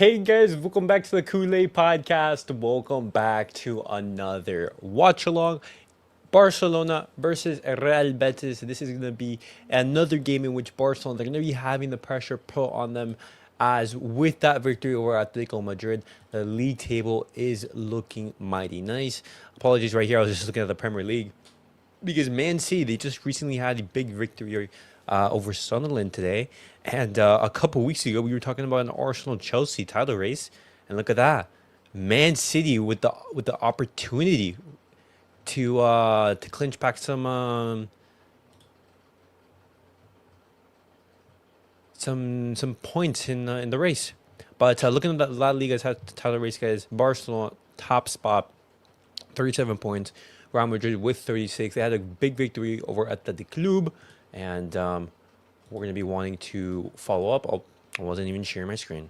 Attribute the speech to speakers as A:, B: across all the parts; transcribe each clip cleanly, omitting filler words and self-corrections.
A: Hey guys, welcome back to the Cule podcast. Welcome back to another watch along. Barcelona versus Real Betis. This is going to be another game in which Barcelona, they're going to be having the pressure put on them, as with that victory over Atletico Madrid, the league table is looking mighty nice. Apologies right here, I was just looking at the Premier League because Man City, they just recently had a big victory over Sunderland today. And a couple weeks ago, we were talking about an Arsenal-Chelsea title race. And look at that. Man City with the opportunity to clinch back some points in the race. But looking at the La Liga's title race, guys, Barcelona top spot, 37 points. Real Madrid with 36. They had a big victory over at the Club, and we're going to be wanting to follow up. I wasn't even sharing my screen.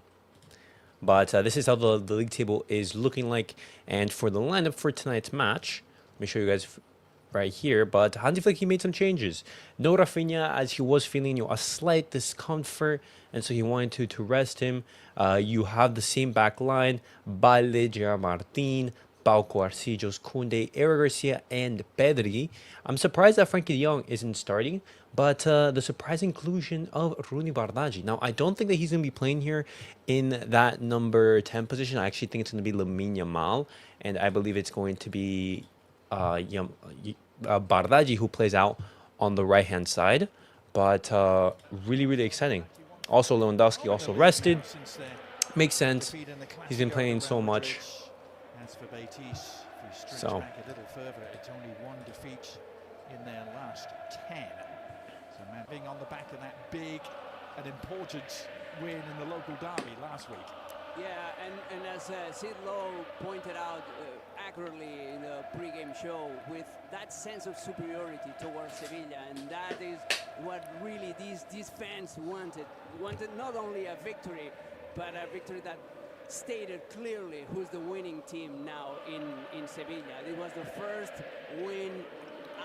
A: But this is how the league table is looking like. And for the lineup for tonight's match, let me show you guys right here. But Hansi Flick, he made some changes. No Raphinha, as he was feeling a slight discomfort, and so he wanted to rest him. You have the same back line: Balde, Gerard, Martín, Pau, Cubarsí, Kounde, Eder, Garcia, and Pedri. I'm surprised that Frankie de Jong isn't starting, but the surprise inclusion of Rooney Bardghji. Now, I don't think that he's going to be playing here in that number 10 position. I actually think it's going to be Lamine Yamal, and I believe it's going to be Bardghji who plays out on the right-hand side. But really, really exciting. Also, Lewandowski also rested. Makes sense. He's been playing so much.
B: As for Betis, if we stretch back a little further, it's only one defeat in their last 10. So being on the back of that big and important win in the local derby last week.
C: Yeah, and as Sid Lowe pointed out accurately in the pre-game show, with that sense of superiority towards Sevilla, and that is what really these fans wanted. Wanted not only a victory, but a victory that stated clearly who's the winning team now in Sevilla. It was the first win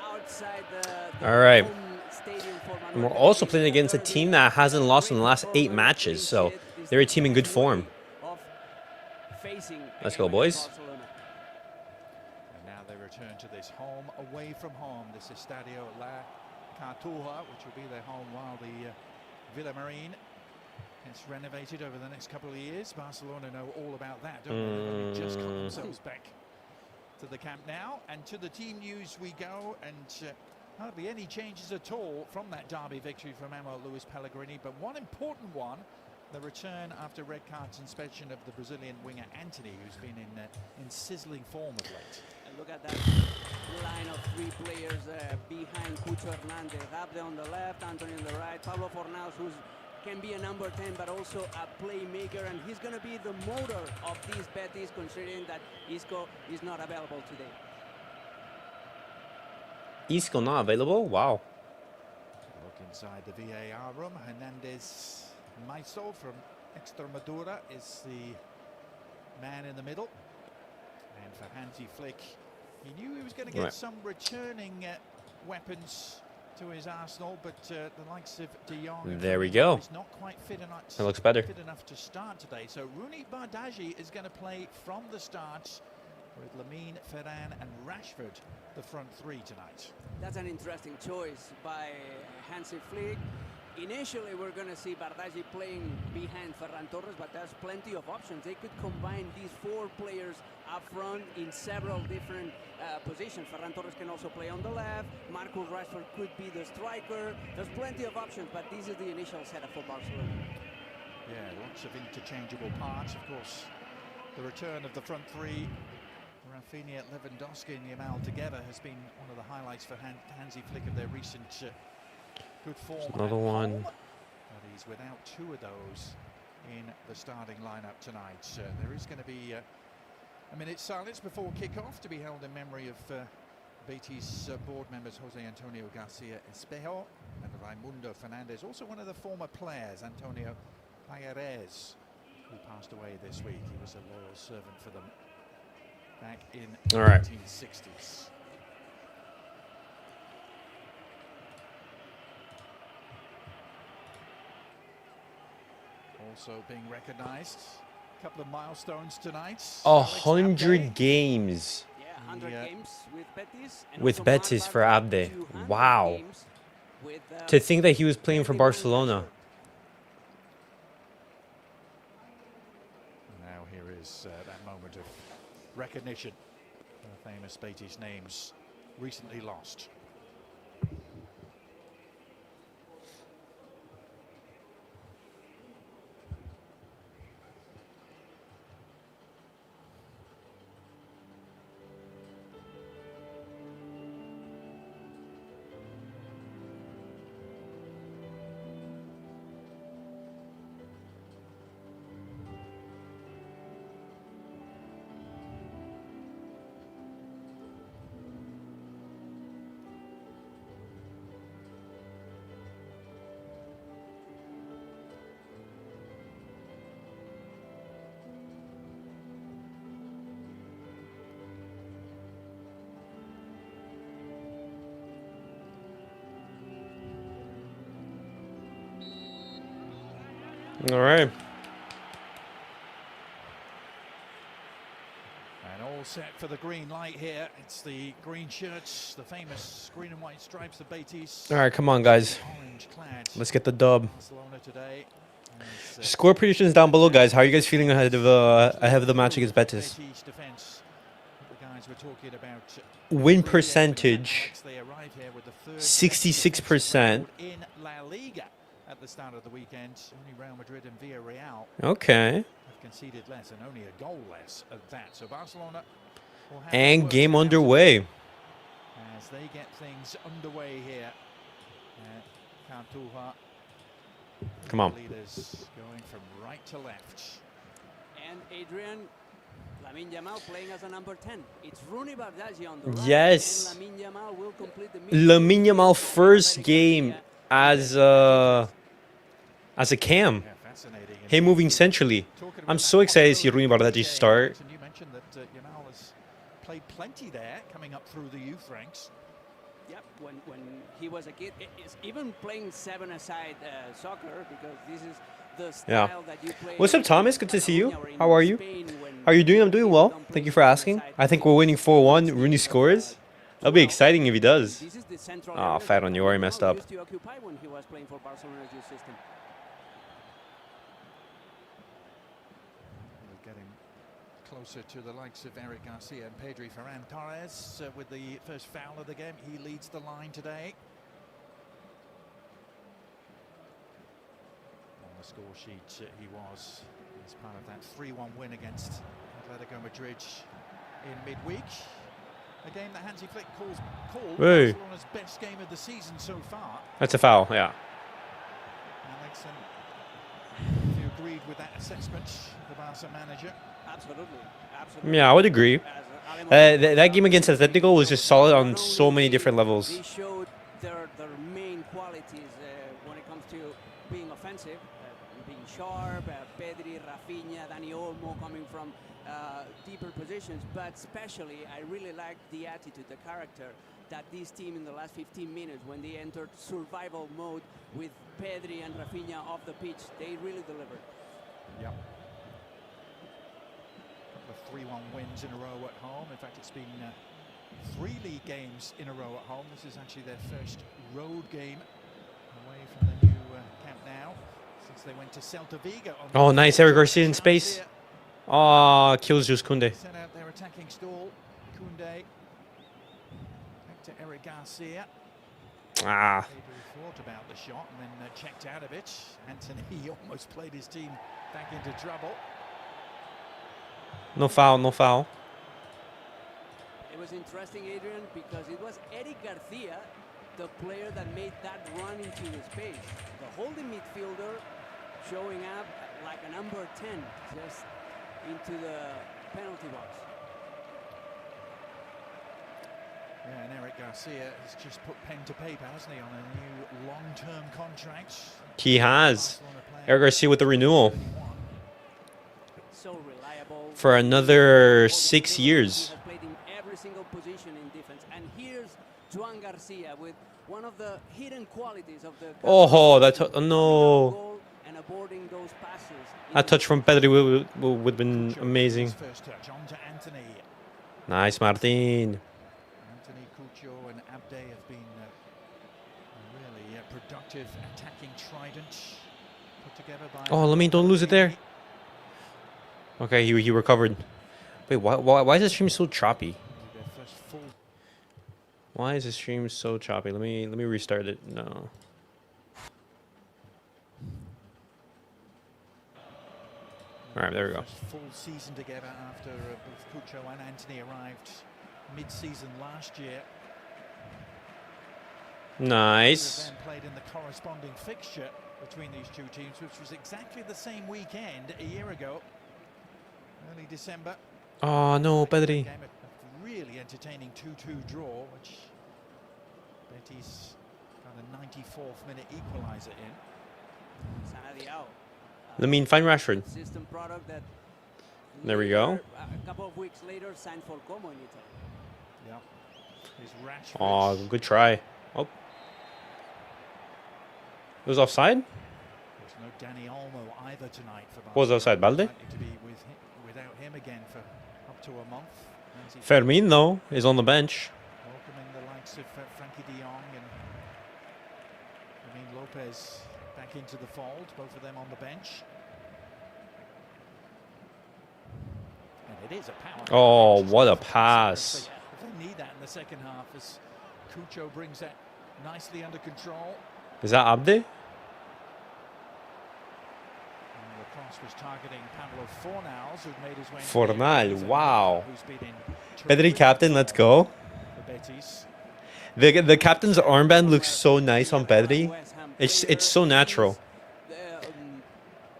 C: outside the
A: all right.
C: home stadium for
A: And we're also playing against a team that hasn't lost in the last 8 matches, so they're a team in good form. Let's go, boys.
B: And now they return to this home away from home. This is Estadio La Cartuja, which will be their home while the Villamarine it's renovated over the next couple of years. Barcelona know all about that, don't they? They've just got themselves back to the camp now. And to the team news we go, and hardly any changes at all from that derby victory from Luis Pellegrini. But one important one, the return after red card suspension of the Brazilian winger Antony, who's been in sizzling form of late.
C: And look at that line of 3 players behind Cucho Hernandez. Abde on the left, Antony on the right, Pablo Fornals, who's can be a number 10, but also a playmaker, and he's going to be the motor of these Betis, considering that Isco is not available today.
A: Isco not available? Wow.
B: Look inside the VAR room. Hernandez Maiso from Extremadura is the man in the middle. And for Hansi Flick, he knew he was going to get some returning weapons to his arsenal, but the likes of De Jong,
A: there we go.
B: Is not quite fit enough.
A: It looks better.
B: Fit enough to start today. So Rooney Bardghji is going to play from the start with Lamine, Ferran, and Rashford, the front 3 tonight.
C: That's an interesting choice by Hansi Flick. Initially, we're going to see Bardghji playing behind Ferran Torres, but there's plenty of options. They could combine these 4 players up front in several different positions. Ferran Torres can also play on the left. Marcus Rashford could be the striker. There's plenty of options, but this is the initial setup for Barcelona.
B: Yeah, lots of interchangeable parts. Of course, the return of the front 3, Raphinha, Lewandowski, and Yamal together has been one of the highlights for Hansi Flick of their recent good form.
A: Another one.
B: But he's without 2 of those in the starting lineup tonight. There is going to be a minute's silence before kick-off to be held in memory of Betis board members Jose Antonio Garcia Espejo and Raimundo Fernandez. Also one of the former players, Antonio Payares, who passed away this week. He was a loyal servant for them back in the 1960s. Also being recognised Couple of milestones tonight.
A: 100 games
C: Yeah, 100 games with Betis. And
A: with
C: also
A: Betis
C: Marc
A: for
C: Bartra,
A: Abde.
C: 200
A: Wow.
C: games with,
A: To think that he was playing for
C: Pedri and
A: Barcelona.
C: Rashford.
B: Now here is that moment of recognition. The famous Betis names recently lost.
A: All right.
B: And all set for the green light here. It's the green shirts, the famous green and white stripes of Betis.
A: All right, come on, guys.
B: Orange clad
A: Let's get the dub.
B: Barcelona today. And,
A: Score predictions down below, guys. How are you guys feeling ahead of the match against Betis?
B: Betis defense. The guys were talking about
A: Win percentage,
B: they arrive here with the third
A: 66%.
B: in La Liga at the start of the weekend. Only Real Madrid and Villarreal
A: Okay.
B: have conceded less and only a goal less at that. So Barcelona will have
A: And
B: work
A: game
B: cut out
A: underway.
B: as they get things underway here. Cartuja,
A: Come on.
B: leaders going from right to left.
C: And Adrian, Lamine Yamal playing as a number 10. It's Rooney Bardghji on the right.
A: Yes.
C: And Lamine Yamal will complete the
A: Lamine Yamal first game as a cam.
B: Yeah, fascinating.
A: Him moving centrally.
B: Talking
A: I'm
B: about
A: so
B: that
A: excited to see
B: possibility
A: Rooney
B: of
A: Bardghji
B: the
A: start.
B: game. And you mentioned that Yamal has played plenty there, coming up through the youth ranks.
C: Yep, when he was a kid, is even playing seven-a-side soccer, because this is the style that you play.
A: What's up, Thomas? Good to see you.
C: Catalonia or in
A: How are you?
C: Spain when
A: How are you doing? I'm doing well.
C: don't
A: Thank you
C: play
A: for asking.
C: seven-a-side.
A: I think we're winning 4-1. Rooney scores. That'll be exciting if he does.
C: This is the central
A: Ah,
C: area
A: fat
C: that
A: on you. Already
C: Yamal
A: messed up.
C: used to occupy when he was playing for Barcelona's youth system.
B: We're getting closer to the likes of Eric Garcia and Pedri. Ferran Torres with the first foul of the game. He leads the line today. On the score sheet, he was as part of that 3-1 win against Atletico Madrid in midweek. A game that Hansi Flick called
A: Hey.
B: Barcelona's best game of the season so far.
A: That's a foul, yeah.
B: Alex, and if you agreed with that assessment, the Barca manager.
C: Absolutely, absolutely.
A: Yeah, I would agree.
C: As
A: That game against Atletico was just solid on so many different levels.
C: They showed their main qualities when it comes to being offensive, being sharp. Pedri, Raphinha, Dani Olmo coming from deeper positions, but especially I really liked the attitude, the character that this team in the last 15 minutes, when they entered survival mode with Pedri and Raphinha off the pitch, they really delivered.
B: Yep. Couple of 3-1 wins in a row at home. In fact, it's been 3 league games in a row at home. This is actually their first road game away from the new Camp Nou since they went to Celta Vigo.
A: Oh, nice. Eric Garcia in space. Oh, kills just Kounde.
B: Set out their attacking stall. Kounde. Back to Eric Garcia.
A: Ah.
B: Pedri thought about the shot and then checked out of it. Anthony almost played his team back into trouble.
A: No foul, no foul.
C: It was interesting, Adrian, because it was Eric Garcia, the player that made that run into the space. The holding midfielder showing up like a number 10, just into the penalty box.
B: Yeah, and Eric Garcia has just put pen to paper, hasn't he, on a new long-term contract.
A: He has. Eric Garcia with the renewal
C: So reliable.
A: for another 6 years.
C: He has played in every single position in defense. And here's Joan Garcia with one of the hidden qualities of the
A: Oh, that no.
C: goal and and avoiding those passes.
A: A touch from Pedri would have been amazing.
B: First touch on to Anthony.
A: Nice, Martín.
B: Anthony, Cucho and Abde have been really productive attacking trident put together by...
A: Oh, Lamine, don't lose it there. Okay, he recovered. Wait, why is the stream so choppy?
B: Their first full...
A: Why is the stream so choppy? Let me restart it. No. All right, there we go.
B: First full season together after both Cucho and Anthony arrived mid-season last year.
A: Nice.
B: Then played in the corresponding fixture between these two teams, which was exactly the same weekend a year ago, early December.
A: Oh no, Pedri.
B: Game, a really entertaining 2-2 draw, which Betis got a 94th minute equaliser in.
A: Lamine, find Rashford.
C: System product that
A: There we go.
C: A couple of weeks later signed for Como in Italy.
B: Yeah. Here's Rashford.
A: Oh, good try. Oh. It was offside?
B: There's no Danny Olmo either tonight for Barcelona.
A: What was offside, Balde?
B: Likely to be without him again for up to a month.
A: Fermín, though, is on the bench.
B: Welcoming the likes of Frankie de Jong and Lopez back into the fold, both of them on the bench. And it is a power.
A: Oh, what a pass.
B: If they need that in the second half, as Cucho brings that nicely under control.
A: Is that Abde?
B: And the cross was targeting Pablo Fornals, who'd made his way.
A: Fornal, wow.
B: Who's been in
A: Pedri captain, let's go.
B: for Betis.
A: The captain's armband looks so nice on Pedri. It's so natural.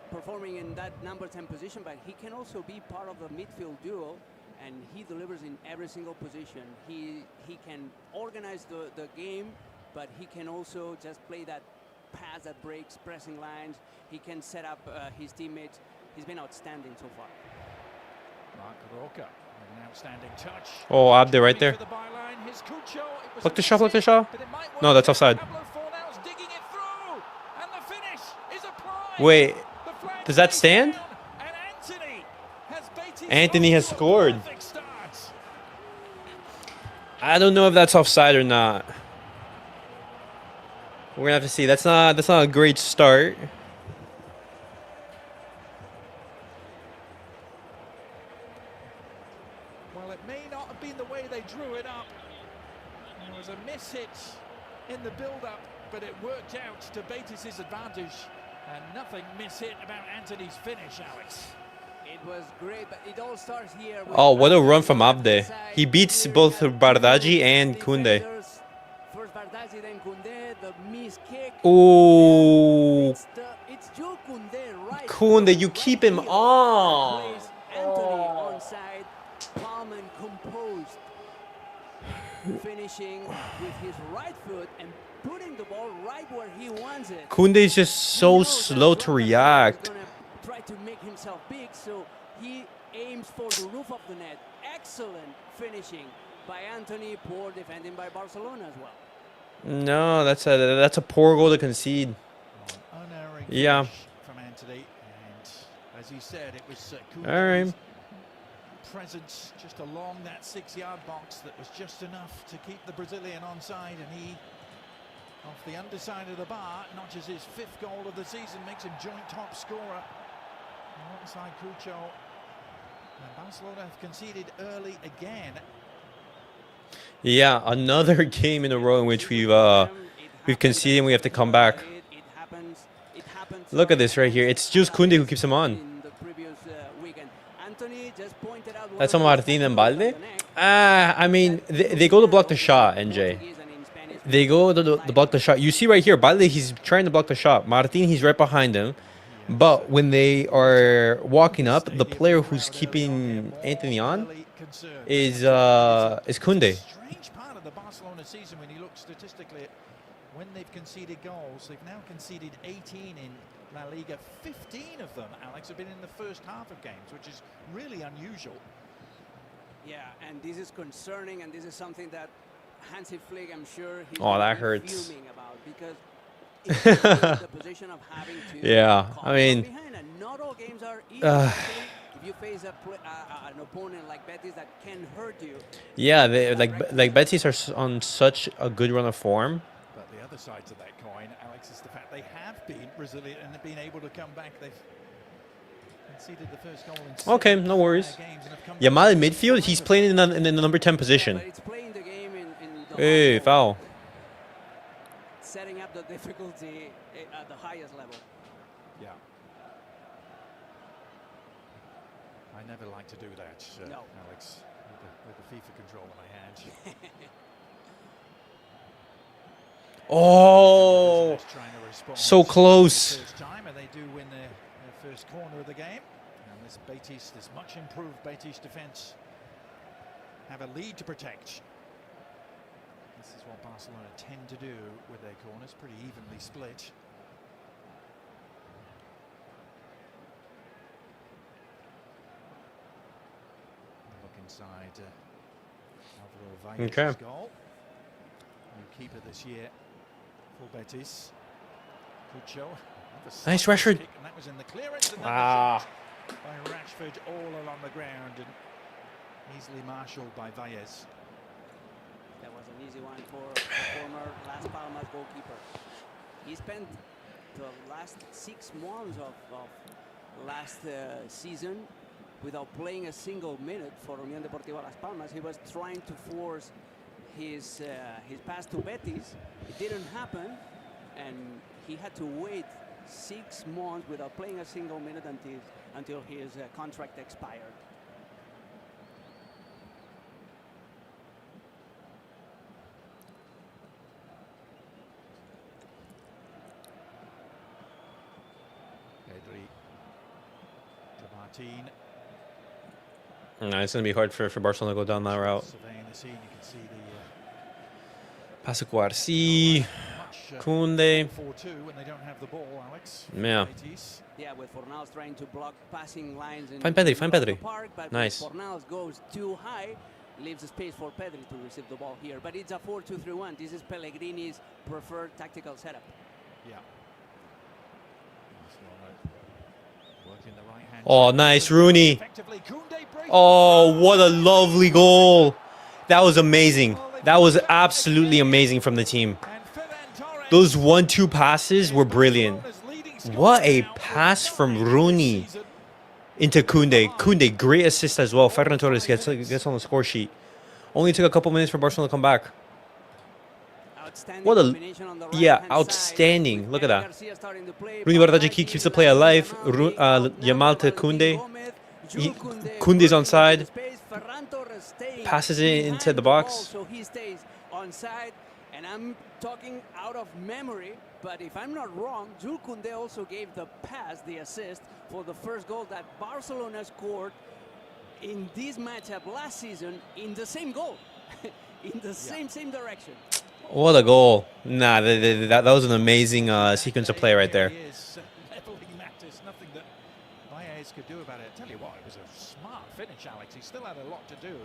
C: Performing in that number 10 position, but he can also be part of the midfield duo, and he delivers in every single position. He can organize the game, but he can also just play that pass that breaks pressing lines. He can set up his teammates. He's been outstanding so far.
B: Marc Roca, an outstanding touch.
A: Oh, Abde right there. Look the shot, look the shot. No, that's offside. Wait, does that stand? Anthony has scored. I don't know if that's offside or not. We're gonna have to see. That's not a great start.
B: Well, it may not have been the way they drew it up. There was a miss hit in the build-up, but it worked out to Betis' advantage. And nothing miss-hit about Anthony's finish, Alex.
C: It was great, but it all starts here.
A: Oh, what a run from Abde. He beats both Bardaji and Kounde.
C: First Bardaji, then Kounde, the miss kick.
A: Ooh.
C: It's Joe Kounde, right?
A: Kounde, you keep him on.
C: Anthony onside, calm and composed. Finishing with his right foot and putting the ball right where he wants it.
A: Kounde is just so slow to react.
C: Try to make himself big, so he aims for the roof of the net. Excellent finishing by Anthony, poor defending by Barcelona as well.
A: No, that's a poor goal to concede.
B: Unerring
A: Yeah.
B: from Anthony, and as you said, it was
A: All right.
B: presence just along that 6-yard box that was just enough to keep the Brazilian onside, and he, off the underside of the bar, notches his 5th goal of the season, makes him joint top scorer alongside Cucho. And Barcelona have conceded early again.
A: Yeah, another game in a row in which we've conceded and we have to come back. Look at this right here. It's just Kounde who keeps him on. That's on Martín and Balde. I mean, they go to block the shot, NJ. They go to block the shot. You see right here, Balde, he's trying to block the shot. Martín, he's right behind him. But when they are walking up, the player who's keeping Anthony on is Kounde.
B: Strange part of the Barcelona season when you look statistically at when they've conceded goals. They've now conceded 18 in La Liga. 15 of them, Alex, have been in the first half of games, which is really unusual.
C: Yeah, and this is concerning, and this is something that Hansi Flick, I'm sure he's
A: Oh, that hurts.
C: fuming about, because the position of having to
A: Yeah,
C: come
A: I mean,
C: from behind, and not all games are easy. Actually, if you face an opponent like Betis that can hurt you.
A: yeah, like Betis are on such a good run of form.
B: But the other side to that coin, Alex, is the fact they have been resilient and have been able to come back. They've conceded the first goal in
A: Okay,
B: 7
A: no worries.
B: games and have come
A: Yamal in
B: back.
A: midfield, he's playing in the number 10 position.
C: But it's playing the game in the
A: Hey,
C: last
A: foul.
C: goal, setting up the difficulty at the highest level.
B: Yeah. I never like to do that,
C: No.
B: Alex, with the FIFA control in my hand.
A: Oh,
B: Visitors trying to respond
A: so close.
B: for the first time, and they do win their first corner of the game. And this Betis, this much improved Betis defence, have a lead to protect. This is what Barcelona tend to do with their corners, pretty evenly split. Look inside Alvaro Valles'
A: Okay.
B: goal. New keeper this year for Betis. Cule.
A: Nice, Rashford.
B: And that was in the clearance. And
A: Ah.
B: by Rashford all along the ground and easily marshalled by Valles.
C: That was an easy one for the former Las Palmas goalkeeper. He spent the last 6 months of last season without playing a single minute for Unión Deportiva Las Palmas. He was trying to force his pass to Betis. It didn't happen, and he had to wait 6 months without playing a single minute until his contract expired.
B: Pedri to Martín.
A: No, it's gonna be hard for Barcelona to go down that route.
B: Surveying the scene, you can see the
A: Pass to Cubarsí,
B: much
A: Kounde.
B: 4-2 when they don't have the ball, Alex.
A: Yeah.
B: Betis.
C: Yeah, with Fornals trying to block passing lines in
A: Find Pedri,
C: in
A: find
C: the
A: Pedri.
C: park, but
A: Nice.
C: when Fornals goes too high, leaves a space for Pedri to receive the ball here. But it's a 4-2-3-1. This is Pellegrini's preferred tactical setup.
B: Yeah. Working the right hand.
A: Oh, nice, Rooney.
B: Effectively, Kounde breaks
A: Oh, what a lovely goal. That was amazing. That was absolutely amazing from the team.
B: and Ferran Torres.
A: Those 1-2 passes were brilliant.
B: Barcelona's leading scorer
A: What a
B: now for
A: pass
B: the
A: from
B: ninth this
A: Rooney
B: season.
A: into Kounde. Kounde, great assist as well. Ferran Torres gets on the score sheet. Only took a couple minutes for Barcelona to come back.
C: Outstanding
A: What a-
C: combination on the
A: yeah,
C: right-hand side
A: outstanding.
C: with
A: Look at that.
C: Garcia starting to play.
A: Rooney
C: Balde
A: keeps the play alive. Yamal to Kounde. Kounde's on side. Passes it into the box.
C: So he stays on side, and I'm talking out of memory, but if I'm not wrong, Jules Kounde also gave the pass, the assist, for the first goal that Barcelona scored in this matchup last season in the same goal, in the same direction.
A: What a goal. Nah, that was an amazing sequence of play right there.
B: He is leveling matters, nothing that Valles could do about it. I tell you what, it was a smart finish, Alex. He still had a lot to do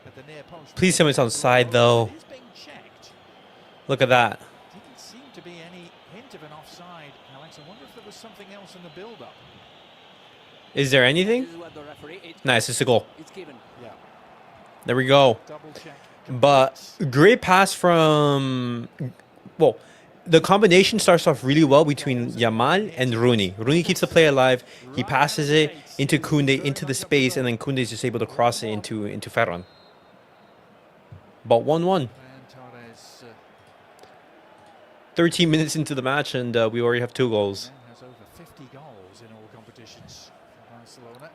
B: at the near post.
A: Please tell me it's on side, though.
B: It is being checked.
A: Look at that.
B: Didn't seem to be any hint of an offside, Alex. I wonder if there was something else in the build-up.
A: Is there anything?
C: This is what the referee.
A: Nice, it's a goal.
C: It's given.
B: Yeah,
A: There we go.
B: double check.
A: But great pass from... Well, the combination starts off really well between Yamal and Rooney. Rooney keeps the play alive. He passes it into Kounde, into the space, and then Kounde is just able to cross it into Ferran. But 1-1.
B: And Torres
A: 13 minutes into the match, and we already have 2 goals.
B: has over 50 goals in all competitions for Barcelona.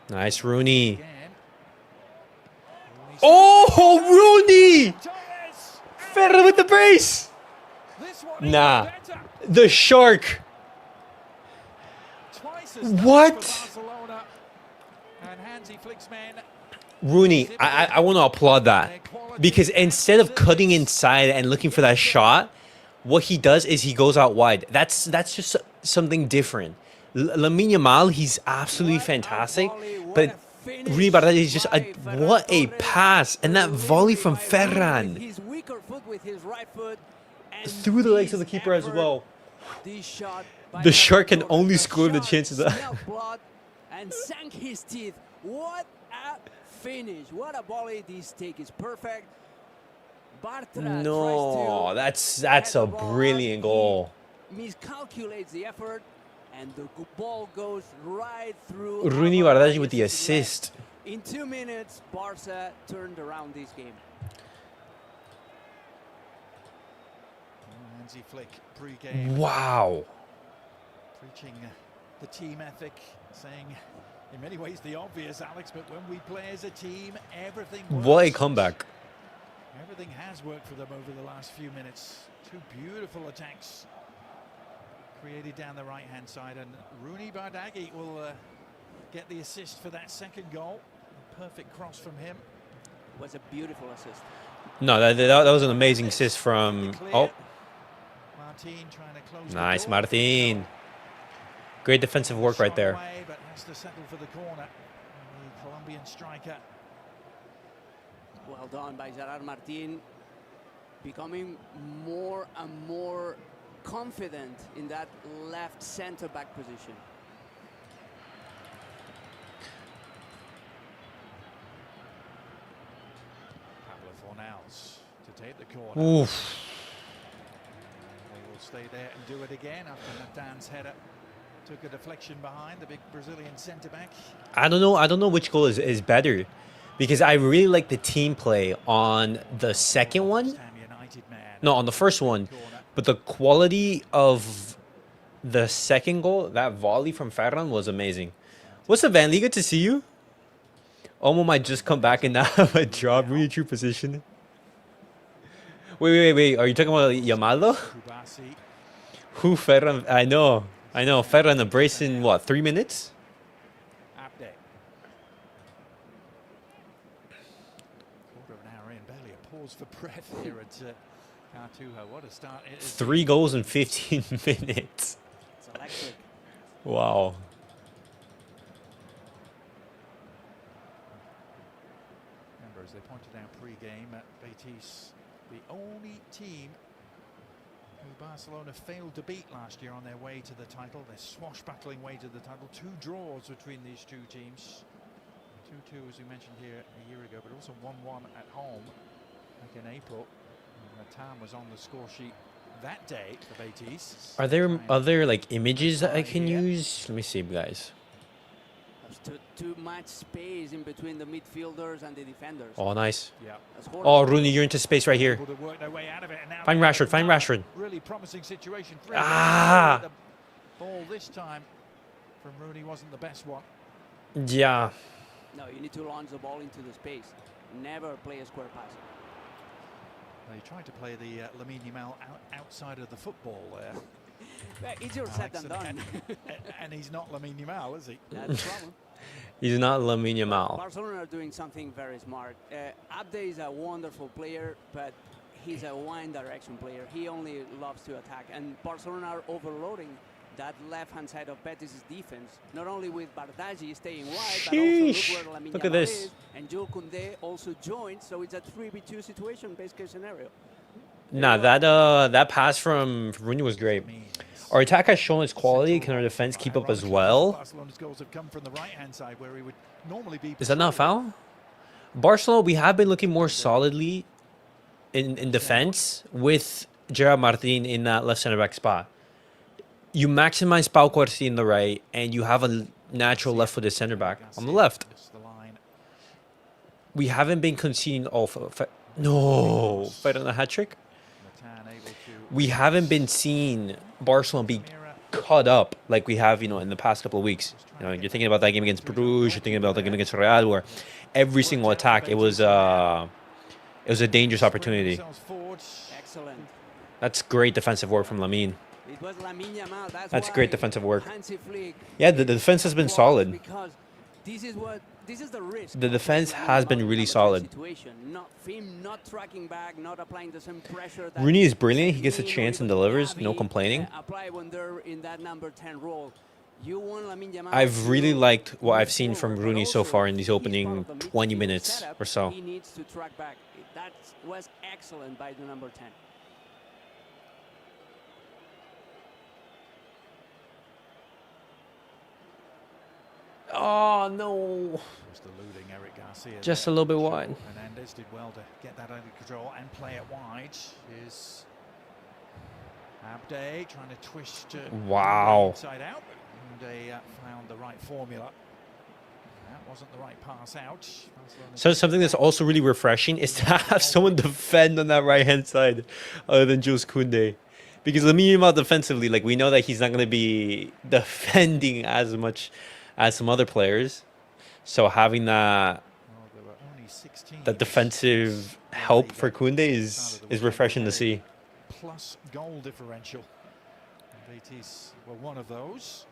A: Nice, Rooney.
B: Again. Rooney
A: Oh, Rooney!
B: Torres!
A: Ferran with the brace!
B: This one even
A: Nah.
B: better.
A: The shark!
B: Twice as tough
A: What?
B: for Barcelona. And Hansi Flick's men.
A: Rooney, I want to applaud that. Because instead of cutting inside and looking for that shot, what he does is he goes out wide. That's just something different. Lamine Yamal, he's absolutely fantastic. But Rooney Bardet is just a, what a pass, and that volley from Ferran
C: His weaker foot with his right foot and
A: through the legs of the
C: this
A: keeper as
C: effort,
A: well.
C: this shot by
A: The shark can
C: Ferran
A: only
C: Torres.
A: score if the
C: Shot
A: chances are.
C: smelled blood and sank his teeth. What a finish! What a volley! This take is perfect. Bartra
A: No,
C: tries to
A: that's
C: head
A: a
C: the ball.
A: brilliant goal.
C: He miscalculates the effort, and the ball goes right through.
A: Rooney
C: Alvaro
A: Bardet with the
C: Reyes' leg.
A: assist.
C: In 2 minutes, Barça turned around this game.
B: Hansi Flick pre-game.
A: Wow.
B: Preaching the team ethic, saying in many ways the obvious, Alex, but when we play as a team, everything works.
A: What a comeback.
B: Everything has worked for them over the last few minutes. Two beautiful attacks created down the right-hand side, and Rooney Bardet will get the assist for that second goal. A perfect cross from him.
C: Was a beautiful assist.
A: No, that was an amazing assist from... Oh,
B: Martín trying to close
A: nice,
B: the door.
A: Martín. Great defensive work right
B: Shot
A: there.
B: away, but has to settle for the corner. The Colombian striker.
C: Well done by Gerard Martín, becoming more and more confident in that left centre-back position.
B: Pablo Fornals to take the corner.
A: Oof.
B: They will stay there and do it again after Natan's header took a deflection behind the big Brazilian centre-back.
A: I don't know which goal is better, because I really like the team play on the second one.
B: United man.
A: No, on the first one. But the quality of the second goal, that volley from Ferran, was amazing. What's up, Van Lee? Good to see you. Omo might just come back and not have a job. Really true position. Wait. Are you talking about Yamal though?
B: Cubarsí.
A: Who Ferran? I know. Ferran a brace in what, 3 minutes?
B: Abde. Quarter of an hour in, barely a pause for breath here at Cartujo. What a start it is.
A: 3 goals in 15 minutes.
C: It's electric.
A: Wow.
B: Remember, as they pointed out pre-game, Betis, the only team who Barcelona failed to beat last year on their way to the title, their swashbuckling way to the title. 2 draws between these two teams. 2-2, as we mentioned here a year ago, but also 1-1 at home back in April. Martín was on the score sheet that day for Betis.
A: Are there other like images that I can use? Let me see, guys.
C: There's too much space in between the midfielders and the defenders.
A: Oh, nice.
B: Yeah.
A: Oh, Rooney, you're into space right here.
B: Able to work their way out of it, and now
A: Find Rashford. Find Rashford.
B: really promising situation.
A: Ah.
B: The ball this time from Rooney wasn't the best one.
A: Yeah.
C: No, you need to launch the ball into the space. Never play a square pass.
B: They tried to play the Lamine Yamal outside of the football there.
C: Well, easier said than done.
B: And he's not Lamine Yamal, is he?
C: That's the problem.
A: He's not Lamine Yamal.
C: Barcelona are doing something very smart. Abde is a wonderful player, but he's a one direction player. He only loves to attack. And Barcelona are overloading that left-hand side of Betis' defense. Not only with Bardaji staying wide, but also look where Lamine
A: Look at
C: Yamal
A: this.
C: is. And Kounde also joined, so it's a 3v2 situation, best case scenario.
A: Nah, that pass from Rooney was great. Our attack has shown its quality. Can our defense keep up as well?
B: Barcelona's goals have come from the right-hand side where he would normally be.
A: Is that not a foul? Barcelona, we have been looking more solidly in defense with Gerard Martín in that left center back spot. You maximize Pau Cubarsí in the right, and you have a natural left-footed center back on the left. We haven't been conceding. Oh, Ferran a hat trick. We haven't been seeing Barcelona be cut up like we have, in the past couple of weeks. You're thinking about that game against Bruges. You're thinking about the game against Real, where every single attack it was a dangerous opportunity.
C: Excellent.
A: That's great defensive work from Lamine.
C: It was Lamine Yamal.
A: That's great defensive work.
C: Hansi Flick
A: Yeah, the defense has been solid.
C: Because this is the risk.
A: The defense has been really solid.
C: Not tracking back, not applying the same pressure.
A: Rooney is brilliant. He gets a chance and delivers. No complaining.
C: Apply when they're in that number 10 role. You want Lamine Yamal
A: I've really
C: to
A: liked what I've
C: move
A: seen from
C: forward, but
A: Rooney so
C: also
A: far in these
C: he's part
A: opening
C: of the
A: 20
C: midfield
A: minutes
C: setup.
A: or so.
C: He needs to track back. That was excellent by the number 10.
A: Oh, no.
B: Just eluding Eric Garcia.
A: Just a
B: there.
A: little bit wide.
B: Hernandez did well to get that under control and play it wide. Is Balde trying to twist
A: Wow.
B: inside out, and they found the right formula. That wasn't the right pass out.
A: So something that's also really refreshing is to have someone defend on that right-hand side other than Jules Kounde. Because Lamine Yamal defensively, like, we know that he's not going to be defending as much as some other players. So having that defensive help for Kounde is refreshing to see.
B: Plus goal differential. Betis were one of those.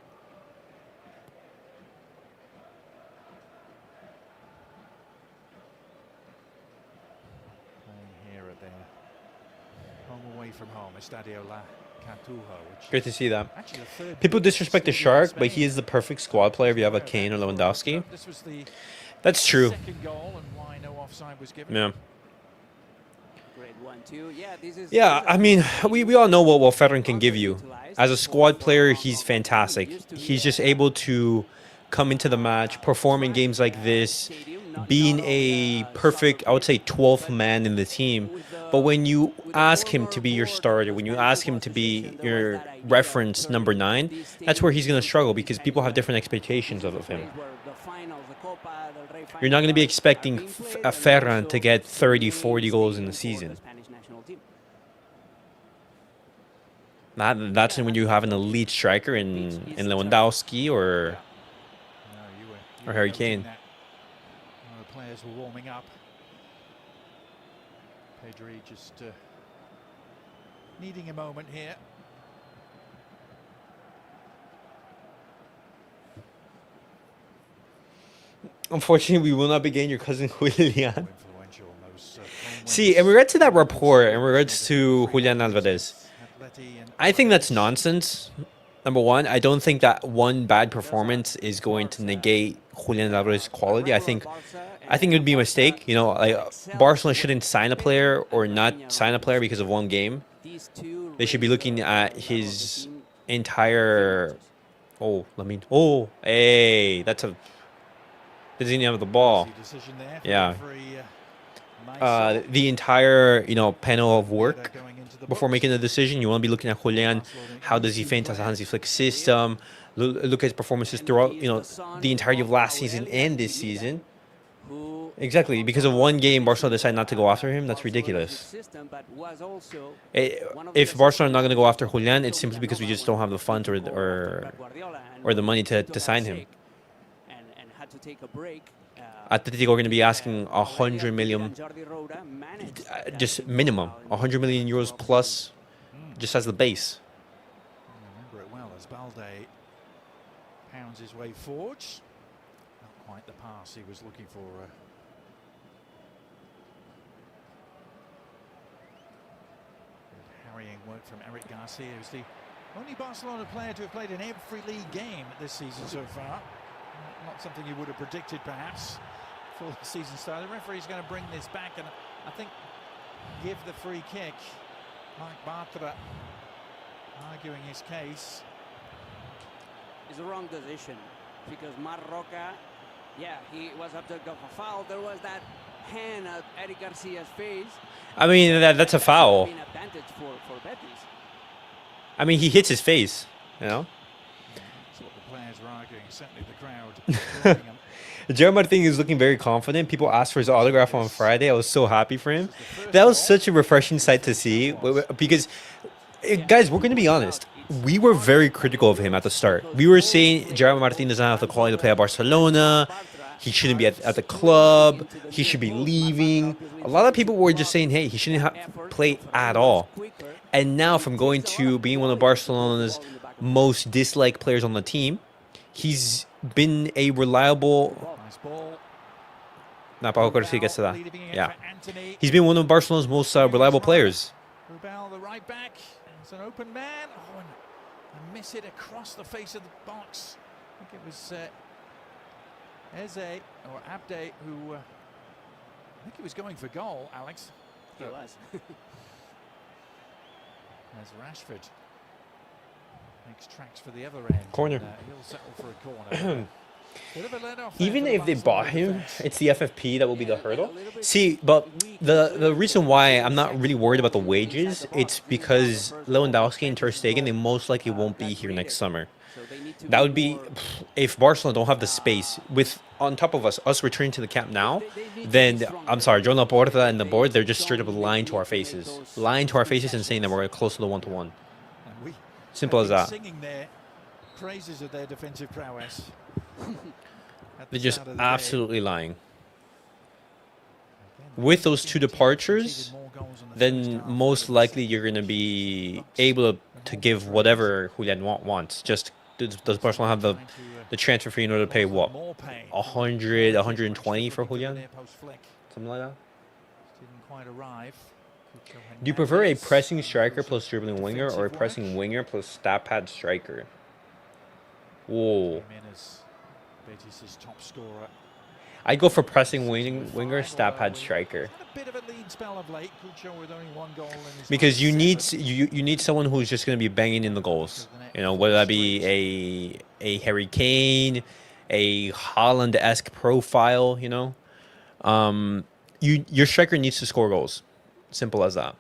B: Playing here at their home away from home, Estadio La Cartuja.
A: Great to see that. People disrespect the Shark, but he is the perfect squad player if you have a Kane or Lewandowski. That's true. Yeah. Yeah, I mean, we all know what Ferran can give you. As a squad player, he's fantastic. He's just able to come into the match, perform in games like this, being a perfect, I would say, 12th man in the team. But when you ask him to be your starter, when you ask him to be your reference number 9, that's where he's going to struggle because people have different expectations of him. You're not going to be expecting Ferran to get 30, 40 goals in the season. That's when you have an elite striker in Lewandowski or Harry Kane.
B: The players were warming up. Pedri just needing a moment here.
A: Unfortunately, we will not be getting your cousin Julian. See, in regards to that report, in regards to Julian Alvarez, I think that's nonsense. Number one, I don't think that one bad performance is going to negate Julian Alvarez's quality. I think it would be a mistake. You know, like Barcelona shouldn't sign a player or not sign a player because of one game. They should be looking at his entire. Oh, Lamine. Oh, hey, that's a. Doesn't even have the ball. Yeah. The entire, panel of work before making a decision. You want to be looking at Julian. How does he feint as a Hansi Flick system? Look at his performances throughout, the entirety of last season and this season. Exactly. Because of one game, Barcelona decided not to go after him. That's ridiculous. If Barcelona are not going to go after Julian, it's simply because we just don't have the funds or the money to sign him. Atletico are going to be asking 100 million, just minimum, 100 million euros plus, just as the base.
B: Remember it well as Balde pounds his way forward. Not quite the pass he was looking for. Harrying work from Eric Garcia, who's the only Barcelona player to have played in every league game this season so far. Not something you would have predicted, perhaps, before the season started. The referee's going to bring this back and I think give the free kick. Marc arguing his case.
C: It's the wrong decision because Marc, he was object of a foul. There was that hand at Eric Garcia's face.
A: I mean, that's a foul.
C: Advantage for Betis.
A: I mean, he hits his face,
B: That's what the players were arguing, certainly the crowd.
A: Gerard Martín is looking very confident. People asked for his autograph on Friday. I was so happy for him. That was such a refreshing sight to see. Because, guys, we're going to be honest. We were very critical of him at the start. We were saying Gerard Martín doesn't have the quality to play at Barcelona. He shouldn't be at the club. He should be leaving. A lot of people were just saying, hey, he shouldn't play at all. And now from going to being one of Barcelona's most disliked players on the team, he's been a reliable... Yeah. He's been one of Barcelona's most reliable players.
B: The right back. It's an open man. and miss it across the face of the box. I think it was Eze or Abde who I think he was going for goal, Alex.
C: He was.
B: As Rashford makes tracks for the other end.
A: Corner.
B: And, he'll settle for a corner. Bit of a let-off there
A: Even
B: for the
A: if they
B: Barcelona
A: bought him,
B: defense.
A: it's the FFP that will be the hurdle. See, but the reason why I'm not really worried about the wages, it's because Lewandowski and Ter Stegen, they most likely won't be here next summer. That would be, if Barcelona don't have the space with on top of us returning to the camp now, then I'm sorry, Joan Laporta and the board, they're just straight up lying to our faces, and saying that we're close to the 1-1.
B: And we
A: Simple as
B: have been
A: that.
B: Singing their praises of their defensive prowess. At the
A: They're just
B: start of the day.
A: absolutely lying.
B: Again,
A: With those two
B: team
A: departures,
B: conceded more goals in the
A: then
B: first half
A: most
B: than
A: likely you're going to be able to give whatever Julian wants. Just does Barcelona have the transfer fee in order to pay what? 100, 120 for Julian? Something like that?
B: Didn't quite arrive.
A: Do you prefer a pressing striker plus dribbling winger or a pressing winger plus stat pad striker? Whoa.
B: Jimenez, Betis' top scorer.
A: I'd go for pressing winger, stat pad striker.
B: Had a bit of a lead spell of late. Cule with only 1 goal in his
A: Because you
B: last
A: need
B: 7.
A: you need someone who's just going to be banging in the goals. You know, whether that be a Harry Kane, a Haaland-esque profile, you know. Your striker needs to score goals. Simple as that.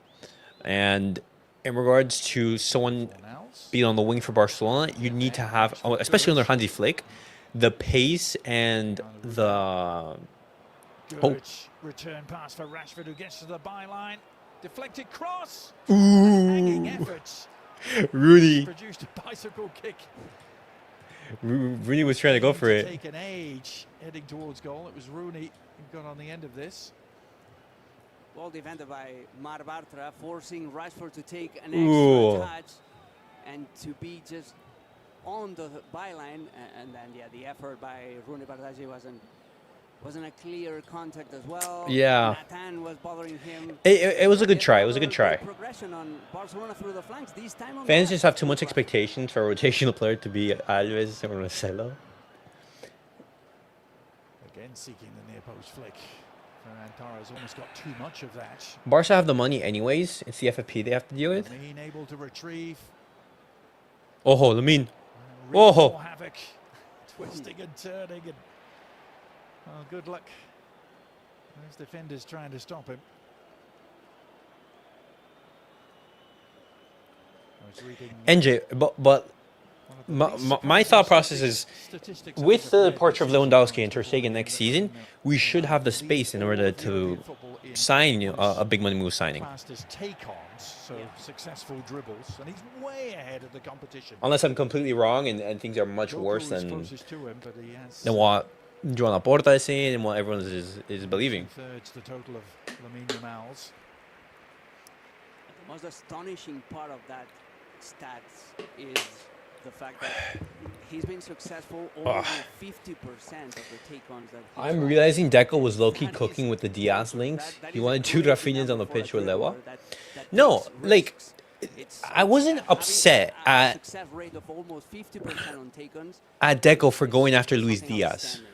A: And in regards to someone being on the wing for Barcelona, you need to have, especially under Hansi Flick, the pace and the
B: Good return pass for Rashford, who gets to the byline. Deflected cross.
A: Ooh.
B: Hanging efforts.
A: Rooney.
B: Produced a bicycle kick.
A: Rooney was trying to go for it.
B: Take an age heading towards goal. It was Rooney who got on the end of this.
C: Well defended by Marc, forcing Rashford to take an
A: Ooh.
C: extra touch and to be just on the byline, and then the effort by Rooney wasn't a clear contact as well.
A: Yeah.
C: Nathan was bothering him.
A: It was a good try. It was a good try.
C: Progression on Barcelona through the flanks. This time on
A: Fans
C: the
A: just have too much expectations for a rotational player to be Alves or Marcelo.
B: Again seeking the near post flick. Ferran Torres almost got too much of that.
A: Barca have the money anyways. It's the FFP they have to deal with.
B: Lamine able to retrieve.
A: Oh, Lamine.
B: Real
A: Oh.
B: havoc. Twisting and turning. And, well, good luck. Those defenders trying to stop him. I was reading,
A: NJ, but my thought process is, with the departure of Lewandowski and Ter Stegen next season, we should have the space in order to sign a big money move signing.
B: Fastest take-ons, so successful dribbles, and he's way ahead of the competition.
A: Unless I'm completely wrong and things are much worse than
B: closest to him, but he has
A: what Joan Laporta is saying and what everyone is believing.
B: 2/3 the total of Lamine Yamal's.
C: The most astonishing part of that stats is the fact that he's been successful over 50% of the take-ons that he's
A: I'm
C: won.
A: realizing Deco was low-key
C: That
A: cooking
C: is-
A: with the Diaz links.
C: that
A: He
C: is
A: wanted
C: a
A: two
C: crazy
A: Raphinhas on
C: number
A: the
C: for
A: pitch
C: a
A: with Lewa.
C: dribbler that
A: No,
C: takes
A: like,
C: risks.
A: I wasn't
C: Having
A: upset
C: a
A: at
C: success rate of almost 50% on take-ons.
A: Deco for going after
C: is
A: Luis
C: something
A: Diaz.
C: outstanding.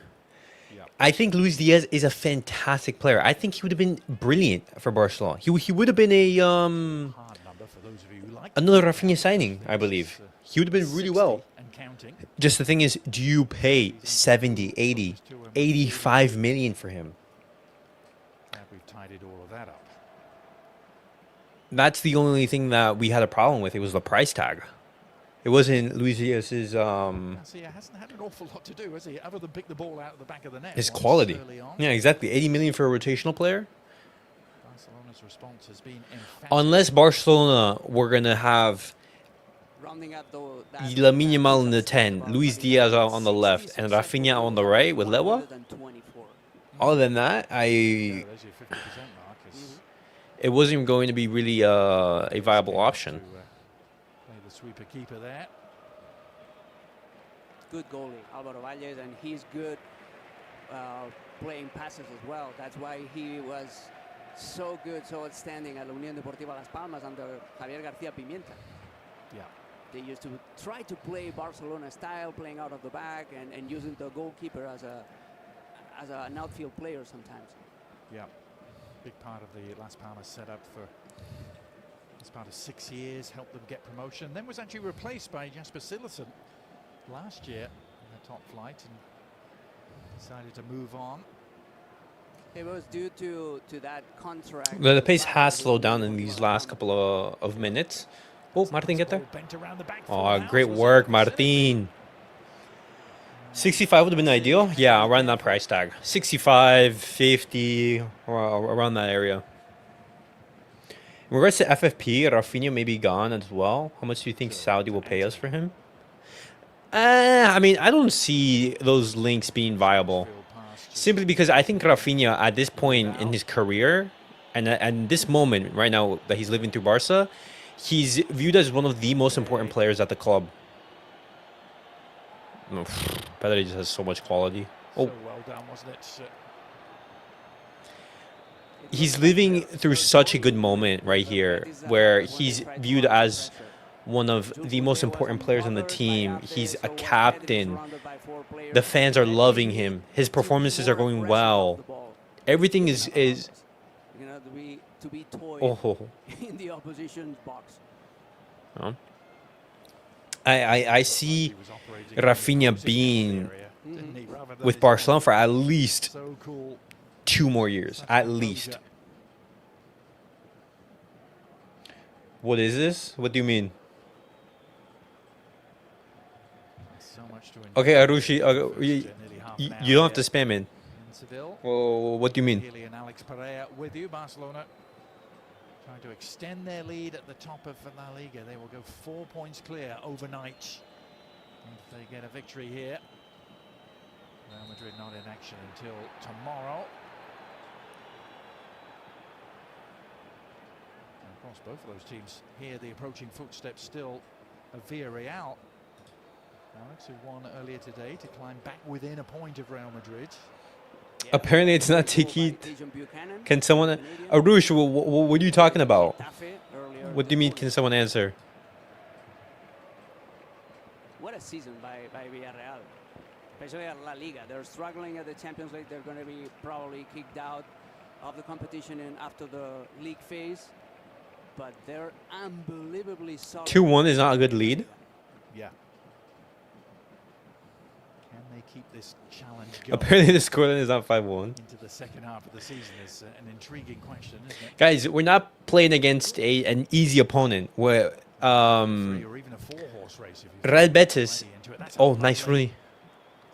A: I think Luis Diaz is a fantastic player. I think he would have been brilliant for Barcelona. He would have been a
B: Hard number for those of you who like
A: another Raphinha signing, I believe. He would have been really
B: 60
A: well.
B: and counting.
A: Just the thing is, do you pay 70, 80, 85 million for him?
B: Glad we've tidied all of that up.
A: That's the only thing that we had a problem with. It was the price tag. It wasn't Luis Diaz's
B: Garcia hasn't had an awful lot to do, has he? Other than pick the ball out of the back of the net.
A: his
B: once
A: quality.
B: early on.
A: Yeah, exactly. 80 million for a rotational player.
B: Barcelona's response has been emphatic.
A: Unless Barcelona were gonna have
C: Rounding up that
A: Lamine Yamal in the
C: defense
A: 10,
C: about
A: Luis
C: having
A: Diaz
C: a
A: on the left, and Raphinha on the right with Lewa.
C: 124.
A: Other than that,
B: Yeah, there's your 50% mark.
A: it wasn't going to be really a viable option.
B: Play the sweeper keeper there.
C: Good goalie, Álvaro Valles, and he's good playing passes as well. That's why he was so good, so outstanding at La Unión Deportiva Las Palmas under Javier García Pimienta.
B: Yeah.
C: They used to try to play Barcelona style, playing out of the back and using the goalkeeper as an outfield player sometimes.
B: Yeah, big part of the Las Palmas setup for as part of 6 years, helped them get promotion. Then was actually replaced by Jasper Cillessen last year in the top flight and decided to move on.
C: It was due to that contract.
A: The pace has slowed down in these last couple of minutes. Oh, Martín get there? Oh, great work, Martín. 65 would have been ideal. Yeah, around that price tag. 65, 50, or around that area. In regards to FFP, Raphinha may be gone as well. How much do you think Saudi will pay us for him? I mean, I don't see those links being viable. Simply because I think Raphinha, at this point in his career, and this moment right now that he's living through Barça, he's viewed as one of the most important players at the club. Pedri just has so much quality. Oh,
B: So well done, wasn't it?
A: he's living through such a good moment right here, where he's viewed as one of the most important players on the team. He's a captain. The fans are loving him. His performances are going well. Everything is
C: You know, to be toyed
A: oh.
C: in the opposition box.
A: Oh. I see Raphinha being with Barcelona for at least
B: So cool.
A: 2 more years, at least. What is this? What do you mean?
B: So much to
A: Okay,
B: enjoy.
A: Arushi,
B: Nearly half an
A: you don't
B: hour
A: have to
B: here
A: spam it.
B: in Seville.
A: Oh, what do you mean?
B: Healy and Alex Pereira with you. Barcelona trying to extend their lead at the top of La Liga. They will go 4 points clear overnight if they get a victory here. Real Madrid not in action until tomorrow. And of course, both of those teams hear the approaching footsteps still of Villarreal. Alex, who won earlier today to climb back within a point of Real Madrid.
A: Apparently it's not Tiki. Can someone... Arush, what are you talking about? What do you mean, can someone answer?
C: What a season by Villarreal, especially at La Liga. They're struggling at the Champions League. They're going to be probably kicked out of the competition after the league phase. But they're unbelievably solid.
A: 2-1 is not a good lead.
B: Yeah. Can they keep this challenge going
A: Apparently the scoreline is not 5-1.
B: into the second half of the season? Is an intriguing question, isn't it?
A: Guys, we're not playing against an easy opponent. Where
B: Three or even a 4-horse race. If
A: Real Betis...
B: you're into it. That's
A: Oh,
B: a
A: nice
B: lovely
A: Rooney.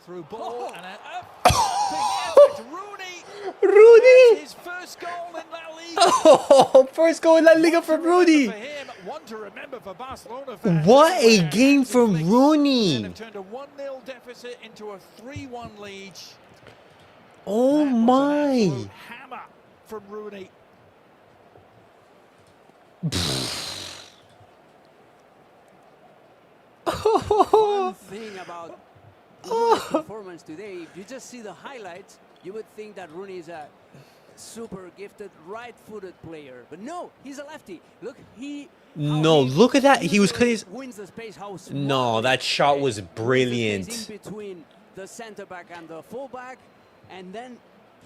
B: through ball and a big effort. Rooney.
A: Rooney!
B: His first goal in La Liga.
A: Oh, first goal in La Liga for Rooney.
B: For him, one to remember for Barcelona fans.
A: What a
B: Everywhere.
A: game from
B: And
A: Rooney.
B: have turned a 1-0 deficit into a 3-1 lead.
A: Oh
B: That was an
A: my.
B: absolute hammer from Rooney.
C: One thing about Rooney's performance today, if you just see the highlights, you would think that Rooney is a super gifted right-footed player. But no, he's a lefty. Look,
A: No, look at that. He was cutting his...
C: wins the space. How
A: No,
C: smart
A: that shot was
C: wins the space
A: brilliant.
C: in between the center back and the fullback, and then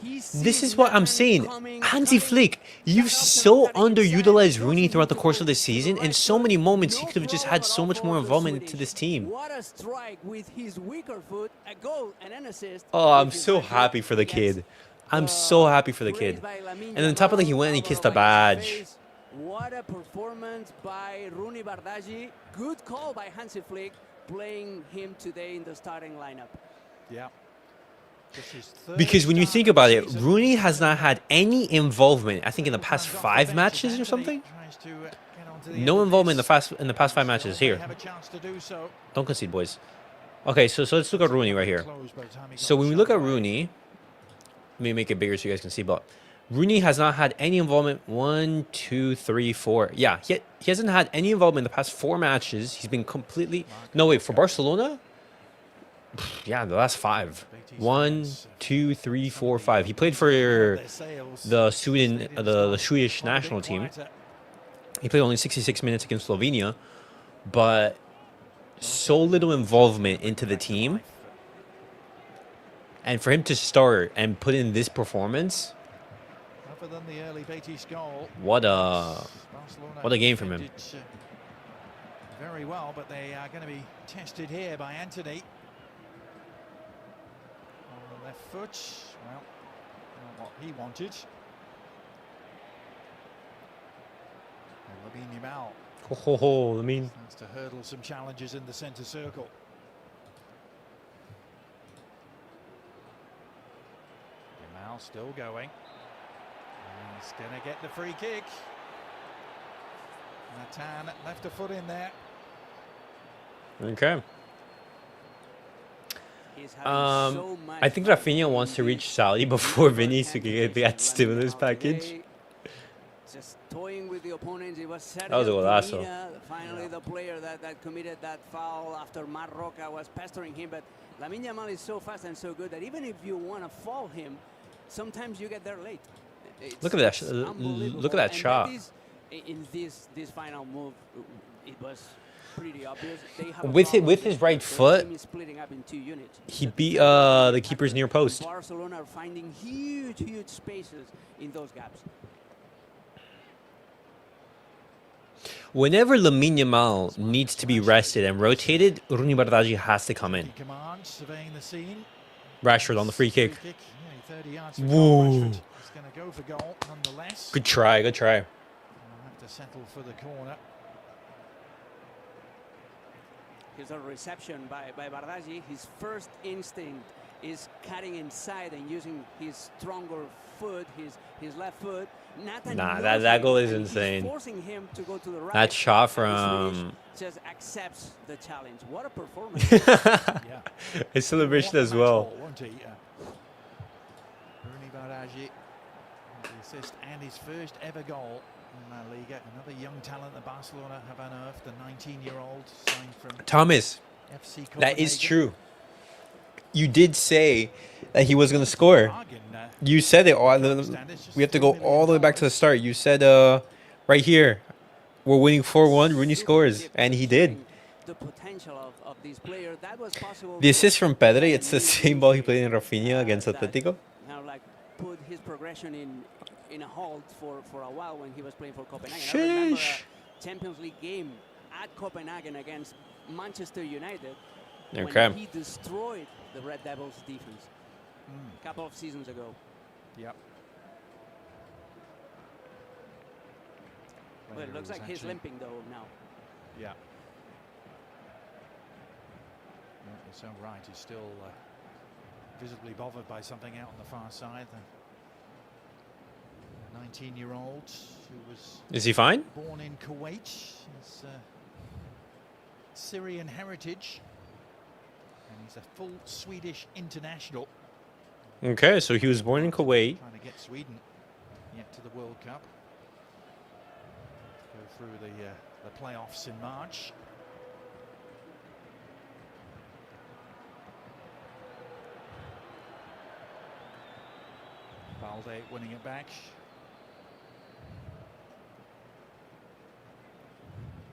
C: he
A: This
C: sees
A: is what I'm
C: man
A: saying.
C: coming.
A: Hansi Flick, you've so underutilized Rooney throughout the course of the season. In so many moments, he could have just had so much more involvement into this team.
C: What a strike with his weaker foot, a goal and an assist.
A: Oh, I'm
C: which is
A: so
C: right
A: happy for the
C: against
A: kid. I'm so happy for the
C: praise
A: kid.
C: by Lamine
A: And on top of that, he
C: Yamal,
A: went and he kissed the
C: covered by his
A: badge.
C: face. What a performance by Rooney Bardghji. Good call by Hansi Flick, playing him today in the starting lineup.
B: Yeah. Just his third
A: Because when you
B: start
A: think
B: of the
A: about it,
B: season.
A: Rooney has not had any involvement, I think, in the past 5 matches or something.
B: Tries to, get onto the
A: No
B: end of
A: involvement
B: this.
A: in the past 5 matches
B: Still may
A: here.
B: have a chance to do so.
A: Don't concede, boys. Okay, so let's look at Rooney right here.
B: Close by the time he
A: So
B: got
A: when we
B: the
A: look
B: shot
A: at
B: away.
A: Rooney, let me make it bigger so you guys can see. But Rooney has not had any involvement. 1, 2, 3, 4. Yeah, he hasn't had any involvement in the past 4 matches. He's been completely... No, wait, for Barcelona? Yeah, the last 5. 1, 2, 3, 4, 5. He played for the Swedish national team. He played only 66 minutes against Slovenia, but so little involvement into the team, and for him to start and put in this performance,
B: Other than the early Betis goal,
A: what a
B: Barcelona
A: game from him.
B: defended, very well, but they are going to be tested here by Anthony. On the left foot, well, not what he wanted. And Lamine Yamal
A: Lamine.
B: starts to hurdle some challenges in the centre circle. Yamal still going. And he's going to get the free kick. Nathan left a foot in there.
A: Okay.
C: He's having so much
A: I think
C: fun
A: Raphinha wants to
C: in
A: reach
C: this
A: Saudi before Vinny to get the
C: Lamine
A: stimulus
C: Yamal
A: package.
C: today, just toying with the opponents. It was
A: That was a golazo.
C: finally the player that committed that foul after Marc was pestering him. But Lamine Yamal is so fast and so good that even if you want to foul him, sometimes you get there late.
A: Look at that!
C: It's unbelievable.
A: Look at that
C: And
A: shot.
C: In this final move, it was pretty obvious. They have a
A: With
C: problem.
A: his right
C: Their
A: foot,
C: team is splitting up in 2 units.
A: he beat the keeper's near post.
C: Barcelona are finding huge spaces in those gaps.
A: Whenever Lamine Yamal needs to be rested and rotated, Rooney has to come in.
B: He commands, surveying the scene.
A: Rashford on the free kick.
B: Yeah, 30 yards from
A: Whoa.
B: goal. Rashford is going to go for goal nonetheless.
A: Good try, good try.
B: He'll have to settle for the corner.
C: Here's a reception by Bardaji. His first instinct is cutting inside and using his stronger foot, his left foot. Nathan
A: Nah,
C: knows
A: that
C: it,
A: goal is
C: and he's
A: insane.
C: forcing him to go to the right.
A: That shot
C: And the Swedish
A: from
C: just accepts the challenge. What a performance!
B: Yeah.
A: his celebration
B: What a
A: as
B: match
A: well.
B: ball, won't he? Rooney Bardaji, the assist and his first ever goal in La Liga. Another young talent that Barcelona have unearthed, the 19-year-old signed from
A: Thomas,
B: FC
A: that is
B: Copenhagen.
A: true. You did say that he was going to score.
B: Bargain,
A: You said it. We have to go all the way back to the start. You said right here, we're winning 4-1. Rooney scores, and he did.
C: The potential of this player that was possible.
A: The assist from Pedri, it's the same ball he played in Raphinha against
C: that
A: Atletico.
C: Now, like, put his progression in a halt for a while when he was playing for Copenhagen. I remember
A: Sheesh.
C: a Champions League game at Copenhagen against Manchester United
A: Okay.
C: when he destroyed the Red Devils' defense a couple of seasons ago.
B: Yep.
C: Well, it looks like he's limping though now.
B: Yeah. You're so right. He's still visibly bothered by something out on the far side. The 19-year-old who was
A: Is he fine?
B: born in Kuwait. He's Syrian heritage. And he's a full Swedish international.
A: Okay, so he was born in Kuwait.
B: Trying to get Sweden yet to the World Cup. Go through the playoffs in March. Balde winning it back.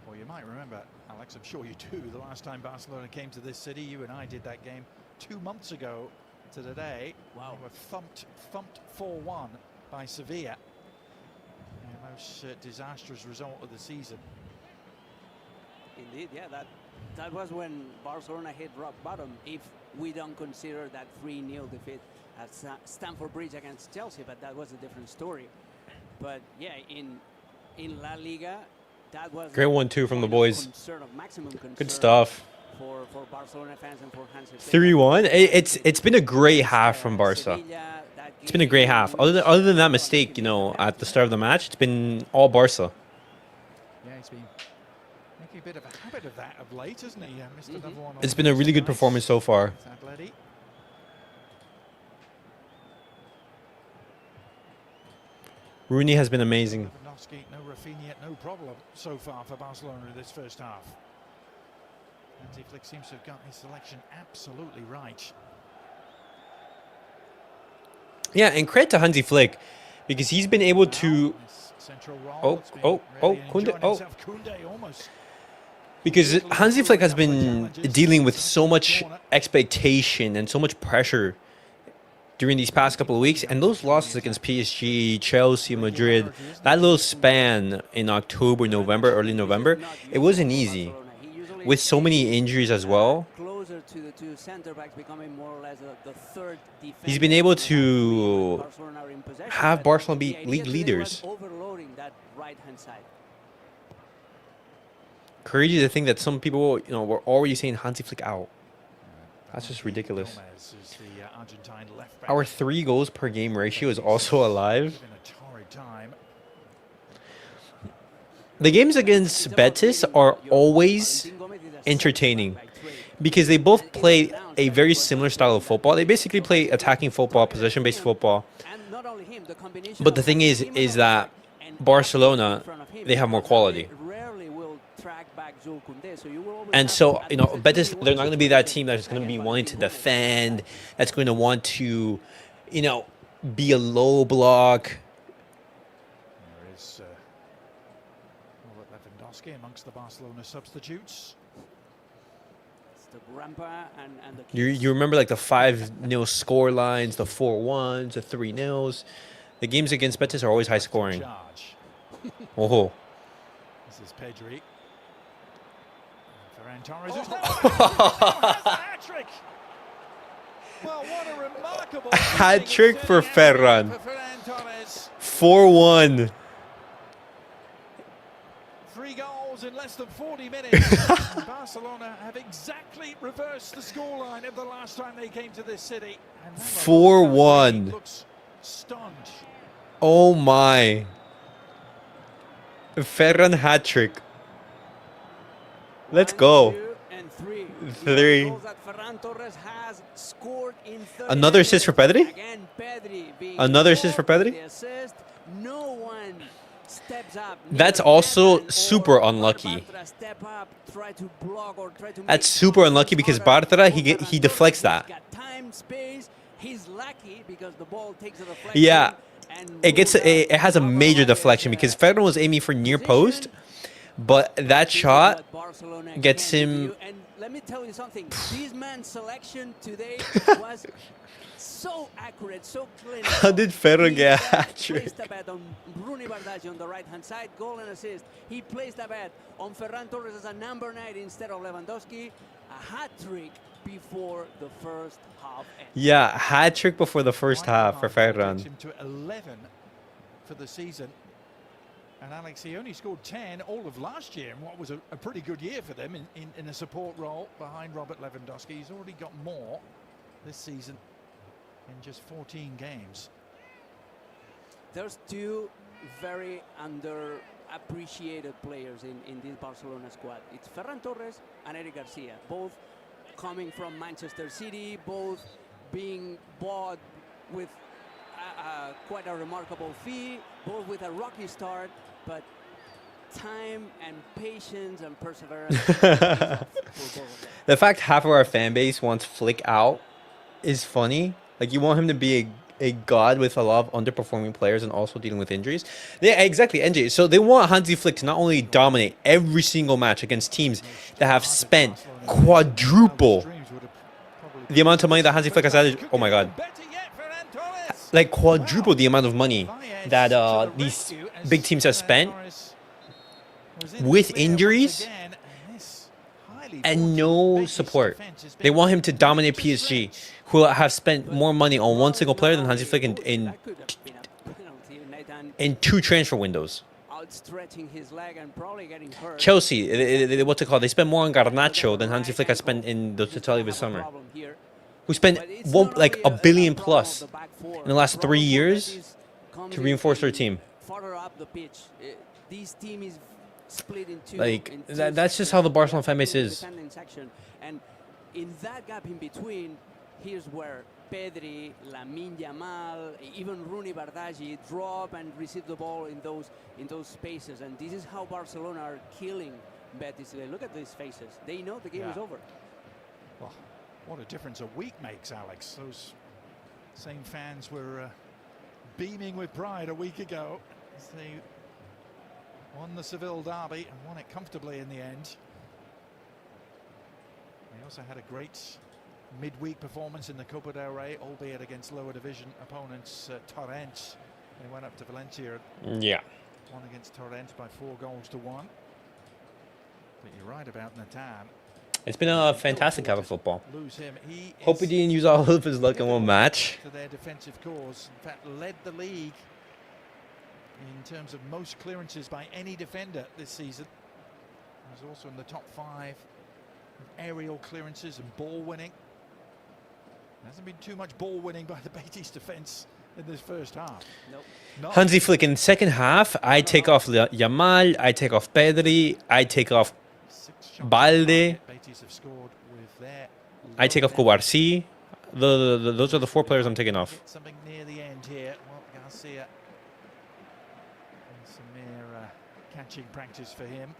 B: Well, you might remember, Alex, I'm sure you do, the last time Barcelona came to this city, you and I did that game 2 months ago to the day.
C: Wow.
B: We were thumped 4-1 by Sevilla. The most disastrous result of the season.
C: Indeed, yeah, that was when Barcelona hit rock bottom, if we don't consider that 3-0 defeat at Stamford Bridge against Chelsea, but that was a different story. But yeah, in La Liga, that was
A: Great 1-2 from the
C: point of
A: boys.
C: concern, of maximum concern
A: Good stuff.
C: for Barcelona fans and for Hansi Flick.
A: 3-1. It's been a great half from Barca.
C: Sevilla, that
A: It's been a great half. Other than that mistake, you know, at the start of the match, it's been all Barca.
B: Yeah, he's been making a bit of a habit of that of late, hasn't he? Missed another one on
A: It's been a really good
B: Thursday night.
A: performance so far.
B: It's Atleti.
A: Rooney has been amazing.
B: Lewandowski, no Raphinha, no problem so far for Barcelona in this first half. Hansi Flick seems to have got his selection absolutely right.
A: Yeah, and credit to Hansi Flick because he's been able to.
B: This central role,
A: Oh,
B: it's been
A: oh,
B: really
A: Kounde,
B: enjoying
A: oh.
B: himself. Kounde almost
A: Because Hansi Flick has been dealing with so much expectation and so much pressure during these past couple of weeks, and those losses against PSG, Chelsea, Madrid, that little span in October, November, early November, it wasn't easy. With so many injuries as well, he's been able to have Barcelona be league leaders. Crazy to think that some people, were already saying Hansi Flick out. That's just ridiculous. Our 3 goals per game ratio is also alive. The games against Betis are always entertaining because they both play a very similar style of football. They basically play attacking football, possession-based football. But the thing is that Barcelona, they have more quality. And so, Betis, they're not going to be that team that's going to be wanting to defend, that's going to want to, be a low block.
B: There is Lewandowski amongst the Barcelona substitutes.
A: You remember like the 5-0 score lines, the 4-1s, the 3-0s. The games against Betis are always high scoring. Oh.
B: This is Pedri. Ferran Torres has a hat-trick. Well, what a remarkable
A: hat-trick for Ferran. 4-1.
B: 3 goals in less than 40 minutes. Barcelona have exactly reversed the scoreline of the last time they came to this city.
A: 4-1.
B: Looks stunned.
A: Oh my. Ferran hat-trick. Let's go. 3. Another assist for Pedri? Another assist for Pedri? That's also super unlucky. That's super unlucky because Bartra, he deflects that. Yeah, it has a major deflection because Ferran was aiming for near post, but that shot gets him.
C: Let me tell you something. This man's selection today was so accurate, so clean.
A: How did Ferran get a hat-trick?
C: He placed a bet on Rooney on the right-hand side, goal and assist. He placed a bet on Ferran Torres as a number 9 instead of Lewandowski. A hat-trick before the first half.
A: Yeah, hat-trick before the first half for Ferran.
B: Him to 11 for the season. And Alex, he only scored 10 all of last year in what was a pretty good year for them in a support role behind Robert Lewandowski. He's already got more this season in just 14 games.
C: There's 2 very underappreciated players in this Barcelona squad. It's Ferran Torres and Eric Garcia, both coming from Manchester City, both being bought with quite a remarkable fee, both with a rocky start, but time and patience and perseverance.
A: The fact half of our fan base wants Flick out is funny. Like, you want him to be a god with a lot of underperforming players and also dealing with injuries. Yeah, exactly, NJ. So they want Hansi Flick to not only dominate every single match against teams that have spent quadruple the amount of money that Hansi Flick has added. Oh my god. Like quadruple the amount of money that these big teams have spent with injuries and no support. They want him to dominate PSG, who have spent more money on one single player than Hansi Flick in 2 transfer windows. Chelsea, what's it called? They spent more on Garnacho than Hansi Flick has spent in the totality of his summer. Who spent like $1 billion plus in the last 3 years to reinforce their team. Like, that's just how the Barcelona fan base is.
C: And in that gap in between, here's where Pedri, Lamine, Yamal, even Rooney, drop and receive the ball in those spaces. And this is how Barcelona are killing Betis today. Look at these faces. They know the game is over.
B: Well, what a difference a week makes, Alex. Those same fans were beaming with pride a week ago as they won the Seville derby and won it comfortably in the end. He also had a great midweek performance in the Copa del Rey, albeit against lower division opponents Torrent. They went up to Valencia.
A: Yeah.
B: Won against Torrent by 4-1. But you're right about Nathan.
A: It's been a fantastic half of football.
B: Lose him. He
A: Hope he didn't use all of his luck in one match.
B: to their defensive cause. In fact, led the league in terms of most clearances by any defender this season. He was also in the top 5 of aerial clearances and ball winning. There hasn't been too much ball winning by the Betis defence in this first half.
C: Nope.
A: Hansi Flick in second half. I take off Yamal. I take off Pedri. I take off Balde.
B: Betis have scored with their
A: I take off Cubarsí. Those are the 4 players I'm taking off.
B: Something near the end here. Well, Garcia. Some mere catching practice for him.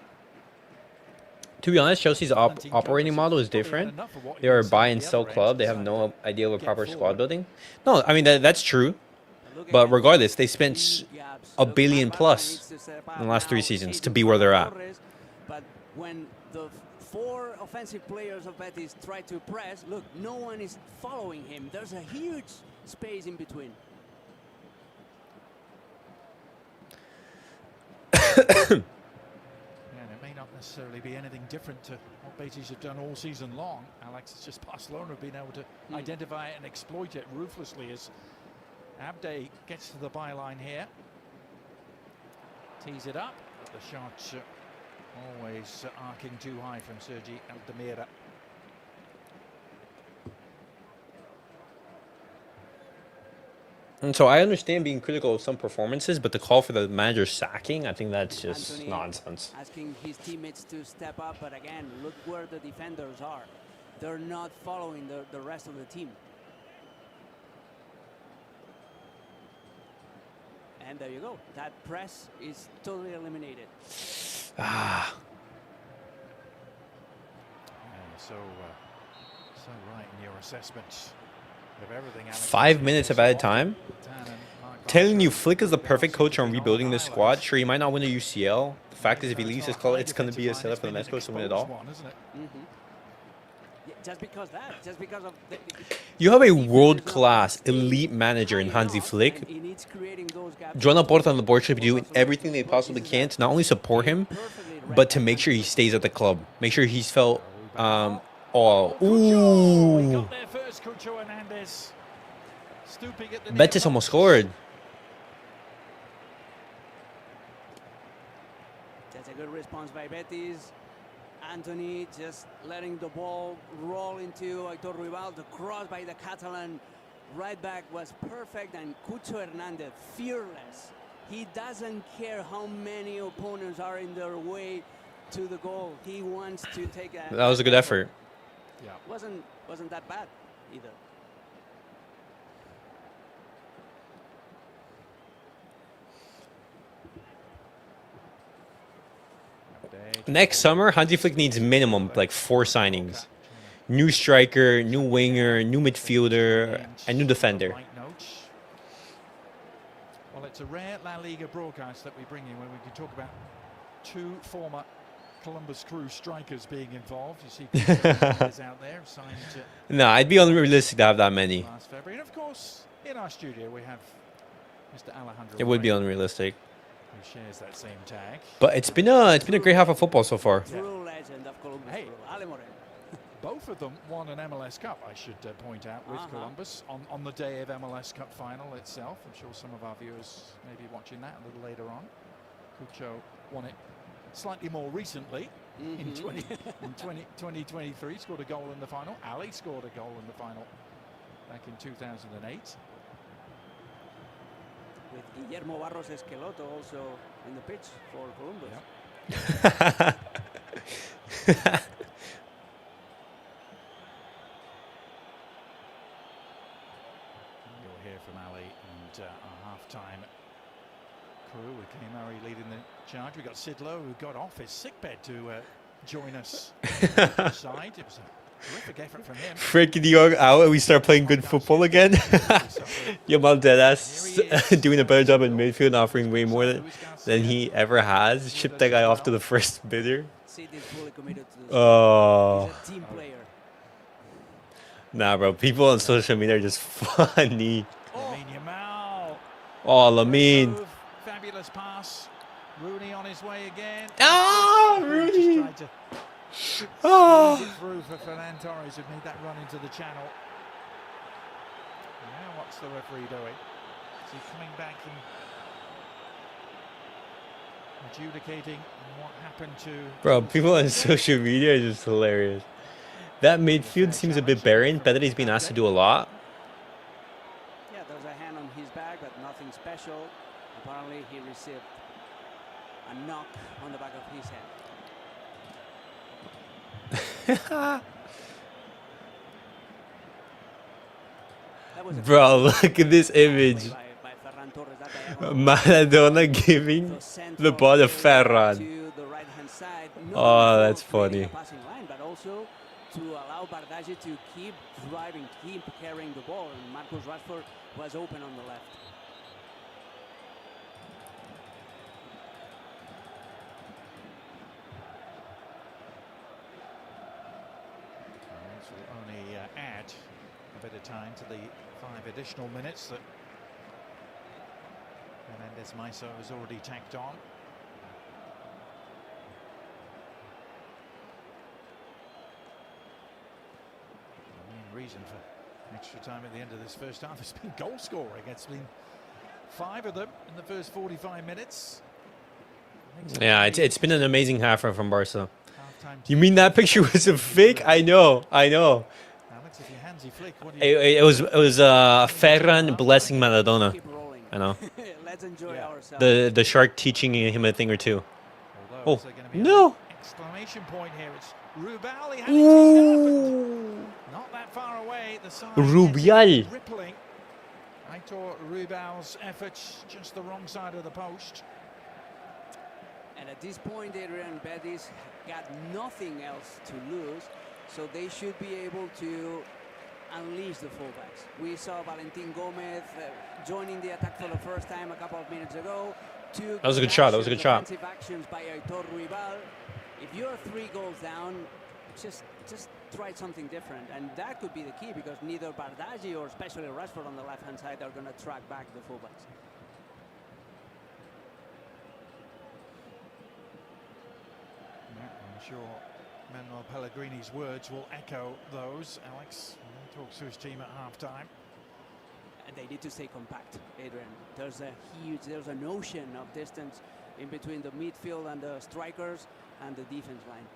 A: To be honest, Chelsea's operating model is different. They are a buy and sell club. They have no idea of proper squad building. No, I mean, that's true. But regardless, they spent $1 billion plus in the last 3 seasons to be where they're at.
C: But when the 4 offensive players of Betis try to press, look, no one is following him. There's a huge space in between.
B: Necessarily be anything different to what Betis have done all season long. Alex, it's just Barcelona have been able to identify it and exploit it ruthlessly as Abde gets to the byline here. Tees it up. The shot always arcing too high from Sergi Altamira.
A: And so I understand being critical of some performances, but the call for the manager sacking, I think that's just
C: Anthony
A: nonsense.
C: Asking his teammates to step up, but again, look where the defenders are. They're not following the rest of the team. And there you go. That press is totally eliminated.
A: Ah.
B: So right in your assessment of everything. Alex.
A: 5 minutes of added time. Telling you, Flick is the perfect coach on rebuilding this squad. Sure, he might not win a UCL. The fact is, if he leaves his club, it's going to be a setup for the Mexico to win it all.
C: Yeah, just because of the,
A: You have a world-class elite manager in Hansi Flick. Joan Porta on the board should be doing everything they possibly can to not only support him, but to make sure he stays at the club. Make sure he's felt ooh. Betis almost scored.
C: That's a good response by Betis. Anthony just letting the ball roll into Aitor Rival. The cross by the Catalan right back was perfect, and Cucho Hernandez, fearless. He doesn't care how many opponents are in their way to the goal. He wants to take a...
A: That was a good effort.
B: Yeah.
C: Wasn't that bad either.
A: Next summer, Hansi Flick needs minimum like 4 signings. New striker, new winger, new midfielder, and new defender.
B: Well, it's a rare La Liga broadcast that we bring you when we can talk about 2 former Columbus Crew strikers being involved. You see is out there signed
A: No, I'd be unrealistic to have that many.
B: last February. And of course, in our studio we have Mr. Alejandro.
A: It would be
B: Rey,
A: unrealistic.
B: who shares that same tag.
A: But it's been a great half of football so far.
C: True legend of Columbus.
B: Hey.
C: Ale Moreno.
B: Both of them won an MLS Cup, I should point out, with Columbus on the day of MLS Cup final itself. I'm sure some of our viewers may be watching that a little later on. Cucho won it slightly more recently in 2023, scored a goal in the final. Ali scored a goal in the final back in 2008.
C: With Guillermo Barros Esqueloto also in the pitch for Columbus.
B: Yep. You'll hear from Ali and our half-time crew with Murray leading the charge. We got Sid Lowe, who got off his sickbed to join us side. It was a terrific effort from him.
A: Frankie de Jong out and we start playing good football again. Yamal deadass doing a better job in midfield, offering way more than he ever has. Shipped that guy off to the first bidder.
C: Sid is fully committed to this.
A: Oh.
C: He's a team player.
A: Nah, bro. People on social media are just funny.
B: Lamine Yamal.
A: Oh, Lamine.
B: Move. Fabulous pass. Rooney on his way again.
A: Ah,
B: Just
A: Rooney.
B: tried to squeeze
A: Oh.
B: it through for Ferran Torres, who made that run into the channel. Now what's the referee doing? Is he coming back and adjudicating what happened to...
A: Bro, people on social media are just hilarious. That midfield seems a bit barren. Pedri's been asked to do a lot.
C: Yeah, there's a hand on his back, but nothing special. Apparently, he received a knock on the back of his head. That was a
A: Bro, look at this image.
C: by Ferran Torres, that diagonal.
A: Maradona giving
C: So sent
A: the
C: from
A: ball to
C: the
A: Ferran.
C: to the right-hand side. Not
A: Oh,
C: only
A: that's
C: for creating
A: funny.
C: a passing line, but also to allow Bardaji to keep driving, keep carrying the ball. And Marcus Rashford was open on the left.
B: This will only add a bit of time to the 5 additional minutes that Menendez Maiso has already tacked on. The main reason for extra time at the end of this first half has been goal scoring. It's been 5 of them in the first 45 minutes.
A: Yeah, it's been an amazing half from Barca.
B: Half-time
A: You mean that picture was a fake? I know.
B: Alex, if your handsy flick, what do you
A: It was Ferran blessing Maradona.
C: Keep rolling.
A: I know.
C: Let's enjoy
B: Yeah.
C: ourselves.
A: The shark teaching him a thing or two.
B: Although,
A: Oh,
B: is there gonna be
A: no.
B: an exclamation point here? It's Rubal. He had it happened. Not that far away. The side
A: Rubial.
B: rippling. I thought Rubal's efforts just the wrong side of the post.
C: And at this point, Real Betis got nothing else to lose, so they should be able to unleash the fullbacks. We saw Valentin Gomez joining the attack for the first time a couple of minutes ago.
A: That was a good shot. That was a good shot.
C: Defensive actions by Aitor Ruibal. If you're 3 goals down, just try something different, and that could be the key, because neither Bardaji or especially Rashford on the left-hand side are going to track back the fullbacks.
B: I'm sure Manuel Pellegrini's words will echo those. Alex talks to his team at half-time.
C: And they need to stay compact, Adrian. There's an ocean of distance in between the midfield and the strikers and the defense line.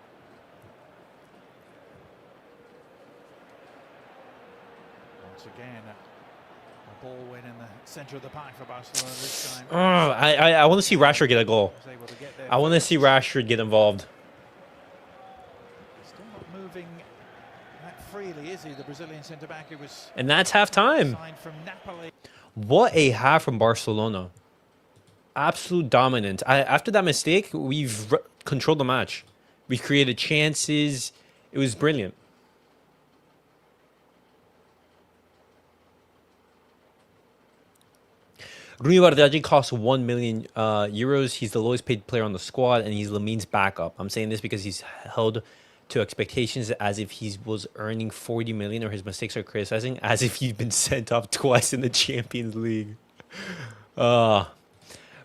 B: Once again, a ball win in the centre of the park for Barcelona this time.
A: I want to see Rashford get a goal.
B: Was able to get there
A: I want to
B: first.
A: see Rashford get involved.
B: Still not moving that freely, is he? The Brazilian centre-back who was
A: And that's half time.
B: signed from Napoli.
A: What a half from Barcelona. Absolute dominance. After that mistake, we've controlled the match. We created chances. It was brilliant. Rooney Bardaji costs 1 million euros. He's the lowest paid player on the squad, and he's Lamine's backup. I'm saying this because he's held to expectations as if he was earning 40 million, or his mistakes are criticizing as if he's been sent off twice in the Champions League.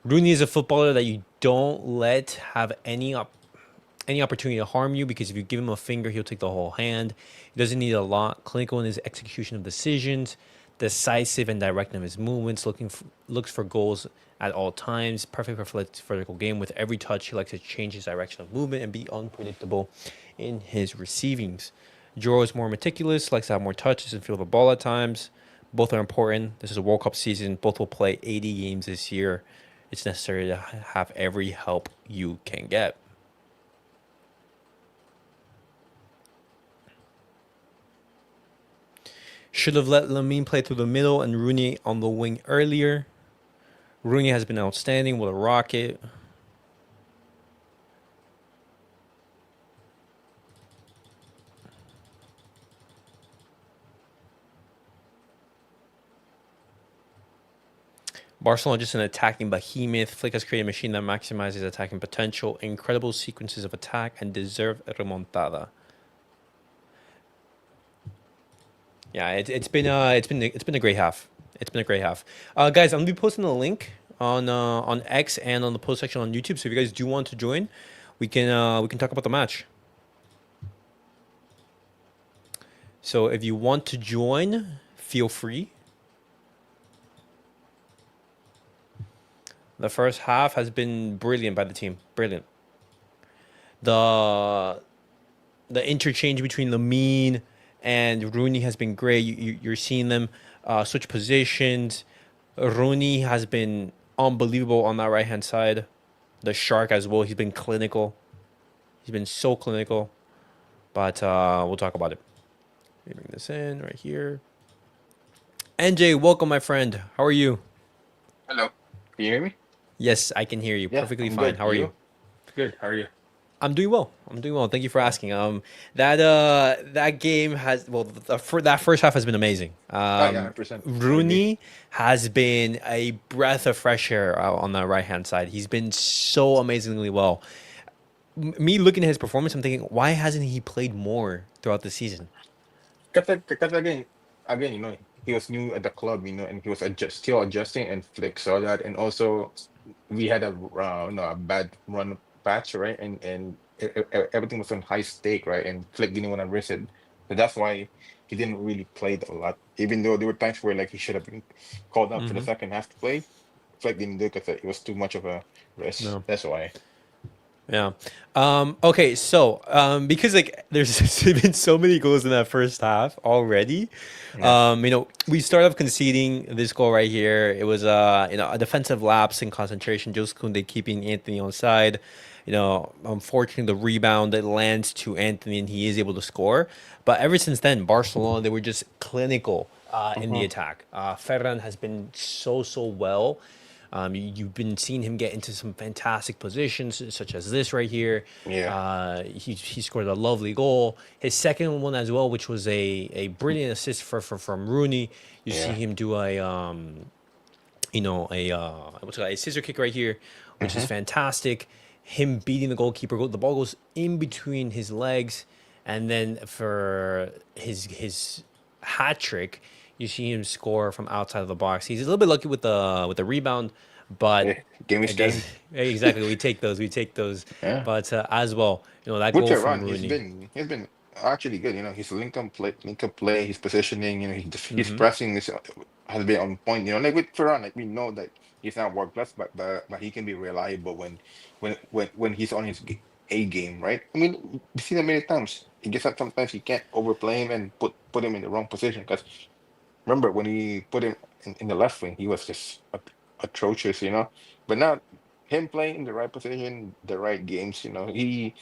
A: Rooney is a footballer that you don't let have any opportunity to harm you, because if you give him a finger, he'll take the whole hand. He doesn't need a lot. Clinical in his execution of decisions, decisive and direct in his movements, looks for goals at all times. Perfect for vertical game. With every touch, he likes to change his direction of movement and be unpredictable in his receivings. Joan is more meticulous, likes to have more touches and feel the ball at times. Both are important. This is a World Cup season. Both will play 80 games this year. It's necessary to have every help you can get. Should have let Lamine play through the middle and Rooney on the wing earlier. Rooney has been outstanding with a rocket. Barcelona just an attacking behemoth. Flick has created a machine that maximizes attacking potential. Incredible sequences of attack and deserve a remontada. Yeah, it's been a great half. It's been a great half. Guys, I'm gonna be posting the link on X and on the post section on YouTube. So if you guys do want to join, we can talk about the match. So if you want to join, feel free. The first half has been brilliant by the team. Brilliant. The interchange between Lamine and Rooney has been great. You're seeing them switch positions. Rooney has been unbelievable on that right hand side. The shark as well. He's been clinical. He's been so clinical. But we'll talk about it. Let me bring this in right here. NJ, welcome, my friend. How are you?
D: Hello. Can you hear me?
A: Yes, I can hear you
D: Yeah,
A: perfectly
D: I'm
A: fine.
D: good.
A: How are you?
D: Good. How are you?
A: I'm doing well. I'm doing well. Thank you for asking. That game has for that first half has been amazing.
D: Oh yeah, 100%. I agree.
A: Rooney has been a breath of fresh air on the right hand side. He's been so amazingly well. Me looking at his performance, I'm thinking, why hasn't he played more throughout the season?
D: Because again, he was new at the club, and he was still adjusting, and Flick saw that, and also we had a bad run patch, right, and everything was on high stake, right, and Flick didn't want to risk it, so that's why he didn't really play a lot, even though there were times where like he should have been called up for the
A: Mm-hmm.
D: second half to play. Flick didn't do it because it was too much of a risk.
A: No.
D: That's why.
A: Yeah. Okay. So, because like there's been so many goals in that first half already.
D: Yeah.
A: We started off conceding this goal right here. It was a defensive lapse in concentration. Just Kounde keeping Anthony on side. Unfortunately, the rebound that lands to Anthony and he is able to score. But ever since then, Barcelona they were just clinical in the
D: Mhm.
A: attack. Ferran has been so well. You've been seeing him get into some fantastic positions, such as this right here.
D: Yeah.
A: He scored a lovely goal. His second one as well, which was a brilliant assist from Rooney. You see
D: Yeah.
A: him do a scissor kick right here, which is
D: Hmm.
A: fantastic. Him beating the goalkeeper, the ball goes in between his legs, and then for his hat trick, you see him score from outside of the box. He's a little bit lucky with the rebound, but
D: Yeah. Game is
A: it does
D: game.
A: exactly. We take those. We take those.
D: Yeah.
A: But as well, that
D: With
A: goal from
D: Ferran, he's
A: Rooney.
D: been actually good. His link up play, his positioning. His
A: Mm-hmm.
D: pressing has been on point. Like with Ferran, like we know that he's not world class, but he can be reliable when he's on his A game, right? I mean, we've seen it many times. He gets up sometimes he can't overplay him and put him in the wrong position. Because remember when he put him in the left wing, he was just atrocious. But now him playing in the right position, the right games, he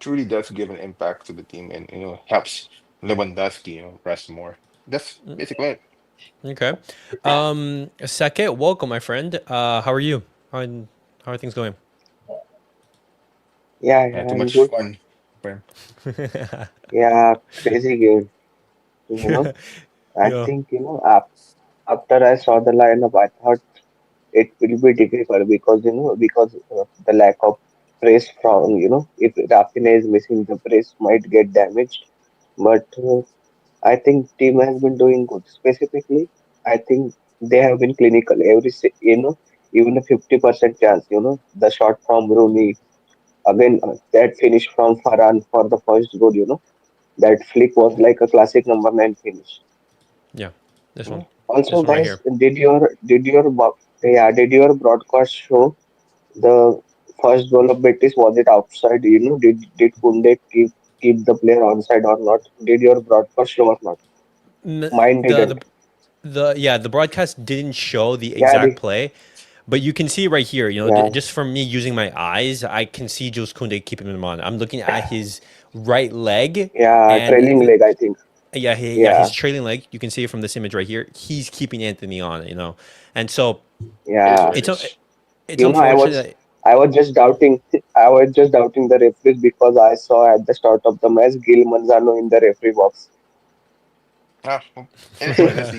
D: truly does give an impact to the team and helps Lewandowski, rest more. That's basically it.
A: Okay. Second, welcome, my friend. How are you? How are things going?
E: Yeah,
D: Yeah,
E: yeah,
D: too
E: I'm
D: much
E: good.
D: fun. But
E: Yeah, crazy game. You know, I
A: Yeah.
E: think, after I saw the lineup, I thought it will be difficult because the lack of press if Raphinha is missing, the press might get damaged. But I think team has been doing good. Specifically, I think they have been clinical. Even a 50% chance, the shot from Rooney, again, that finish from Farhan for the first goal. That flick was like a classic number nine finish.
A: Yeah. This one.
D: mm,
E: Also,
A: This one right
E: guys,
A: here.
E: did your broadcast show the first goal of Betis? Was it outside? Did Kounde keep the player onside or not? Did your broadcast show or not?
A: N-
E: Mine
A: The
E: didn't.
A: the the broadcast didn't show the
E: Yeah,
A: exact play, but you can see right here.
E: yeah,
A: Just from me using my eyes, I can see Jules Kounde keeping him on. I'm looking at his right leg,
E: yeah,
A: and
E: trailing leg, I think.
A: his
E: Yeah,
A: trailing leg. You can see it from this image right here. He's keeping Anthony on. And so
D: it is
E: yeah.
D: what it
A: it's
D: is.
A: it's
E: I
A: unfortunate.
E: was I was just doubting I was just doubting the referees because I saw at the start of the match Gil Manzano in the referee box.
D: Well, it is what it is.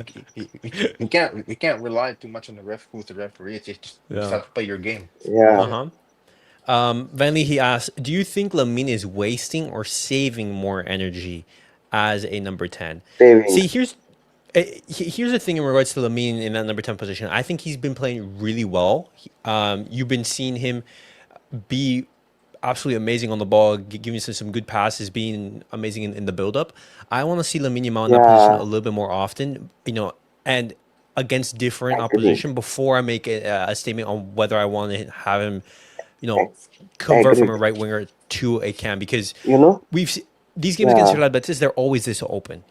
D: We can't rely too much on who's the referee. It's just
A: Yeah.
D: have to play your game.
E: Yeah,
D: That's
A: Uh
D: it.
A: huh. Vanley, he asked, do you think Lamine is wasting or saving more energy as a number 10?
E: saving.
A: See, here's Here's the thing in regards to Lamine in that number 10 position. I think he's been playing really well. You've been seeing him be absolutely amazing on the ball, giving some good passes, being amazing in the build-up. I want to see Lamine Yamal in that position a
E: Yeah,
A: little bit more often, and against different
E: agreed.
A: opposition before I make a statement on whether I want to have him, you know,
E: Ag-
A: convert from
E: Agreed.
A: a right winger to a cam because
E: You know,
A: we've these games against
E: yeah,
A: Real Betis, they're always this open.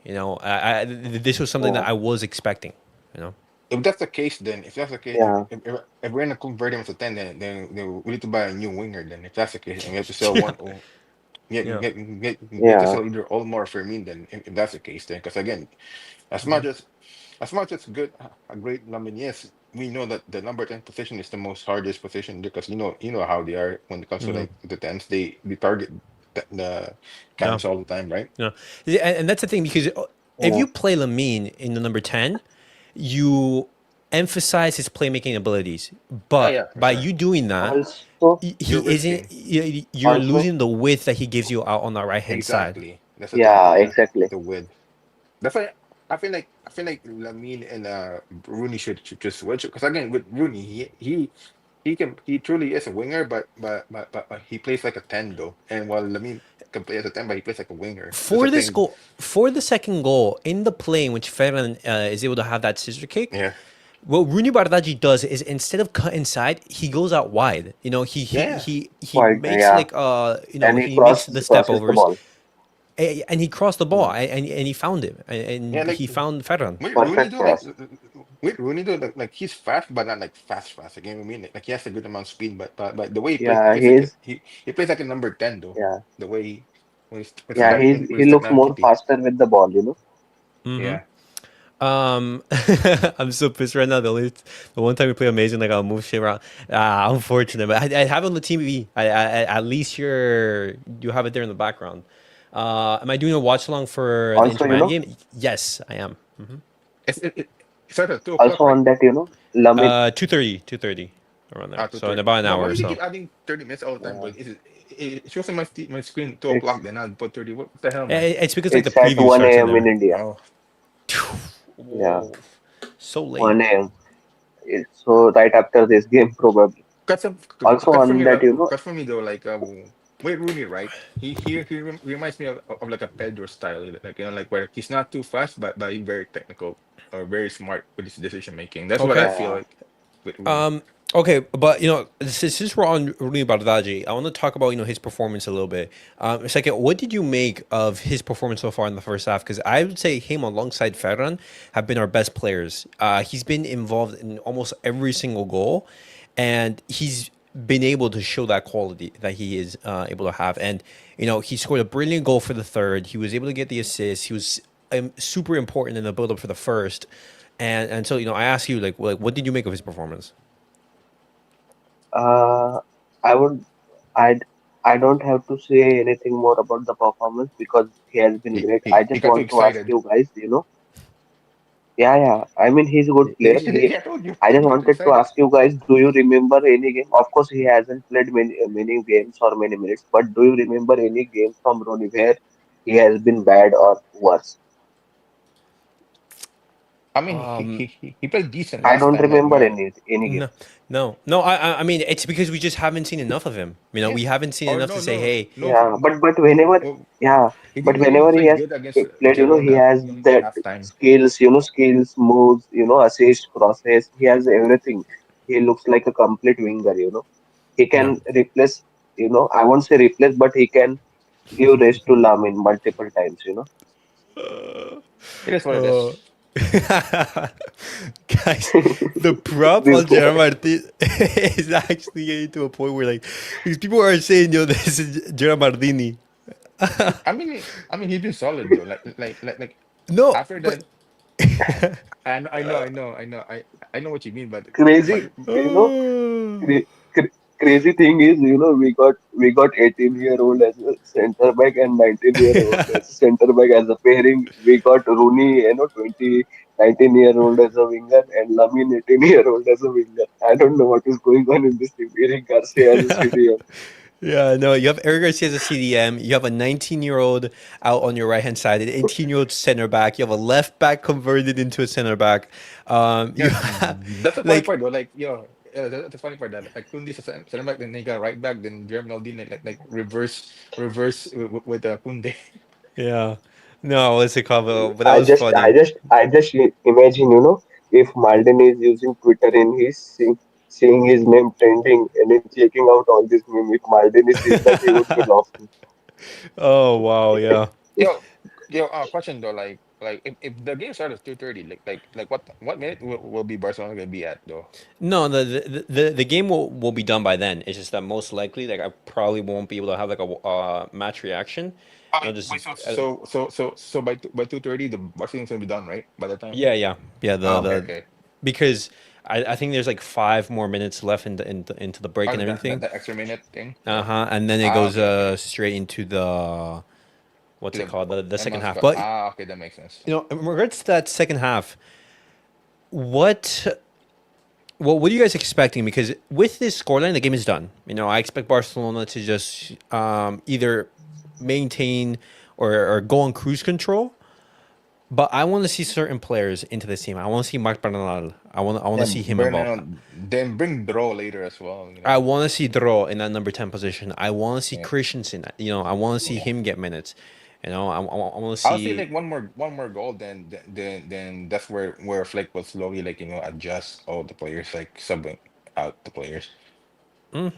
A: This was something that
E: yeah,
A: I was expecting. You know.
D: If that's the case, then if that's the case,
E: yeah,
D: if we're gonna convert him to 10, then we need to buy a new winger. Then if that's the case, and we have to sell one, or
A: Yeah.
D: we have to
E: yeah.
D: sell either Olmo or Fermín. Then if that's the case, then because again, as much as as much as good a great Lamine, yes, we know that the number 10 position is the most hardest position because you know how they are when it comes to
A: Mm-hmm.
D: like the tens. They target the
A: Yeah.
D: cams all the time, right?
A: Yeah. Yeah, and that's the thing because if
E: Yeah.
A: you play Lamine in the number 10, you emphasize his playmaking abilities.
D: Oh
A: But
D: yeah, for
A: by
D: sure.
A: you doing that,
E: Also,
D: You're
A: he isn't,
D: risking.
A: you're
E: also,
A: losing the width that he gives you out on the right hand side.
D: Exactly. That's the thing.
E: yeah,
D: Yeah,
E: exactly.
D: the width. That's why I feel like Lamine and Rooney should just switch because again with Rooney he truly is a winger but he plays like a 10 though, and while Lamine can play as a 10 but he plays like a winger. That's the
A: For this
D: thing.
A: goal, for the second goal, in the play in which Ferran is able to have that scissor kick,
D: Yeah,
A: what Rooney Bardghji does is instead of cut inside, he goes out wide.
D: yeah,
A: He
E: Quite,
A: makes
E: yeah.
A: like
E: And he
A: he makes the step
E: crosses the
A: overs,
E: ball.
A: and he crossed the ball,
E: Yeah.
A: and he found him,
D: yeah.
A: and
D: Like
A: he found Ferran.
D: with Rooney
E: Perfect
D: though, like
E: cross.
D: with Rooney though, like he's fast but not like fast. Again, I mean like he has a good amount of speed, but the way he plays, he
E: Yeah,
D: plays like
E: he's
D: he plays like a number 10 though.
E: yeah,
D: The way he,
E: yeah.
D: when
E: He
D: he's stuck
E: looks
D: down
E: more
D: TP.
E: faster with the ball.
A: Hmm.
D: Yeah.
A: I'm so pissed right now. The one time we play amazing, like I'll move shit around. Unfortunate, but I have it on the TV. At least you have it there in the background. Am I doing a watch along for the
E: Also,
A: Inter Miami game? Yes, I am.
D: It starts at 2 o'clock,
E: also
D: right?
E: on that, Lamine.
A: 2:30 around there. So in
D: 2:30.
A: about an hour
D: Why
A: or
D: do you
A: so.
D: keep adding 30 minutes all the time?
E: Yeah.
D: But it shows on my screen 2 o'clock.
E: It's
D: Then I'll put 30. What the hell, man?
A: It's because like the
E: it's at
A: preview
E: 1
A: starts in
E: a.m. in
A: there.
E: India.
D: Oh,
E: Yeah,
A: Whoa, so late.
E: 1 a.m. So right after this game, probably.
D: cut some,
E: Also
D: cut for
E: on
D: me,
E: that,
D: cut for me though. Like wait, Rooney, right? He reminds me of like a Pedro style, like like where he's not too fast, but he's very technical or very smart with his decision making. That's what I
A: Okay.
D: feel
E: Yeah,
D: like with Rooney.
A: Um, okay, but since we're on Rooney Bardghji, I want to talk about his performance a little bit. Second, what did you make of his performance so far in the first half? Because I would say him alongside Ferran have been our best players. He's been involved in almost every single goal, and he's been able to show that quality that he is able to have. And he scored a brilliant goal for the third. He was able to get the assist. He was super important in the build up for the first. And so I ask you like what did you make of his performance?
E: uh, I would, I, I don't have to say anything more about the performance because he has been great. I
D: He
E: just
D: got too
E: want to ask
D: excited.
E: you guys. Yeah, yeah. I mean, he's a good player.
D: I told you
E: I just
D: he got too
E: wanted to
D: excited.
E: ask you guys, do you remember any game? Of course, he hasn't played many games or many minutes, but do you remember any game from Rooney where he has been bad or worse?
D: I mean,
A: Um,
D: he played decent
E: I
D: last
E: don't
D: time. Like
E: remember
D: where
E: any game.
A: no, no. I mean, it's because we just haven't seen enough of him.
D: yeah.
A: We haven't seen
D: Or
A: enough to say, hey,
E: Yeah, yeah, but
D: he didn't
E: whenever he
D: play
E: has
D: good against
E: played, he
D: Girona.
E: has
D: He only played
E: that
D: halftime.
E: skills, moves, assist, crosses. He has everything. He looks like a complete winger. He
A: no.
E: can replace, I won't say replace, but he can give rest to Lamine multiple times.
D: It is what it is.
A: Uh, guys, the prop
E: This
A: on
E: guy.
A: Gerard Martin is actually getting to a point where like these people are saying, this is Gerard Martini.
D: I mean, he's been solid though. Like
A: No,
D: after
A: but
D: that, I know what you mean,
E: Crazy,
D: but
E: cra- crazy thing is, we got 18-year-old as a center back and 19-year-old as a center back as a pairing. We got Rooney, 19-year-old as a winger, and Lamine 18-year-old as a winger. I don't know what is going on in this team. Eric Garcia as a CDM.
A: Yeah, no, you have Eric Garcia as a CDM. You have a 19-year-old out on your right hand side, an 18-year-old center back. You have a left back converted into a center back. You
D: Yeah,
A: have,
D: that's the funny
A: like,
D: part though. Like, that's the funny part that like Kounde's a center back, then they got right back, then German like reverse with Kounde.
A: yeah, no, what's it called? But that
E: I
A: was
E: just, I
A: funny.
E: just, I just imagine, if Martin is using Twitter and he's seeing his name trending and then checking out all this meme. If Martin sees that, he would be laughing.
A: Oh wow, yeah.
D: Yo, question though, like if the game starts at 2:30, like what minute will be Barcelona gonna be at though?
A: No, the game will be done by then. It's just that most likely, like I probably won't be able to have like a match reaction.
D: I
A: I'll
D: mean,
A: just
D: wait, so by 2:30 the Barcelona's gonna be done, right? By the time?
A: yeah, yeah, yeah.
D: Oh, okay,
A: The
D: okay.
A: because I think there's like 5 more minutes left into the break
D: Oh,
A: and
D: that
A: everything.
D: that extra minute thing.
A: Uh
D: Yeah.
A: huh. And then it
D: Ah,
A: goes
D: okay, okay.
A: straight into the what's
D: To
A: it called the
D: and
A: second
D: months
A: half.
D: got
A: But
D: okay, that makes sense.
A: in regards to that second half, what what are you guys expecting? Because with this scoreline, the game is done. I expect Barcelona to just either maintain or go on cruise control. But I want to see certain players into this team. I want to see Marc Bernal. I want
D: Yeah,
A: to see him involved.
D: Bernal, then bring draw later as well, you
A: I
D: know.
A: want to see Dro in that number 10 position. I want to see
D: Yeah.
A: Christensen. I want to see
D: Yeah.
A: him get minutes. I want to
D: I'll say
A: see.
D: like one more goal, then that's where Flick will slowly like adjust all the players, like subbing out the players.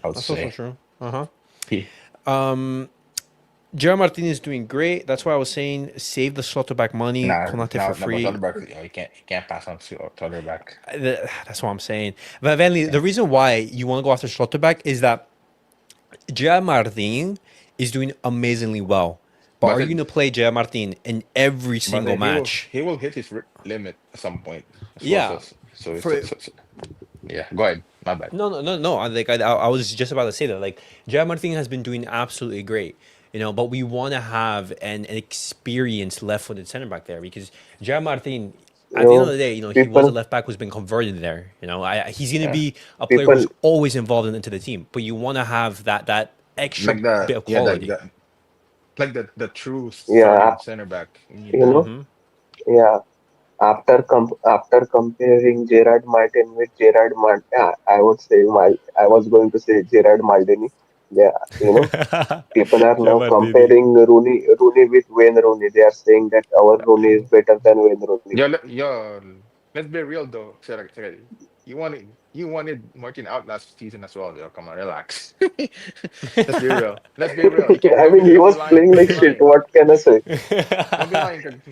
D: I would
A: That's also
D: say.
A: true. Uh
D: Yeah.
A: huh. Gerard Martin is doing great. That's why I was saying save the slot back money.
D: Nah,
A: Konate for
D: now but
A: free.
D: Soderbergh, you can't pass on to Soderbergh.
A: That's what I'm saying. But Vanley,
D: Yeah.
A: the reason why you want to go after Schlotterbeck is that Gerard Martin is doing amazingly well. But
D: But
A: are you
D: then,
A: going to play Gerard Martin in every
D: but
A: single
D: then he will
A: match?
D: he will hit his limit at some point as well.
A: Yeah. For
D: Yeah. Go ahead. My bad.
A: no. I was just about to say that. Like Gerard Martin has been doing absolutely great. But we want to have an experienced left-footed center back there because Gerard Martin,
E: You
A: at the end of
E: know,
A: the day, he was a
E: people,
A: left back who's been converted there. He's going to
D: Yeah.
A: be a player
E: people,
A: who's always involved into the team. But you want to have that extra
D: Like the
A: bit of
D: yeah
A: quality.
D: the true
E: yeah,
D: starting center back. You need
E: you
D: that.
E: know, yeah. After comparing Gerard Martin with Gerard Martin, I would say I was going to say Gerard Maldini. Yeah, people are
A: Gerard
E: now
A: Martini.
E: comparing Rooney with Wayne Rooney. They are saying that our Rooney is better than Wayne Rooney.
D: Let's be real though. Sorry. You wanted Martin out last season as well. Yo, come on, relax. Let's be real. Let's be real. You can't
E: I
D: don't
E: mean,
D: be
E: he
D: don't be
E: was
D: lying.
E: playing
D: Don't
E: like
D: be
E: shit.
D: lying.
E: What can I say?
D: Don't be lying.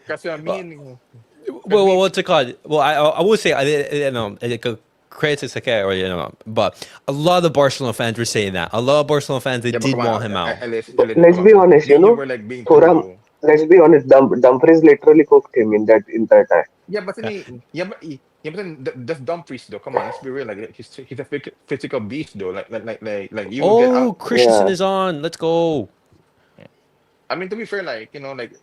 D: Because I
A: Well,
D: mean, because
A: well,
D: we
A: what's it called? Well, I will say like a credit to Sake or but a lot of Barcelona fans were saying that. A lot of Barcelona fans they
D: yeah, but
A: did
D: come on,
A: want him out.
E: But let's
D: come
E: be
D: on.
E: honest,
D: You were like being too
E: Thuram,
D: low.
E: let's be honest, Dumfries literally cooked him in that time.
D: Yeah, but then that's Dumfries though. Come on, let's be real. Like he's a physical beast though. Like you will get
A: Oh,
D: out.
A: Christensen
E: Yeah,
A: is on. Let's go.
D: I mean, to be fair,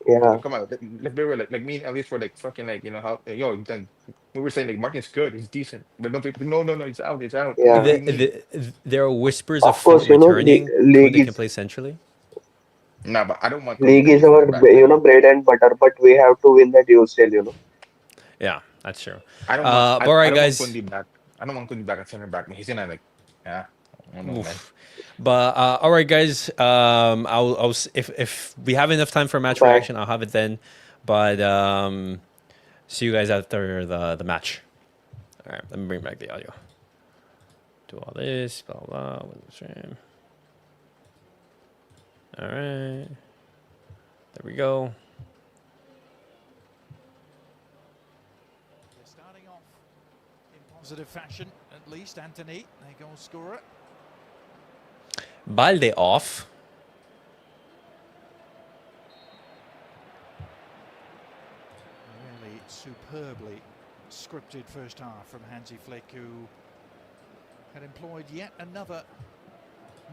E: yeah,
D: come on, let's be real. Like me, at least for like fucking like how then we were saying like Martin's good, he's decent, but no, he's out.
E: yeah.
A: There are whispers of
E: Of
A: Foot
E: course,
A: returning.
E: league
A: Kounde can
E: is
A: play centrally.
D: Nah, but I don't want Kounde
E: league
D: to be
E: is
D: center
E: our
D: back though.
E: bread and butter, but we have to win the UCL.
A: Yeah, that's true.
D: I don't want
A: But all
D: I
A: right,
D: don't want
A: guys.
D: Kounde back. I don't want Kounde back at center back. But he's gonna like yeah. I don't know, man.
A: Oof. But all right, guys. If we have enough time for a match
E: Bye.
A: reaction, I'll have it then. But see you guys after the match. All right, let me bring back the audio. Do all this, blah blah. With the stream. All right, there we go.
B: They're starting off in positive fashion, at least. Anthony, their goal scorer.
A: Balde off.
B: Really superbly scripted first half from Hansi Flick, who had employed yet another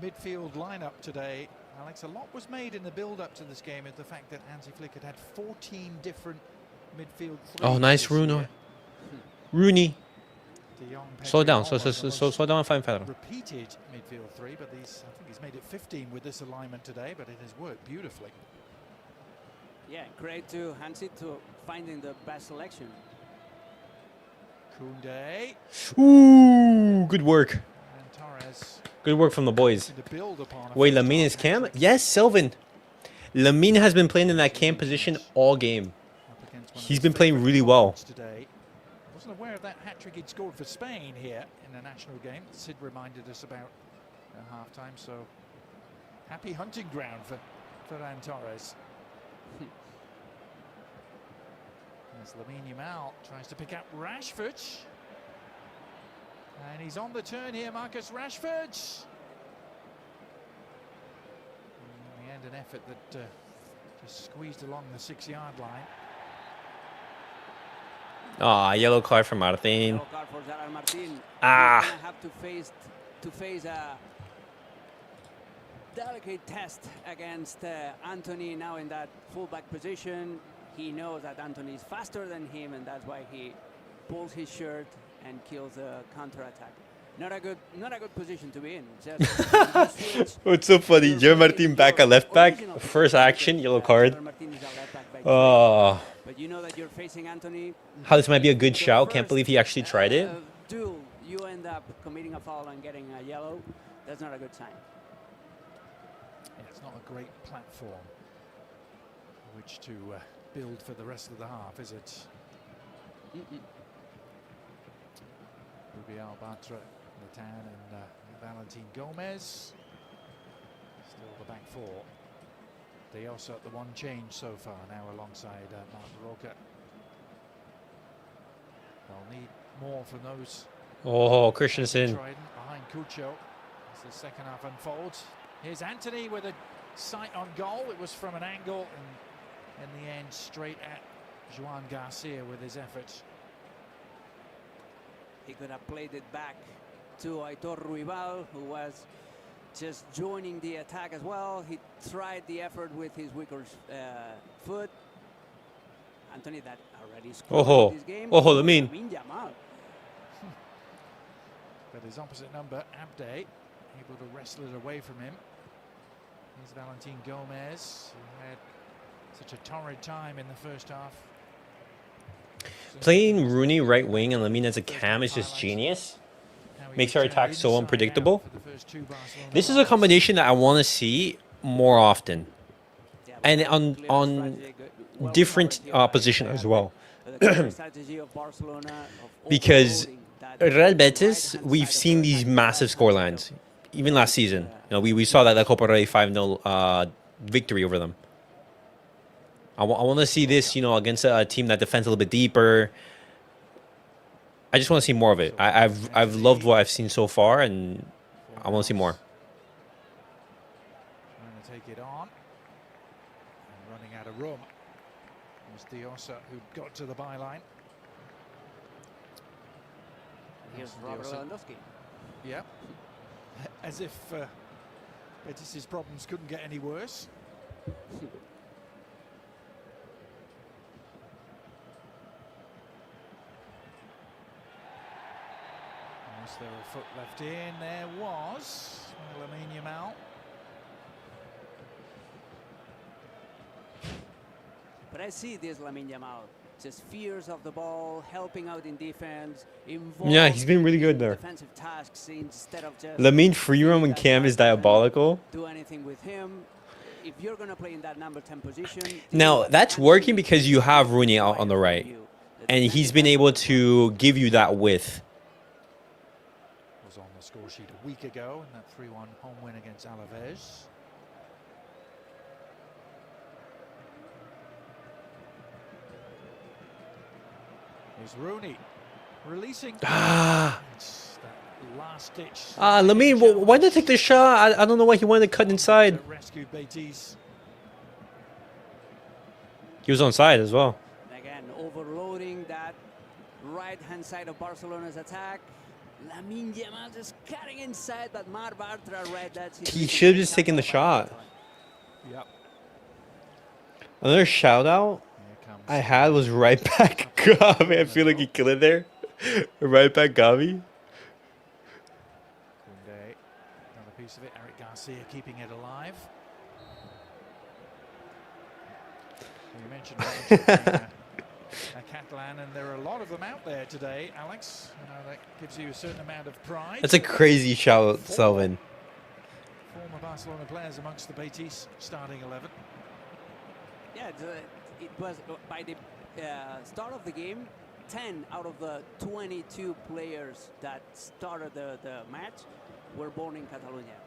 B: midfield lineup today. Alex, a lot was made in the build-up to this game of the fact that Hansi Flick had 14 different midfield threes
A: Oh, nice
B: this
A: Rooney.
B: year.
A: Rooney.
B: De Jong,
A: Slow
B: Pedri,
A: down.
B: Olmo,
A: Slow down and find Ferran.
B: repeated midfield three, but I think he's made it 15 with this alignment today, but it has worked beautifully.
C: Yeah, great to Hansi to finding the best selection.
B: Kounde
A: Ooh, good work.
B: and Torres
A: Good work from the boys.
B: to build upon.
A: Wait, Lamine is cam? Yes, Sylvan. Lamine has been playing in that cam position all game. He's been playing really well.
B: Today. Wasn't aware of that hat-trick he'd scored for Spain here in the national game. Sid reminded us about at half-time, so happy hunting ground for Ferran Torres. As Lamine Yamal tries to pick up Rashford. And he's on the turn here, Marcus Rashford. In the end, an effort that just squeezed along the 6-yard line.
A: Ah, yellow card for Martín.
C: Yellow card for Gerard Martín.
A: Ah.
C: He's gonna have to face a delicate test against Anthony now in that fullback position. He knows that Anthony is faster than him, and that's why he pulls his shirt and kills a counter-attack. Not a good position to be in. Just
A: What's so funny? Gerard Martín back at left back. First action, yellow card. Oh.
C: But you know that you're facing Anthony.
A: How this might be a good shout. Can't believe he actually tried it.
C: Duel, you end up committing a foul and getting a yellow. That's not a good sign.
B: Yeah, it's not a great platform which to build for the rest of the half, is it? Rubial, Bartra, Natan and Valentin Gomez. Still the back four. They also at the one change so far now alongside Marc Roca. They'll need more from those.
A: Oh, Christensen.
B: Trident behind Cucho as the second half unfolds. Here's Anthony with a sight on goal. It was from an angle and in the end straight at Joan Garcia with his effort.
C: He could have played it back to Aitor Ruibal, who was just joining the attack as well. He tried the effort with his weaker foot. Anthony that already scored this game.
A: Oh, Lamine.
C: Yamal.
B: But his opposite number, Abde, able to wrestle it away from him. Here's Valentin Gomez, who had such a torrid time in the first half.
A: Playing Rooney right wing and Lamine as a cam is just genius. Makes our attack so unpredictable. This is a combination that I want to see more often, and on different opposition as well. Because Real Betis, we've seen these massive scorelines, even last season. You know, we saw that La Copa Rey 5-0 victory over them. I want to see this, you know, against a team that defends a little bit deeper. I just want to see more of it. I've loved what I've seen so far, and I want to see more.
B: Trying to take it on. And running out of room. It was Diosa who got to the byline.
C: Here's Robert Lewandowski.
B: Yep. As if Betis' problems couldn't get any worse. Was there a foot left in? There was. Lamine Yamal.
C: But I see this Lamine Yamal, just fears of the ball, helping out in defense, involved.
A: Yeah, he's been really good there.
C: Defensive tasks instead of just.
A: Lamine free roam and cam is diabolical.
C: Do anything with him. If you're gonna play in that number 10 position.
A: Now that's working because you have Rooney out on the right, and he's been able to give you that width.
B: Was on the score sheet a week ago in that 3-1 home win against Alaves. Here's Rooney releasing.
A: Ah.
B: Last ditch.
A: Lamine, why did he take the shot? I don't know why he wanted to cut inside.
B: Rescued Betis.
A: He was onside as well.
C: Again, overloading that right-hand side of Barcelona's attack. Lamine Yamal just cutting inside, but Marc Bartra read that.
A: He should have just taken the shot.
B: Yep.
A: Another shout out I had was right back. God, man, I feel like he killed it there. Right back, Gavi.
B: Kounde, another piece of it. Eric Garcia keeping it alive. You mentioned a Catalan, and there are a lot of them out there today, Alex. That gives you a certain amount of pride.
A: That's a crazy shout, Selvin.
B: Former Barcelona players amongst the Betis starting 11.
C: Yeah, it was by the start of the game, 10 out of the 22 players that started the match were born in Catalonia.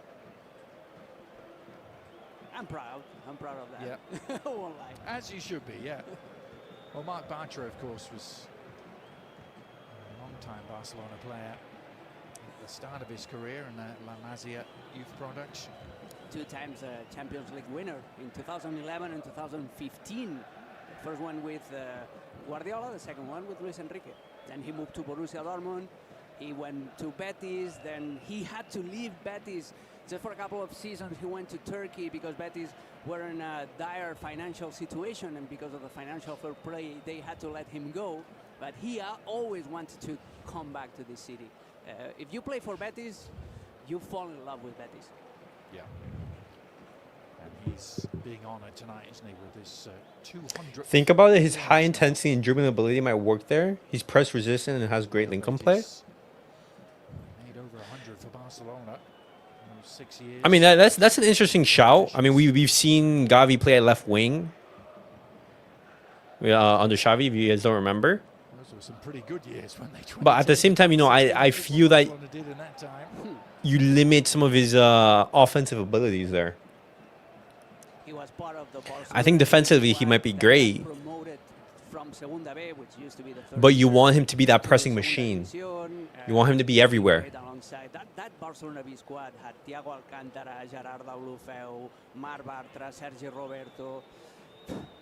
C: I'm proud of that.
B: Yeah.
C: Won't lie.
B: As you should be, yeah. Well, Marc, of course, was a long-time Barcelona player at the start of his career in La Masia youth products.
C: 2 times Champions League winner in 2011 and 2015. The first one with Guardiola, the second one with Luis Enrique. Then he moved to Borussia Dortmund. He went to Betis. Then he had to leave Betis just for a couple of seasons. He went to Turkey because Betis were in a dire financial situation, and because of the financial fair play, they had to let him go. But he always wanted to come back to this city. If you play for Betis, you fall in love with Betis.
B: Yeah. And he's being honoured tonight, isn't he, with his 200.
A: Think about it. His high intensity and dribbling ability might work there. He's press resistant and has great link-up play.
B: Made over 100 for Barcelona. 6 years.
A: I mean, that's an interesting shout. I mean, we've seen Gavi play at left wing under Xavi, if you guys don't remember.
B: Those were some pretty good years when they.
A: But at the same time, I feel that you limit some of his offensive abilities there.
C: He was part of the
A: I think defensively he might be great,
C: from Segunda B, which used to be the
A: but you want him to be that pressing machine. You want him to be everywhere.
C: Alongside that Barcelona B squad had Thiago Alcántara, Gerard, Marc, Sergio Roberto,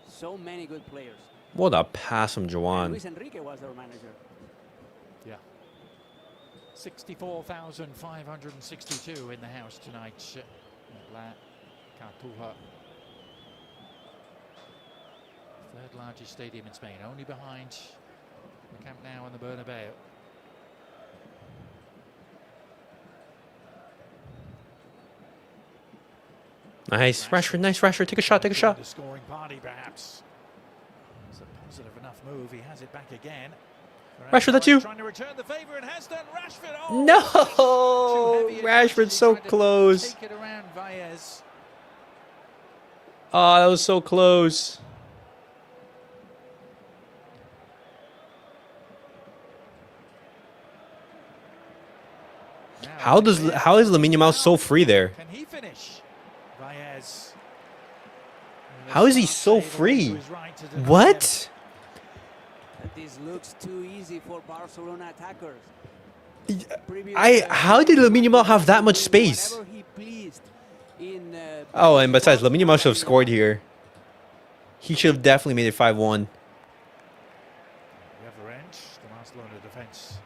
C: so many good players.
A: What a pass from Joan.
C: Luis Enrique was their manager.
B: Yeah. 64,562 in the house tonight at La Cartuja. Third largest stadium in Spain, only behind the Camp Nou and the Bernabeu.
A: Nice Rashford, take a shot.
B: The scoring party, perhaps. It's a positive enough move. He has it back again.
A: Rashford, that's you.
B: Trying to return the favour and has done. Rashford. Oh,
A: No, Rashford's so close.
B: Take it around Valles.
A: Oh, that was so close. How is Lamine Yamal so free there?
B: Can he finish? Valles.
A: How is he so free? What?
C: This looks too easy for Barcelona attackers.
A: How did Lamine Yamal have that much space? Oh, and besides, Lamine Yamal should have scored here. He should have definitely made it 5-1.
B: The other end, the Barcelona defence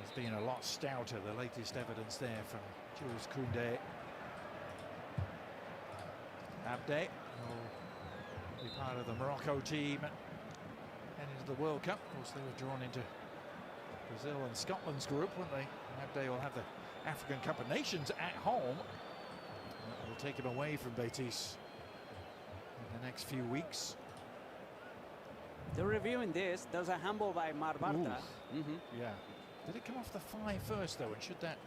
B: has been a lot stouter. The latest evidence there from Jules Kounde. Balde will be part of the Morocco team and into the World Cup. Of course, they were drawn into Brazil and Scotland's group, weren't they? Balde will have the African Cup of Nations at home. That will take him away from Betis in the next few weeks.
C: They're reviewing this. There's a handball by Marc.
B: Yeah. Did it come off the 5 first, though? And should that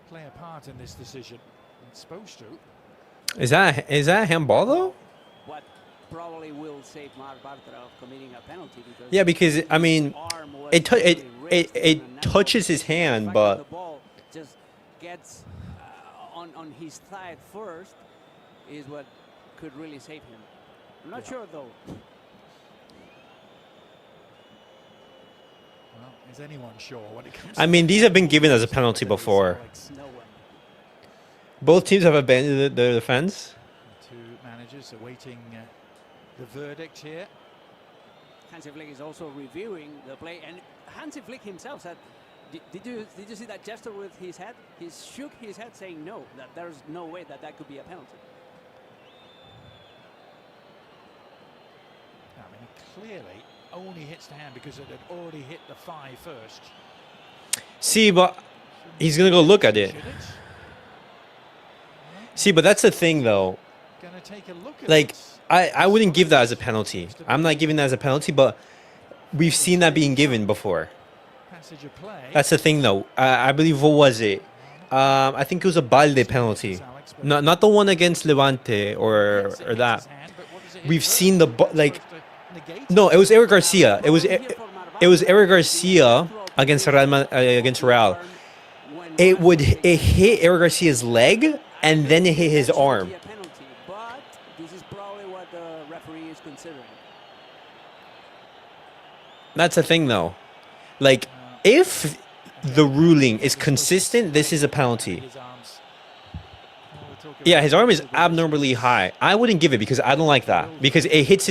B: play a part in this decision? It's supposed to.
A: Is that a handball though?
C: What probably will save Marc of committing a penalty.
A: Yeah, because I mean, it touches his hand, but
C: the ball just gets on his thigh first is what could really save him. I'm not sure though.
B: Well, is anyone sure when it comes?
A: I mean, these have been given as a penalty before.
C: No one.
A: Both teams have abandoned their defense.
B: Two managers awaiting the verdict here.
C: Hansi Flick is also reviewing the play, and Hansi Flick himself said, "Did you see that gesture with his head? He shook his head, saying no, that there's no way that could be a penalty."
B: I mean, he clearly only hits the hand because it had already hit the thigh first.
A: See, but he's going to go look at it.
B: Should it?
A: See, but that's the thing, though.
B: Gonna take a look at
A: Like,
B: it.
A: I wouldn't give that as a penalty. I'm not giving that as a penalty, but we've seen that being given before.
B: Passage of play.
A: That's the thing, though. I believe, what was it? I think it was a Balde penalty. Not the one against Levante or that. We've seen the, like, no, it was Eric Garcia. It was Eric Garcia against Real. It hit Eric Garcia's leg and then it hit his arm.
C: But this is probably what the referee is considering.
A: That's the thing, though. Like, if the ruling is consistent, this is a penalty. Yeah, his arm is abnormally high. I wouldn't give it because I don't like that. Because it hits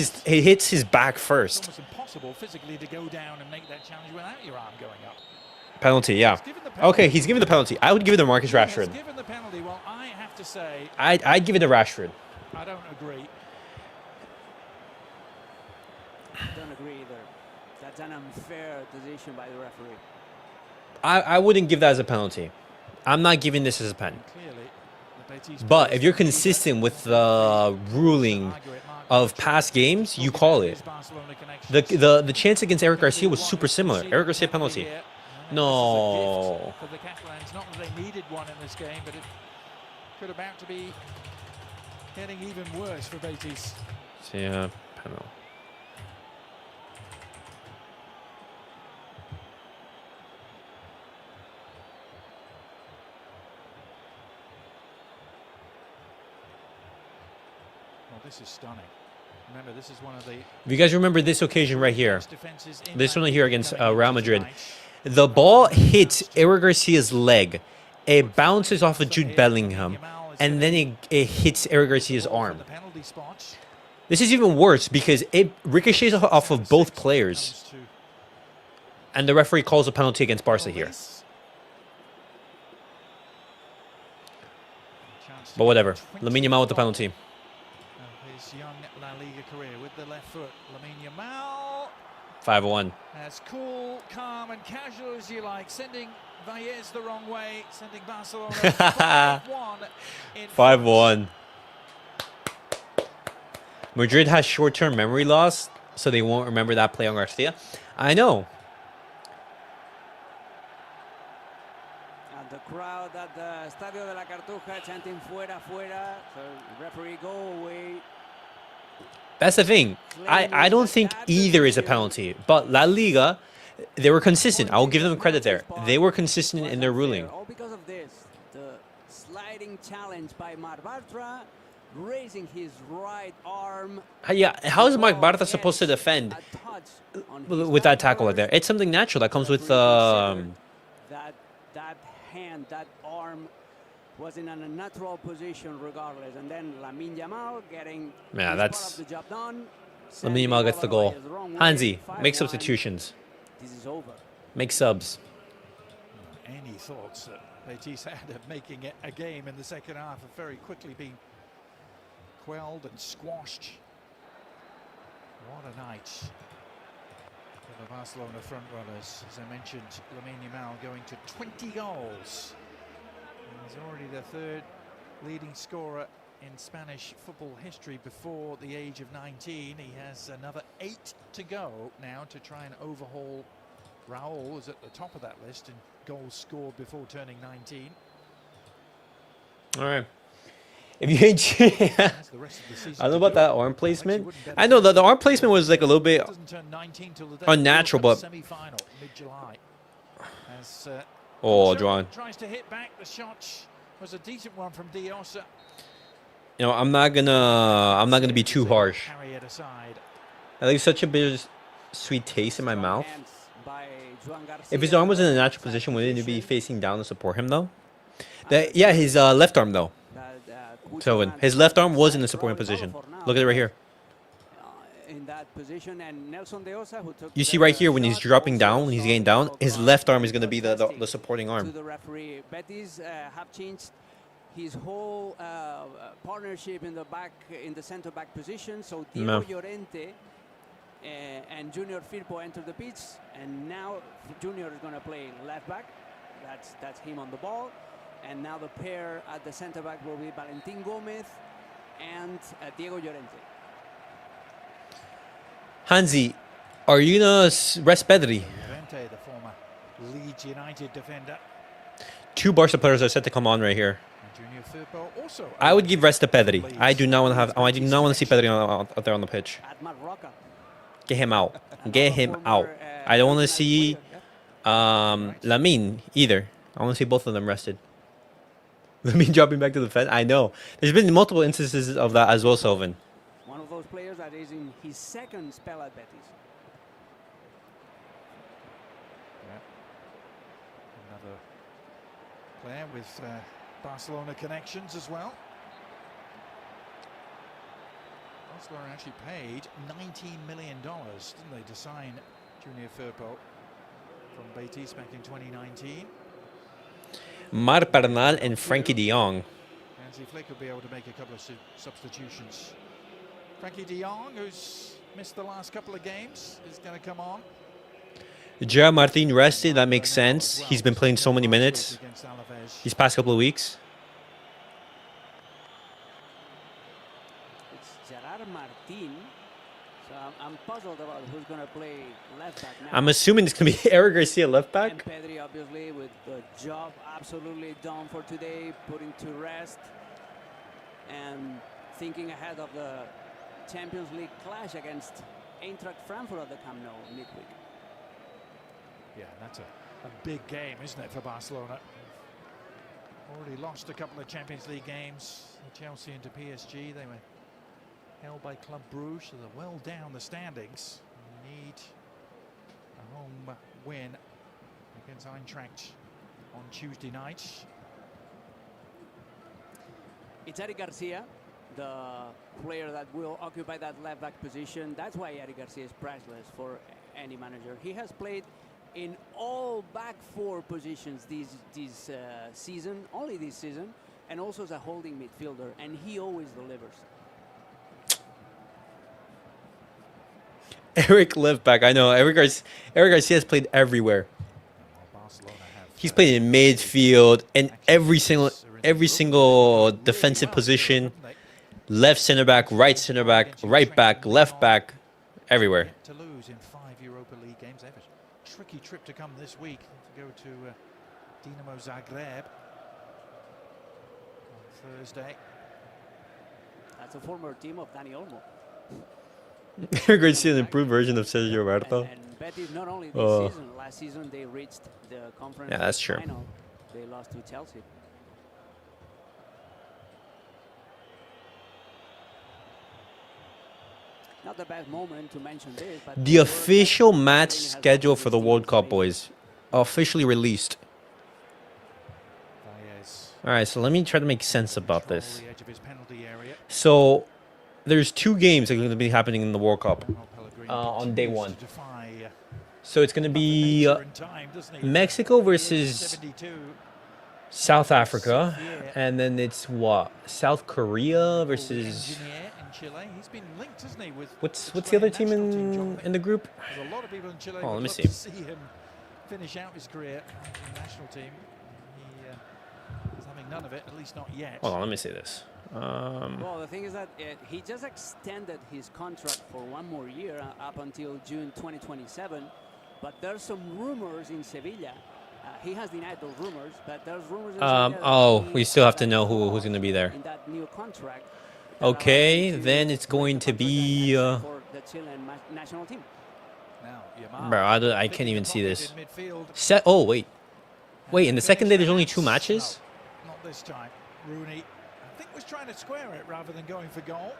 A: his back first.
B: It's almost impossible physically to go down and make that challenge without your arm going up.
A: Penalty, yeah. Okay, he's given the penalty. I would give it to Marcus Rashford.
B: Given the penalty, well, I have to say,
A: I'd give it to Rashford.
B: I don't agree.
C: Don't agree either. That's an unfair decision by the referee.
A: I wouldn't give that as a penalty. I'm not giving this as a pen.
B: Clearly, the Betis
A: But
B: players
A: if you're
B: don't do that.
A: consistent with the ruling of past games, you call it. The chance against Eric Garcia was super similar. Eric Garcia penalty. No.
B: For the Catalans, not that they needed one in this game, but it could about to be getting even worse for Betis.
A: So yeah, penalty.
B: Well, this is stunning. Remember, this is one of the
A: If you guys remember this occasion right here,
B: best defenses in
A: this
B: La
A: one here
B: Liga
A: against
B: coming into
A: Real Madrid,
B: tonight.
A: the ball hits Eric Garcia's leg. It bounces off of Jude Bellingham, and then it hits Eric Garcia's arm.
B: The penalty spot.
A: This is even worse because it ricochets off of both players,
B: Comes to
A: and the referee calls a penalty against Barca here.
B: this. Chance to
A: But whatever.
B: get
A: Lamine Yamal with the
B: 25
A: penalty.
B: of his young La Liga career with the left foot. Lamine Yamal
A: 5-1.
B: as cool, calm and casual as you like, sending Valles the wrong way, sending Barcelona 5-1 in
A: 5-1. Madrid has short-term memory loss, so they won't remember that play on Garcia. I know.
C: And the crowd at the Estadio de la Cartuja chanting fuera, fuera. So referee, go away.
A: That's the thing. I don't think either is a penalty. But La Liga, they were consistent. I'll give them credit there. They were consistent in their ruling.
C: All because of this. The sliding challenge by Marc Bartra, raising his right arm.
A: Yeah, how is Marc Barça supposed to defend
C: A touch on his
A: with that
C: right
A: tackle right there?
C: arm.
A: It's something natural that comes with
C: That hand, that arm was in an unnatural position regardless. And then Lamine Yamal getting
A: Yeah,
C: his
A: that's-
C: part of the job done.
A: Lamine Yamal gets the goal.
C: Sending Valles wrong way,
A: Hansi,
C: 5-1.
A: make substitutions.
C: This is over.
A: Make subs.
B: Any thoughts that Betis had of making it a game in the second half have very quickly been quelled and squashed. What a night for the Barcelona front runners. As I mentioned, Lamine Yamal going to 20 goals. He's already the third leading scorer in Spanish football history before the age of 19. He has another 8 to go now to try and overhaul Raul, who's at the top of that list in goals scored before turning 19.
A: All right. If you ain't,
B: That's the rest of the season
A: I don't know
B: to
A: about
B: do
A: that
B: it.
A: arm placement.
B: Makes you wouldn't bet
A: I know the arm placement was like a little bit
B: doesn't turn 19 till the day
A: unnatural,
B: before
A: but
B: the semi-final mid-July. As
A: oh,
B: Joan
A: Joan.
B: tries to hit back, the shot was a decent one from Diosa.
A: You know, I'm not gonna be too harsh.
B: Carry it aside.
A: I leave such a bit sweet taste in my
C: Strong
A: mouth.
C: hands by Joan Garcia.
A: If his arm was in a natural position, wouldn't it be facing down to support him though? Yeah, his left arm though. So his left arm was in the supporting position. Look at it right here.
C: In that position, and Nelson Diosa, who took
A: You see
C: the
A: right here when he's
C: shot,
A: dropping
C: also
A: down, when he's getting down, his
C: from
A: left arm is going to be the
C: protesting
A: supporting
C: to
A: arm.
C: the referee. Betis have changed his whole partnership in the back, in the center back position. So Diego
A: No.
C: Llorente and Junior Firpo enter the pitch, and now Junior is going to play left back. That's him on the ball, and now the pair at the center back will be Valentin Gomez and Diego Llorente.
A: Hansi, are you gonna rest Pedri?
B: Llorente, the former Leeds United defender.
A: 2 Barca players are set to come on right here.
B: And Junior Firpo also.
A: I would give rest to Pedri. I do not want to have. I do not want to see Pedri out there on the pitch.
C: At Marroca.
A: Get him out. Get him out. I don't want to see Lamine either. I want to see both of them rested. Lamine dropping back to the fence. I know. There's been multiple instances of that as well, Sylvan.
C: One of those players that is in his second spell at Betis.
B: Another player with Barcelona connections as well. Barcelona actually paid $19 million, didn't they, to sign Junior Firpo from Betis back in 2019.
A: Marc, Bernal, and Frankie de Jong.
B: Hansi Flick will be able to make a couple of substitutions. Frankie de Jong, who's missed the last couple of games, is going to come on.
A: Gerard Martín rested. That makes sense. He's been playing so many minutes these past couple of weeks.
C: It's Gerard Martín. So I'm puzzled about who's going to play left back now.
A: I'm assuming it's going to be Eric Garcia left
C: And
A: back.
C: Pedri, obviously, with the job absolutely done for today, putting to rest and thinking ahead of the Champions League clash against Eintracht Frankfurt at the Camp Nou midweek.
B: Yeah, that's a big game, isn't it, for Barcelona? Already lost a couple of Champions League games, Chelsea into PSG. They were held by Club Brugge, so they're well down the standings. Need a home win against Eintracht on Tuesday night.
C: It's Eric Garcia, the player that will occupy that left back position. That's why Eric Garcia is priceless for any manager. He has played in all back 4 positions this season, only this season, and also as a holding midfielder, and he always delivers.
A: Eric left back. I know. Eric Garcia has played everywhere. He's played in midfield and every single defensive position. Left center back, right back, left back, everywhere.
B: To lose in 5 Europa League games. They have a tricky trip to come this week to go to Dinamo Zagreb on Thursday.
C: That's a former team of Dani Olmo.
A: Eric Garcia, an improved version of Sergio Roberto.
C: And Betis not only this season, last season they reached the conference
A: that's true.
C: final. They lost to Chelsea. Not the best moment to mention this, but
A: The official match schedule for the World Cup, boys, officially released. All right, so let me try to make sense about this. So there's 2 games that are going to be happening in the World Cup on day 1. So it's going to be Mexico versus South Africa, and then it's what? South Korea versus
B: He's been linked, hasn't he, with
A: what's the other team in the group?
B: There's a lot of people in Chile
A: Oh, let me
B: would
A: see.
B: love to see him finish out his career in the national team. He is having none of it, at least not yet.
A: Hold on, let me see this.
C: Well, the thing is that he just extended his contract for 1 more year up until June 2027. But there's some rumors in Sevilla. He has denied those rumors, but there's rumors in Sevilla that
A: we still have to know who's going to be there.
C: in that new contract.
A: Okay, then it's going to be
C: for the Chilean national team.
B: Now, Yamal
A: bro, I can't even see this.
B: in midfield.
A: Oh, wait, in the second day there's only 2 matches?
B: No, not this time. Rooney, I think, was trying to square it rather than going for goal.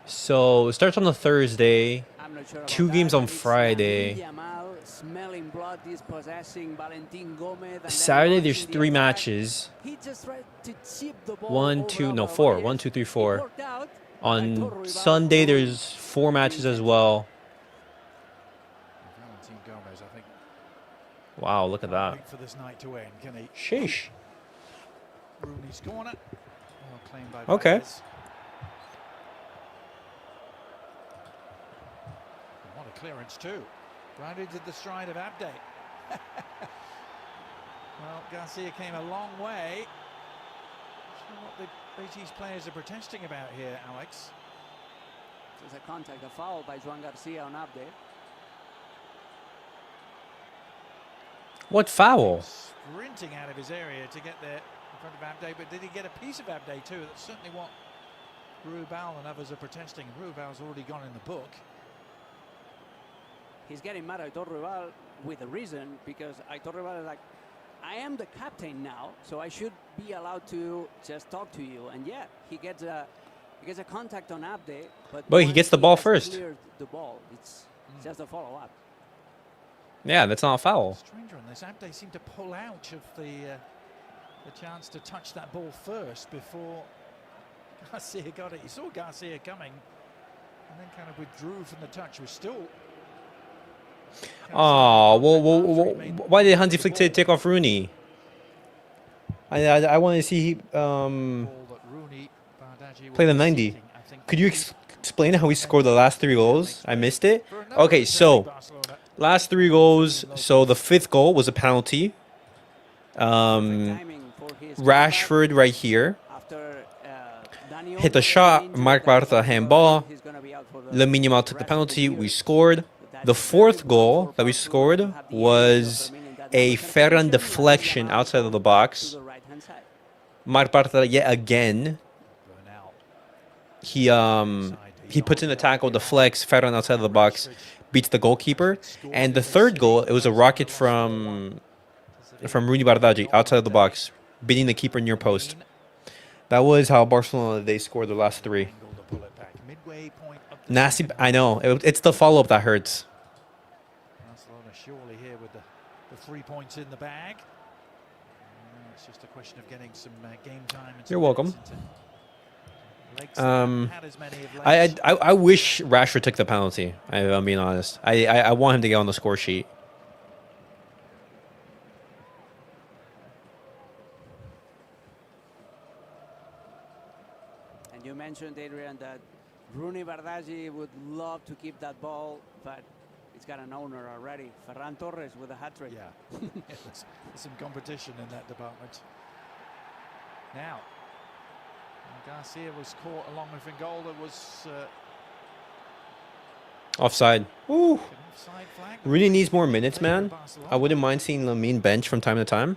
A: So it starts on the Thursday.
C: I'm not sure about
A: 2
C: that,
A: games
C: but
A: on
C: it's
A: Friday.
C: Yamal smelling blood, dispossessing Valentin Gomez, and then
A: Saturday there's
C: launching the
A: 3
C: attack.
A: matches.
C: He just tried to chip the ball
A: 1, 2,
C: over
A: no,
C: Alvaro
A: 4.
C: Reyes.
A: 1, 2, 3,
C: It
A: 4.
C: worked out.
A: On Sunday there's 4 matches as well.
B: Valentin Gomez, I think.
A: Wow, look at that.
B: Wait for this night to end, can he?
A: Sheesh.
B: Rooney's corner. Well claimed by
A: Okay.
B: Valdes. clearance too. Right into the stride of Abde. Well, Garcia came a long way. Not what the Betis players are protesting about here, Alex.
C: There's a contact, a foul by Joan Garcia on Abde.
A: What foul?
B: Sprinting out of his area to get there in front of Abde, but did he get a piece of Abde too? That's certainly what Rubal and others are protesting. Rubal's already gone in the book.
C: He's getting mad at Aitor Rubal with a reason, because Aitor Rubal is like, I am the captain now, so I should be allowed to just talk to you. And yeah, he gets a contact on Abde,
A: But he gets the ball
C: has
A: first.
C: cleared the ball. It's just a follow-up.
A: Yeah, that's not a foul.
B: Strange one. This Abde seemed to pull out of the chance to touch that ball first before Garcia got it. He saw Garcia coming and then kind of withdrew from the touch. Was still.
A: Oh, why did Hansi Flick take off Rooney? I want to see play the 90. Could you explain how he scored the last 3 goals? I missed it. Okay, so last 3 goals. So the 5th goal was a penalty. Rashford right here hit the shot. Marc Barça handball. Lamine Yamal took the penalty. We scored. The 4th goal that we scored was a Ferran deflection outside of the box. Marc Barça yet again. He puts in the tackle, deflects, Ferran outside of the box, beats the goalkeeper. And the 3rd goal, it was a rocket from Rooney Bardghji outside of the box, beating the keeper near post. That was how Barcelona, they scored the last 3. Nasty, I know. It's the follow-up that hurts.
B: Barcelona surely here with the 3 points in the bag. It's just a question of getting some game time.
A: You're welcome. I wish Rashford took the penalty. I'm being honest. I want him to get on the score sheet.
C: And you mentioned, Adrian, that Rooney Bardghji would love to keep that ball, but it's got an owner already. Ferran Torres with a hat-trick.
B: Yeah, there's some competition in that department. Now, Garcia was caught along with Ngolda was
A: Offside. Ooh.
B: offside flag.
A: Rooney needs more minutes, man. I wouldn't mind seeing Lamine bench from time to time.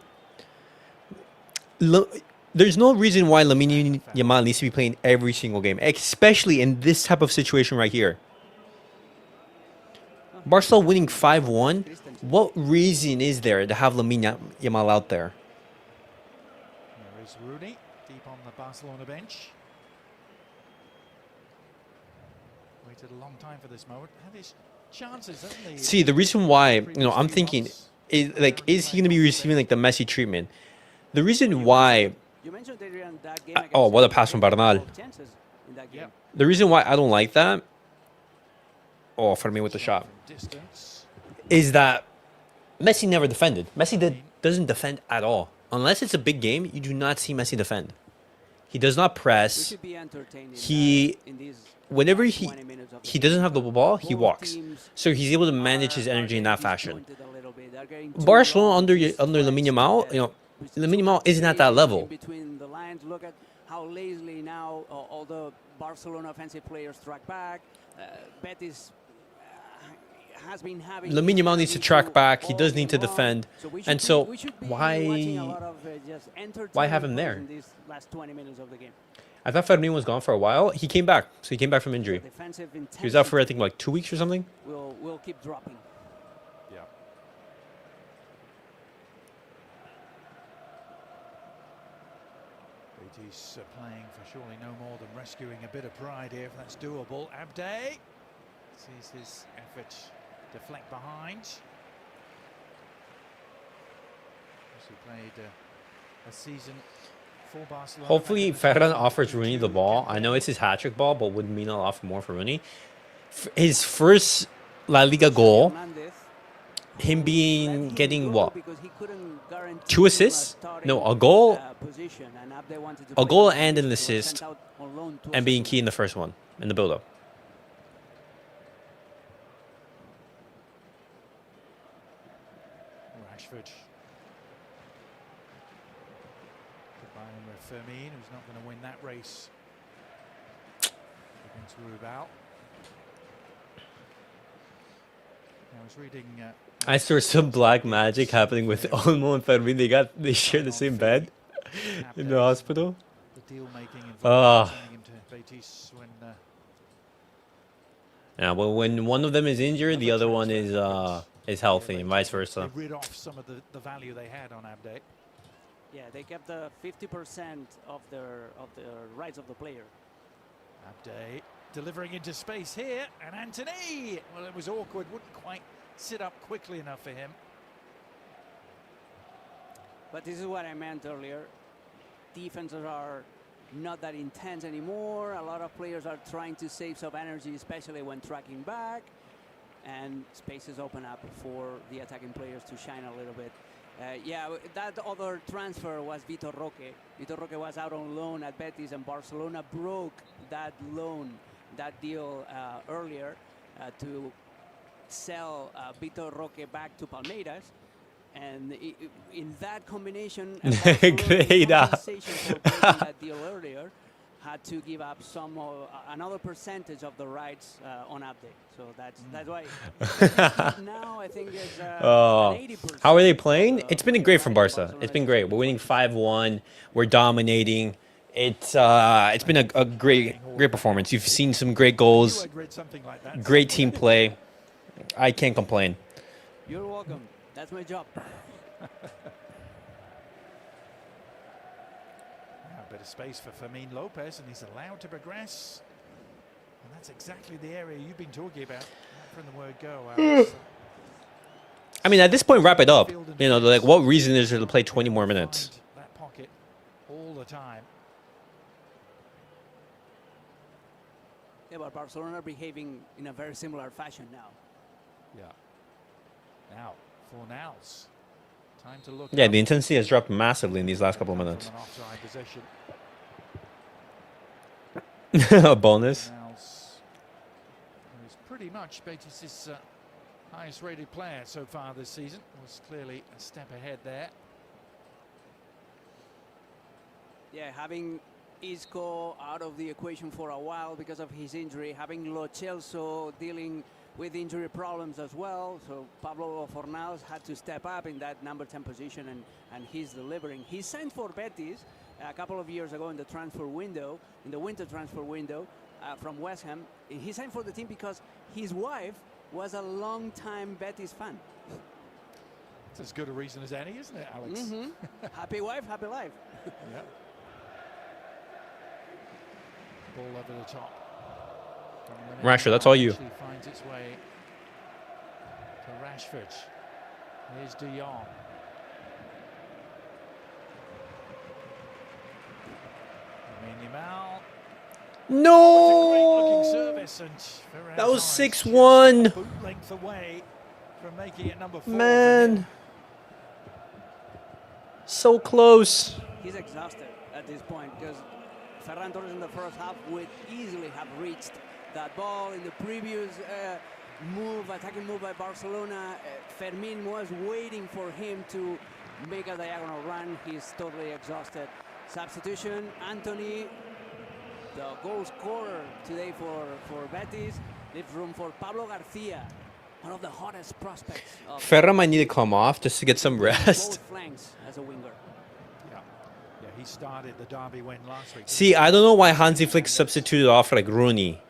A: There's no reason why Lamine Yamal needs to be playing every single game, especially in this type of situation right here. Barcelona winning 5-1. What reason is there to have Lamine Yamal out there?
B: There is Rooney deep on the Barcelona bench. Waited a long time for this moment. Had his chances, hasn't he?
A: See, the reason why, I'm thinking, is he going to be receiving like the Messi treatment? The reason why.
C: You mentioned, Adrian, that game
A: Oh, what a pass from Bernal. The reason why I don't like that, Fermín with the shot, is that Messi never defended. Messi doesn't defend at all. Unless it's a big game, you do not see Messi defend. He does not press. Whenever he doesn't have the ball, he walks. So he's able to manage his energy in that fashion. Barcelona under Lamine Yamal, Lamine Yamal isn't at that level.
C: Between the lines, look at how lazily now all the Barcelona offensive players track back. Betis has been having.
A: Lamine Yamal needs to track back. He does need to defend, and so why have him there?
C: In these last 20 minutes of the game.
A: I thought Fermín was gone for a while. He came back, so he came back from injury. He was out for I think like 2 weeks or something.
C: We'll keep dropping.
B: Yeah. Betis playing for surely no more than rescuing a bit of pride here, if that's doable. Abde sees his effort deflect behind. He played a season for Barcelona.
A: Hopefully, Ferran offers Rooney the ball. I know it's his hat-trick ball, but would mean a lot more for Rooney. His first La Liga goal, him getting what? 2 assists? No, a goal and an assist, and being key in the first one in the build-up.
B: Rashford. Goodbye with Fermín, who's not going to win that race against Rubal. I was reading.
A: I saw some black magic happening with Olmo and Fermín. They share the same bed in the hospital.
B: The deal making
A: Ah.
B: sending him to Betis when
A: Yeah, well, when one of them is injured, the other one is healthy, and vice
B: they
A: versa.
B: rid off some of the value they had on Abde.
C: Yeah, they kept the 50% of their rights of the player.
B: Abde delivering into space here, and Anthony. Well, it was awkward. Wouldn't quite sit up quickly enough for him.
C: But this is what I meant earlier. Defenses are not that intense anymore. A lot of players are trying to save some energy, especially when tracking back. And spaces open up for the attacking players to shine a little bit. Yeah, that other transfer was Vitor Roque. Vitor Roque was out on loan at Betis, and Barcelona broke that loan, that deal earlier to sell Vitor Roque back to Palmeiras. And in that combination,
A: Great.
C: in compensation for breaking that deal earlier, had to give up another percentage of the rights on update. So that's why now I think is
A: Oh.
C: 80%.
A: How are they playing? It's been great from Barca. It's been great. We're winning 5-1. We're dominating. It's been a great performance. You've seen some great goals, great team play. I can't complain.
C: You're welcome. That's my job.
B: A bit of space for Fermín Lopez, and he's allowed to progress. And that's exactly the area you've been talking about from the word go, Alex.
A: I mean, at this point, wrap it up. You know, like, what reason is there to play 20 more minutes?
B: Find that pocket all the time.
C: Yeah, but Barcelona are behaving in a very similar fashion now.
B: Yeah. Now, Fornals. Time to look.
A: Yeah, the intensity has dropped massively in these last couple of minutes.
B: From an offside position.
A: A bonus.
B: Fornals, who's pretty much Betis' highest rated player so far this season, was clearly a step ahead there.
C: Yeah, having Isco out of the equation for a while because of his injury, having Lo Celso dealing with injury problems as well. So Pablo Fornals had to step up in that number 10 position, and he's delivering. He signed for Betis a couple of years ago in the transfer window, in the winter transfer window from West Ham. He signed for the team because his wife was a long-time Betis fan.
B: It's as good a reason as any, isn't it, Alex?
C: Mm-hmm. Happy wife, happy life.
B: Yep. Ball over the top.
A: Rashford, that's all you.
B: Finds its way to Rashford. Here's De Jong. Yamal.
A: No!
B: Great-looking service, and Ferran
A: That was
B: Torres
A: 6-1.
B: just boot length away from making it number 4. for him.
A: Man. So close.
C: He's exhausted at this point because Ferran Torres in the first half would easily have reached that ball in the previous attacking move by Barcelona. Fermín was waiting for him to make a diagonal run. He's totally exhausted. Substitution, Anthony, the goal scorer today for Betis, leaves room for Pablo Garcia, one of the hottest prospects.
A: Ferran might need to come off just to get some rest.
C: Both flanks as a winger.
B: Yeah, he started the derby win last week.
A: See, I don't know why Hansi Flick substituted off like Rooney.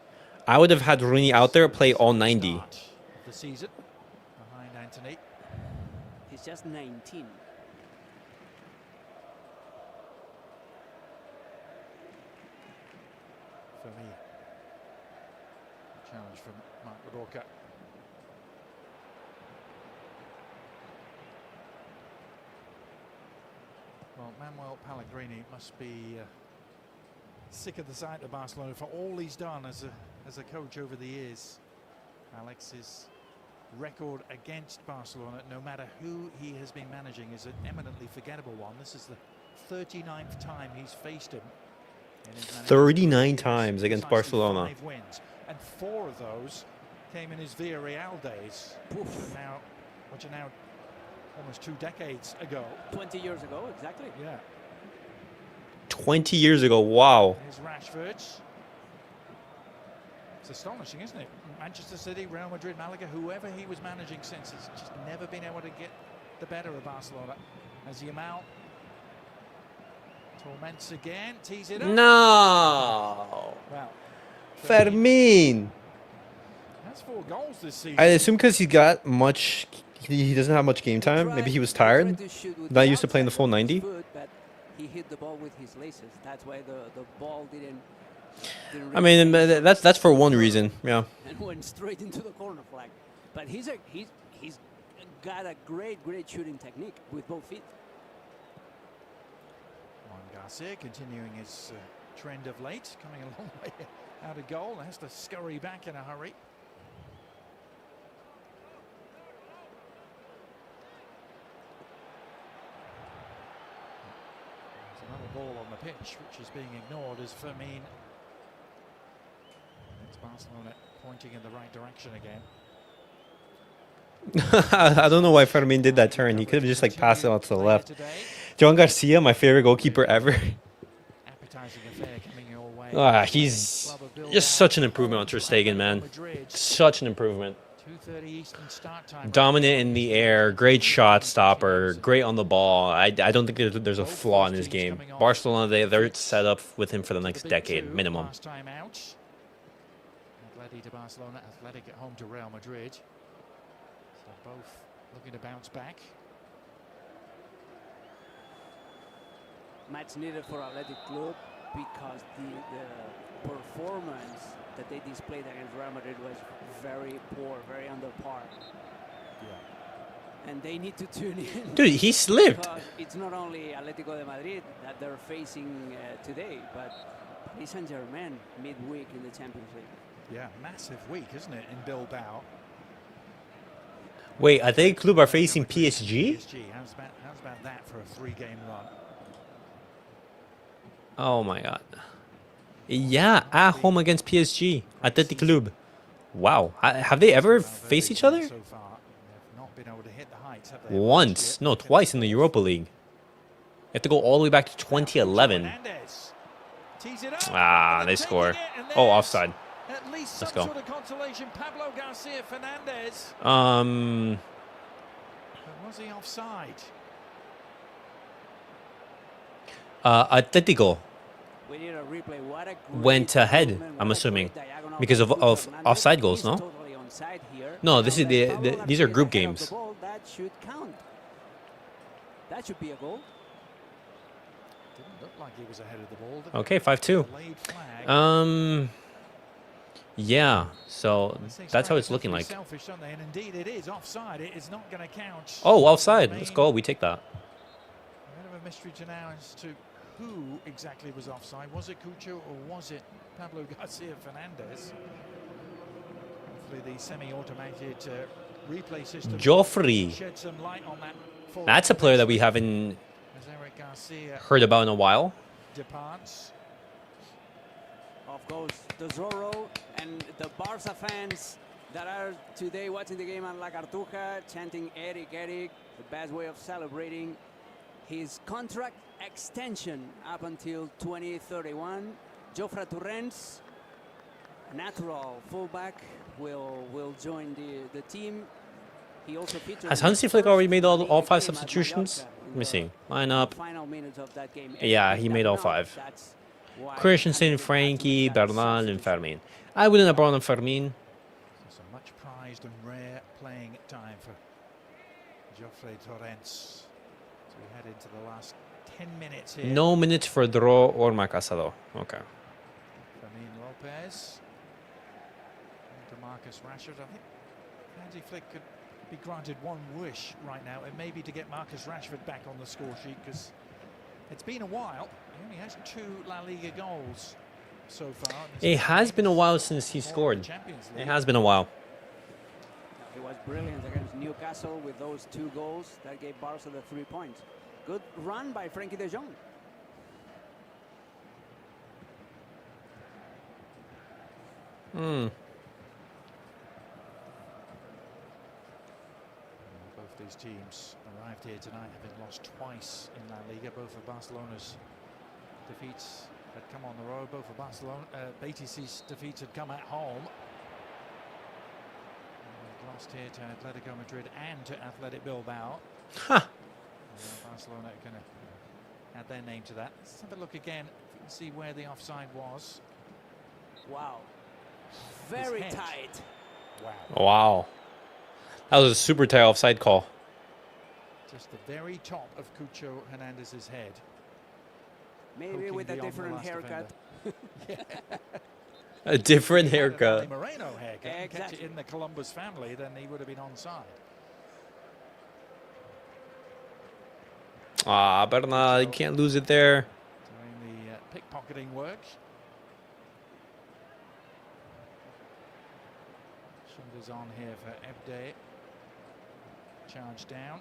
A: I would have had Rooney out there play all 90.
B: Start of the season behind Anthony.
C: He's just 19.
B: For me, challenge from Marc. Well, Manuel Pellegrini must be sick of the sight of Barcelona for all he's done as a coach over the years. Alex's record against Barcelona, no matter who he has been managing, is an eminently forgettable one. This is the 39th time he's faced him.
A: 39 times against Barcelona.
B: 5 wins, and 4 of those came in his Villarreal days. Now, which are now almost 2 decades ago.
C: 20 years ago, exactly.
B: Yeah.
A: 20 years ago. Wow.
B: Here's Rashford. It's astonishing, isn't it? Manchester City, Real Madrid, Malaga, whoever he was managing since, he's just never been able to get the better of Barcelona. As Yamal torments again, tees it up.
A: No.
B: Well,
A: Fermín.
B: that's 4 goals this season.
A: I assume because he got much, he doesn't have much game time. Maybe he was tired. Not used to playing the full 90.
C: But he hit the ball with his laces. That's why the ball didn't
A: I mean, that's for one reason. Yeah.
C: and went straight into the corner flag. But he's got a great shooting technique with both feet.
B: Juan Garcia continuing his trend of late, coming a long way out of goal. Has to scurry back in a hurry. There's another ball on the pitch, which is being ignored as Fermín. It's Barcelona pointing in the right direction again.
A: I don't know why Fermín did that turn. He could have just like passed it out to the left. Joan Garcia, my favorite goalkeeper ever.
B: Appetizing affair coming your way.
A: He's just such an improvement on Ter Stegen, man. Such an improvement.
B: 2:30 Eastern start time.
A: Dominant in the air, great shot stopper, great on the ball. I don't think there's a flaw in his game. Barcelona, they're set up with him for the next decade, minimum.
B: Last time out. Atleti to Barcelona, Athletic at home to Real Madrid. So both looking to bounce back.
C: Match needed for Athletic Club because the performance that they displayed against Real Madrid was very poor, very under par.
B: Yeah.
C: And they need to tune in.
A: Dude, he slipped.
C: Because it's not only Atletico de Madrid that they're facing today, but Paris Saint-Germain midweek in the Champions League.
B: Yeah, massive week, isn't it, in Bilbao?
A: Wait, Athletic Club are facing PSG?
B: PSG, how's about that for a 3-game run?
A: Oh my god. Yeah, at home against PSG. Athletic Club. Wow. Have they ever faced each other?
B: So far, they've not been able to hit the heights, have they?
A: Once. No, twice in the Europa League. You have to go all the way back to 2011.
B: Hernandez tees it up,
A: Ah,
B: and
A: they
B: they're
A: score.
B: taking it, and
A: Oh,
B: there's
A: offside.
B: At least
A: Let's
B: some
A: go.
B: sort of consolation. Pablo Garcia Fernandez. But was he offside?
A: Atletico
C: We need a replay. What a great
A: went ahead,
C: movement,
A: I'm
C: what a
A: assuming,
C: great diagonal
A: because
C: by
A: of
C: Fernandez.
A: offside goals,
C: He's
A: no?
C: totally onside here.
A: No, this is
C: Now that Pablo
A: these are
C: Garcia
A: group
C: is ahead of
A: games.
C: the ball, that should count. That should be a goal.
B: Didn't look like he was ahead of the ball. did
A: Okay,
B: it?
A: 5-2.
B: Delayed flag.
A: Yeah, so
B: They say
A: that's how it's
B: strikers
A: looking
B: have to
A: like.
B: be selfish, don't they? And indeed it is offside. It is not going to count.
A: Oh, offside. Let's go. We take that.
B: A bit of a mystery to now as to who exactly was offside. Was it Cule or was it Pablo Garcia Fernandez? Hopefully the semi-automated replay system
A: Jofre.
B: shed some light on that.
A: That's a player that we haven't
B: As Eric Garcia
A: heard about in a while.
B: departs.
C: Off goes the Zorro, and the Barça fans that are today watching the game on La Cartuja chanting Eric, Eric, the best way of celebrating his contract extension up until 2031. Jofre Torrents, natural fullback, will join the team. He also featured
A: Has Hansi Flick already made all 5 substitutions? Let me see. Lineup.
C: Final minutes of that game.
A: Yeah, he made all 5. Christensen, Frankie, Bernal, and Fermín. I wouldn't have brought on Fermín.
B: So much prized and rare playing time for Jofre Torrents. So we head into the last 10 minutes here.
A: No minutes for Draw or Casadó. Okay.
B: Fermín Lopez. To Marcus Rashford. I think Hansi Flick could be granted one wish right now, and maybe to get Marcus Rashford back on the score sheet, because it's been a while. He only has 2 La Liga goals so far.
A: It has been a while since he scored. It has been a while.
C: He was brilliant against Newcastle with those 2 goals that gave Barça the 3 points. Good run by Frankie de Jong.
B: Both these teams arrived here tonight having lost twice in La Liga. Both of Barcelona's defeats had come on the road. Both of Betis' defeats had come at home. They'd lost here to Atletico Madrid and to Athletic Bilbao.
A: Huh.
B: Barcelona are going to add their name to that. Let's have a look again. If you can see where the offside was.
C: Wow. Very
B: head.
C: tight.
B: Wow.
A: Wow. That was a super tight offside call.
B: Just the very top of Cucho Hernandez's head.
C: Maybe
B: Poking
C: with a
B: beyond the
C: different
B: last
C: haircut.
A: A different
B: If he had an
A: haircut.
B: Ali Moreno haircut and kept it
C: Exactly.
B: in the Columbus family, then he would have been onside.
A: Ah, Bernal, you can't lose it there.
B: Doing the pickpocketing work. Shoulders on here for Ebde. Charge down.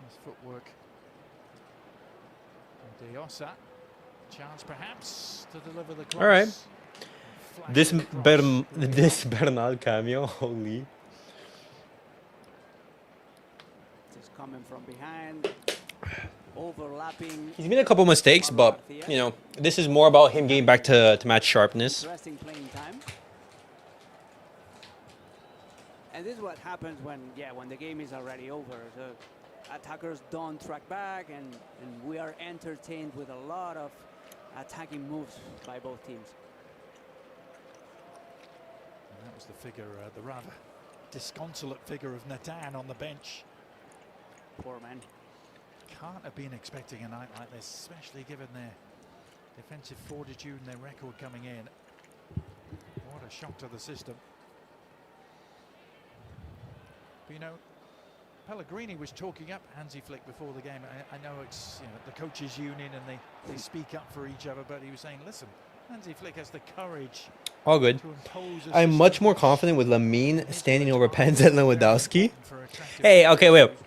B: His footwork. Diosa. Chance perhaps to deliver the cross.
A: All right.
B: Flash
A: This
B: the cross.
A: this Bernal cameo, holy.
C: Just coming from behind. Overlapping.
A: He's made a couple mistakes, but you know, this is more about him getting back to match sharpness.
C: Interesting playing time. And this is what happens when the game is already over. The attackers don't track back, and we are entertained with a lot of attacking moves by both teams.
B: And that was the figure, the rather disconsolate figure of Natan on the bench.
C: Poor man.
B: Can't have been expecting a night like this, especially given their defensive fortitude and their record coming in. What a shock to the system. But, you know, Pellegrini was talking up Hansi Flick before the game. I know it's the coaches' union and they speak up for each other, but he was saying, listen, Hansi Flick has the courage
A: All good.
B: to impose a
A: I'm
B: system
A: much more
B: which
A: confident with Lamine
B: is
A: standing
B: very
A: over Pens and Lewandowski.
B: for attractive
A: Hey, okay, wait.
B: play.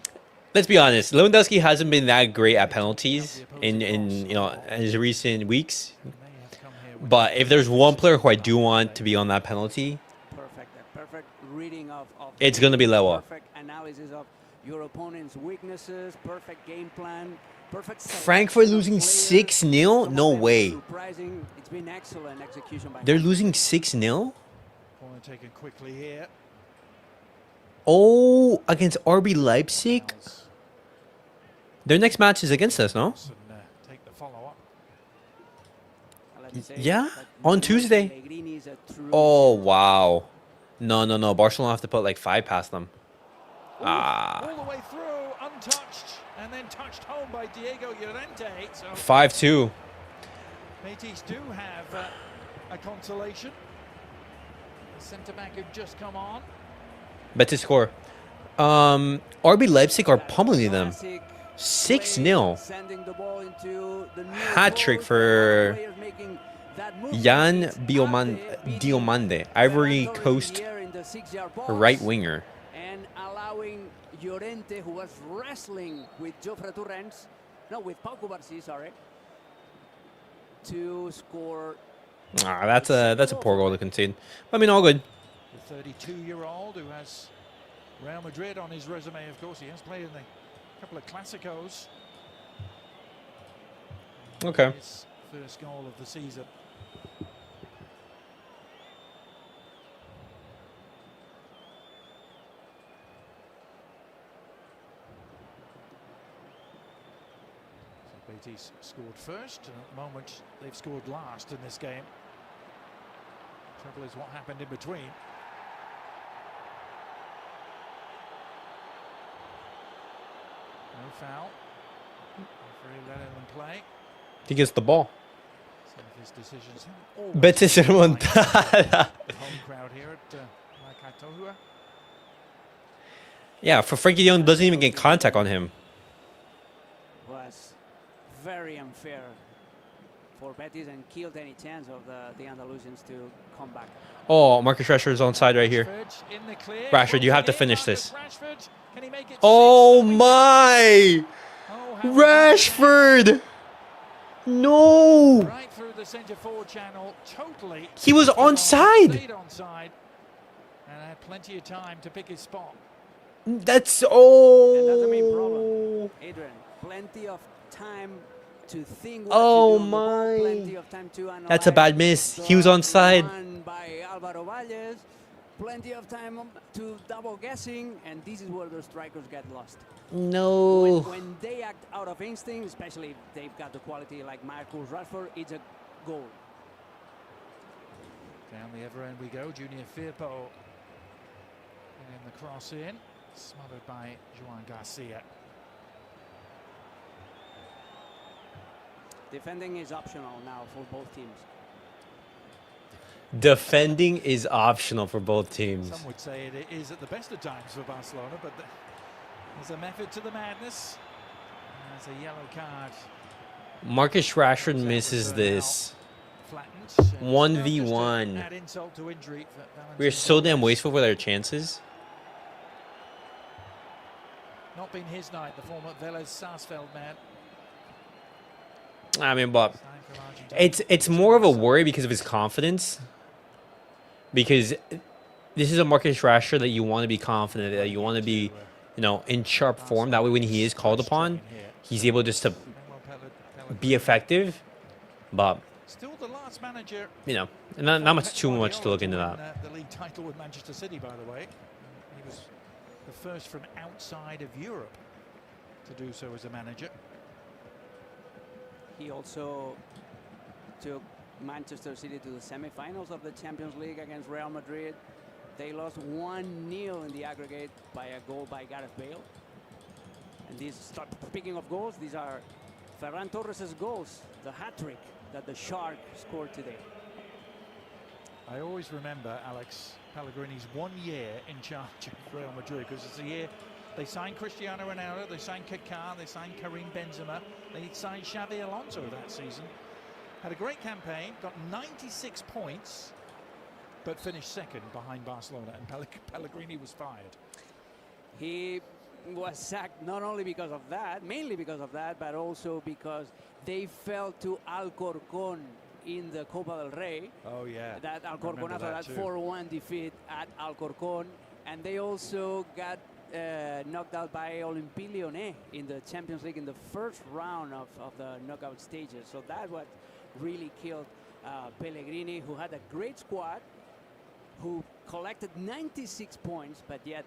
A: Let's be honest. Lewandowski hasn't been that great at penalties in his recent weeks.
B: He may have come here with
A: But if there's one player who I do want to be on that penalty,
C: Perfect reading of
A: it's gonna be Lewa.
C: perfect analysis of your opponent's weaknesses, perfect game plan, perfect
A: Frankfurt
C: selection of
A: losing
C: players.
A: 6-0?
C: Some
A: No
C: of them
A: way.
C: Surprising. It's been excellent execution by
A: They're
C: him.
A: losing 6-0?
B: corner taken quickly here.
A: Oh, against RB Leipzig? Their next match is against us, no?
B: And, take the follow-up.
C: Let me say
A: Yeah,
C: that
A: on
C: Manuel
A: Tuesday.
C: Pellegrini is a true
A: Oh, wow. No. Barcelona have to put like 5 past them.
B: All the way through, untouched, and then touched home by Diego Llorente. So
A: 5-2.
B: Betis do have a consolation. The centre-back had just come on.
A: Betis score. RB Leipzig are pummeling them.
C: classic
A: 6-0.
C: sending the ball into the near
A: Hat-trick
C: post,
A: for
C: players making that movement.
A: Jan
C: It's
A: Diomande, Ivory
C: Ferran Torres
A: Coast
C: here in the 6-yard box,
A: right winger.
C: and allowing Llorente, who was wrestling with with Pau Cubarsí, sorry, to score.
A: That's a poor goal to concede. I mean, all good.
B: The 32-year-old who has Real Madrid on his resume, of course. He has played in a couple of Clásicos.
A: Okay.
B: His first goal of the season. So Betis scored first, and at the moment they've scored last in this game. Trouble is what happened in between. No foul. Referee letting them play.
A: He gets the ball.
B: Some of his decisions haven't always
A: Betis
B: been
A: remontada.
B: the home crowd here at Marc.
A: Yeah, for Frankie de Jong doesn't even get contact on him.
C: Was very unfair for Betis and killed any chance of the Andalusians to come back.
A: Oh, Marcus Rashford is onside right here.
B: Rashford in the clear.
A: Rashford, you have to
B: Marcus
A: finish this.
B: Rashford. Can he make it
A: Oh
B: 6?
A: my!
B: Oh, how
A: Rashford! No!
B: right through the centre forward channel, totally.
A: He was onside.
B: Stayed onside. and had plenty of time to pick his spot.
A: That's
C: And that's the main problem.
A: oh.
C: Adrian, plenty of time to think what
A: Oh
C: to do on the ball,
A: my.
C: plenty of time to analyze.
A: That's a bad miss. He was
C: the
A: on side.
C: one by Alvaro Valles. Plenty of time to double guessing, and this is where the strikers get lost.
A: No.
C: When they act out of instinct, especially if they've got the quality like Marc or Rashford, it's a goal.
B: Down the other end we go, Junior Firpo. And the cross in, smothered by Joan Garcia.
C: Defending is optional now for both teams.
A: Defending is optional for both teams.
B: Some would say it is at the best of times for Barcelona, but there's a method to the madness. There's a yellow card.
A: Marcus Rashford misses this. 1v1. We're so damn wasteful with our chances.
B: Not been his night, the former Vélez Sarsfield man.
A: I mean, but it's more of a worry because of his confidence. Because this is a Marcus Rashford that you want to be confident, that you want to be, you know, in sharp form. That way, when he is called upon, he's able just to be effective. But
B: still the last manager,
A: you know, not much too much to look into that.
B: The league title with Manchester City, by the way. He was the first from outside of Europe to do so as a manager.
C: He also took Manchester City to the semi-finals of the Champions League against Real Madrid. They lost 1-0 in the aggregate by a goal by Gareth Bale. And these, speaking of goals, these are Ferran Torres' goals, the hat-trick that the Shark scored today.
B: I always remember, Alex, Pellegrini's 1 year in charge of Real Madrid, because it's the year they signed Cristiano Ronaldo, they signed Kaká, they signed Karim Benzema, they signed Xavi Alonso that season. Had a great campaign, got 96 points, but finished second behind Barcelona, and Pellegrini was fired.
C: He was sacked not only because of that, mainly because of that, but also because they fell to Alcorcón in the Copa del Rey.
B: Oh yeah.
C: That Alcorcón after that 4-1 defeat at Alcorcón, and they also got knocked out by Olympique Lyonnais in the Champions League in the first round of the knockout stages. So that what really killed Pellegrini, who had a great squad, who collected 96 points, but yet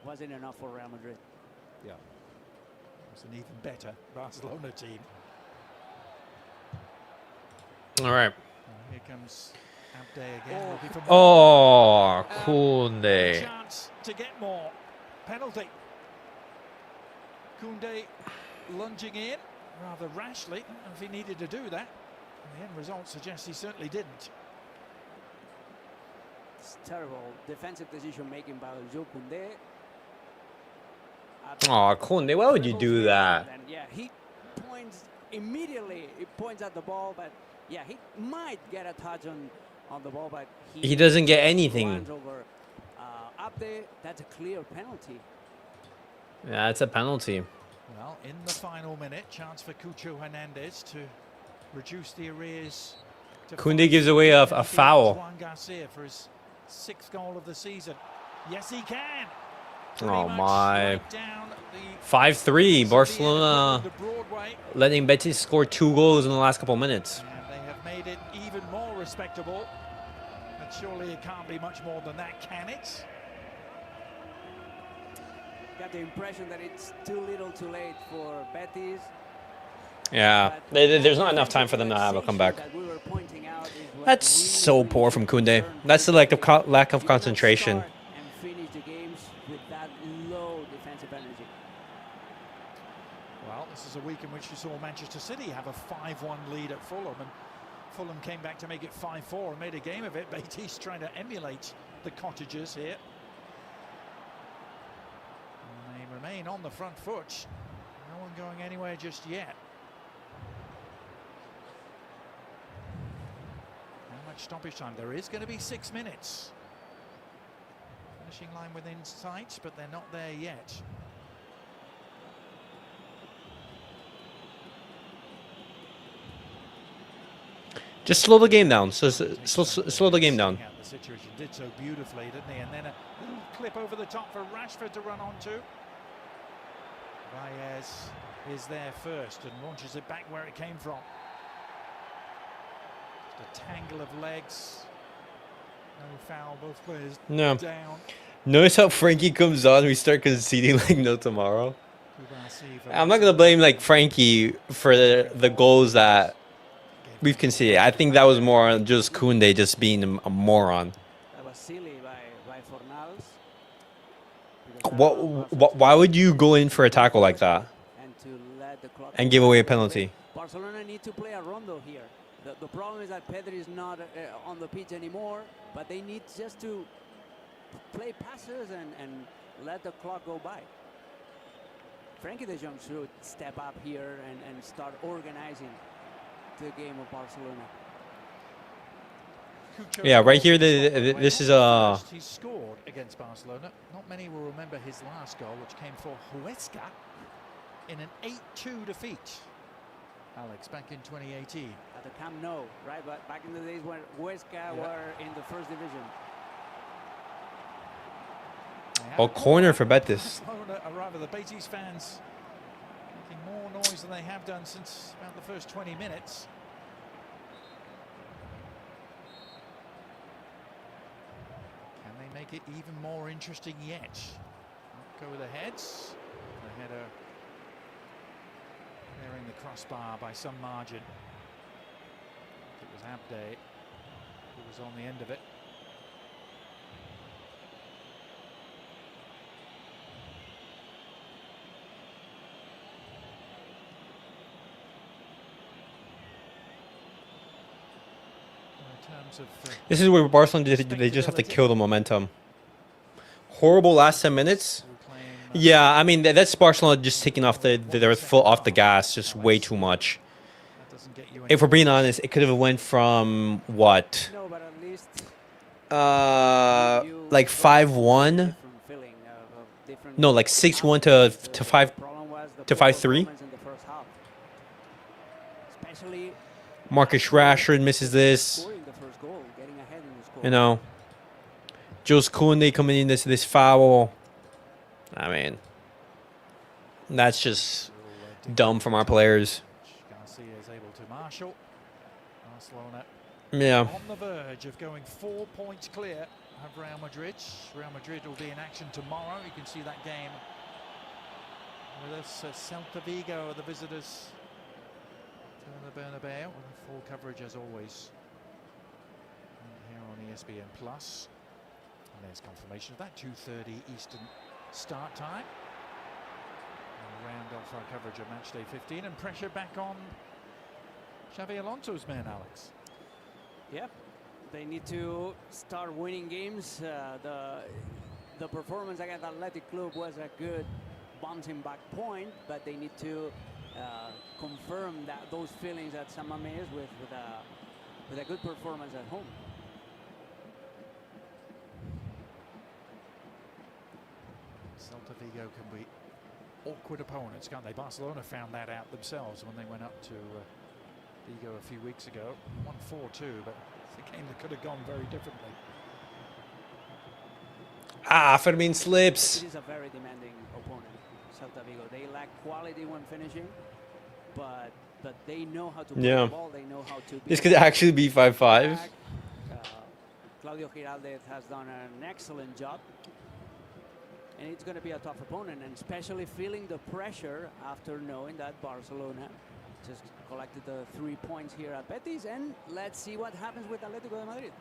C: wasn't enough for Real Madrid.
B: Yeah, it's an even better Barcelona team.
A: All right.
B: Here comes Abde again.
A: Oh, Kounde.
B: Chance to get more. Penalty. Kounde lunging in rather rashly. I don't know if he needed to do that. The end result suggests he certainly didn't.
C: It's terrible defensive decision making by Kounde.
A: Oh, Kounde, why would you do that?
C: And yeah, he points immediately. He points at the ball, but yeah, he might get a touch on the ball, but
A: He doesn't get anything.
C: runs over Abde. That's a clear penalty.
A: Yeah, it's a penalty.
B: Well, in the final minute, chance for Cucho Hernandez to reduce the arrears.
A: Kounde gives away a foul.
B: Juan Garcia for his 6th goal of the season. Yes, he can.
A: Oh my. 5-3, Barcelona letting Betis score 2 goals in the last couple minutes.
B: And they have made it even more respectable. But surely it can't be much more than that, can it?
C: Got the impression that it's too little too late for Betis.
A: Yeah, there's not enough time for them to have a comeback. That's so poor from Kounde. That's the lack of concentration.
C: And finish the games with that low defensive energy.
B: Well, this is a week in which you saw Manchester City have a 5-1 lead at Fulham, and Fulham came back to make it 5-4 and made a game of it. Betis trying to emulate the Cottagers here. And they remain on the front foot. No one going anywhere just yet. How much stoppage time? There is going to be 6 minutes. Finishing line within sight, but they're not there yet.
A: Just slow the game down. So slow the game down.
B: The situation did so beautifully, didn't he? And then a little clip over the top for Rashford to run onto. Baez is there first and launches it back where it came from. Just a tangle of legs. No foul, both players
A: No.
B: down.
A: Notice how Frankie comes on, we start conceding like no tomorrow.
B: Cubarsí for
A: I'm not gonna blame like Frankie for the goals that we've conceded. I think that was more on just Kounde just being a moron.
C: That was silly by Fornals.
A: Why would you go in for a tackle like that
C: And to let the clock
A: and give away a penalty?
C: Barcelona need to play a rondo here. The problem is that Pedri is not on the pitch anymore, but they need just to play passes and let the clock go by. Frankie de Jong should step up here and start organizing the game of Barcelona.
A: Yeah, right here, this is
B: He scored against Barcelona. Not many will remember his last goal, which came for Huesca in an 8-2 defeat. Alex, back in 2018.
C: At the Camp Nou, right? But back in the days when Huesca were in the first division.
A: a corner for Betis.
B: Or rather, the Betis fans making more noise than they have done since about the first 20 minutes. Can they make it even more interesting yet? Go with the heads. The header clearing the crossbar by some margin. It was Abde who was on the end of it.
A: This is where Barcelona, they just have to kill the momentum. Horrible last 10 minutes. Yeah, I mean, that's Barcelona just taking off their foot off the gas just way too much. If we're being honest, it could have went from what?
C: No, but at least
A: like 5-1. No, like 6-1 to 5 to 5-3. Marcus Rashford misses this. You know, Jules Kounde coming in this foul. I mean, that's just dumb from our players.
B: Garcia is able to marshal. Barcelona
A: Yeah.
B: on the verge of going 4 points clear of Real Madrid. Real Madrid will be in action tomorrow. You can see that game with us. Celta Vigo are the visitors to the Bernabeu, with full coverage as always here on ESPN Plus. And there's confirmation of that 2:30 Eastern start time. We'll round off our coverage of match day 15 and pressure back on Xavi Alonso's men, Alex.
C: Yeah, they need to start winning games. The performance against Athletic Club was a good bouncing back point, but they need to confirm that those feelings that San Mamés with a good performance at home.
B: Celta Vigo can be awkward opponents, can't they? Barcelona found that out themselves when they went up to Vigo a few weeks ago. Won 4-2, but it's a game that could have gone very differently.
A: Fermín slips.
C: It is a very demanding opponent, Celta Vigo. They lack quality when finishing, but they know how to play the ball. They know how to.
A: This could actually be 5-5.
C: Claudio Giraldez has done an excellent job. And it's going to be a tough opponent, and especially feeling the pressure after knowing that Barcelona just collected the 3 points here at Betis. And let's see what happens with Atlético de Madrid.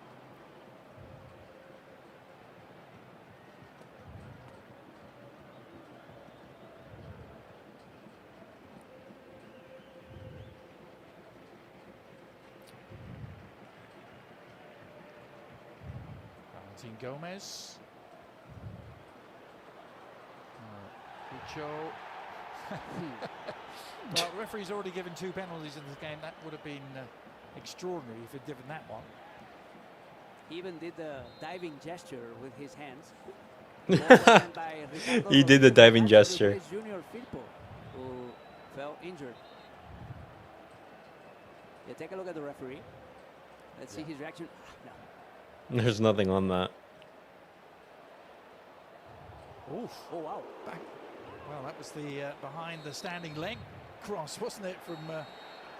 B: Martín Gomez. Well, the referee's already given 2 penalties in this game. That would have been extraordinary if he'd given that one.
C: He even did the diving gesture with his hands.
A: He did the diving gesture.
C: Junior Firpo, who fell injured. Yeah, take a look at the referee. Let's see his reaction. No.
A: There's nothing on that.
B: Oof.
C: Oh, wow.
B: Back. Well, that was the behind the standing leg cross, wasn't it, from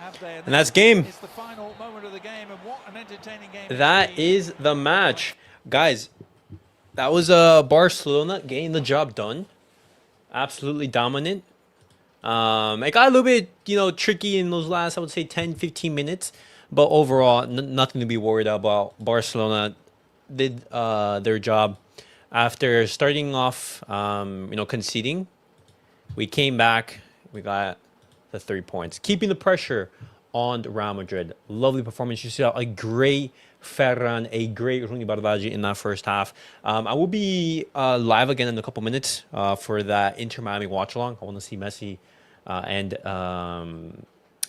B: Abde?
A: And that's game.
B: It's the final moment of the game, and what an entertaining game.
A: That is the match. Guys, that was Barcelona getting the job done. Absolutely dominant. It got a little bit, tricky in those last, I would say, 10, 15 minutes. But overall, nothing to be worried about. Barcelona did their job. After starting off, conceding, we came back. We got the 3 points, keeping the pressure on Real Madrid. Lovely performance. You saw a great Ferran, a great Rooney in that first half. I will be live again in a couple minutes for that Inter Miami watch-along. I want to see Messi and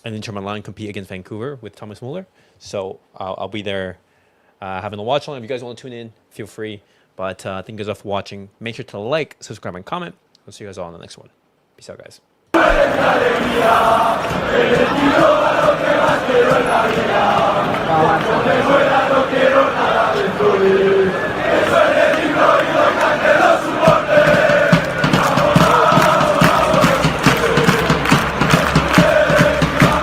A: Inter Milan compete against Vancouver with Thomas Muller. So I'll be there having a watch-along. If you guys want to tune in, feel free. But thank you guys all for watching. Make sure to like, subscribe, and comment. I'll see you guys all in the next one. Peace out, guys.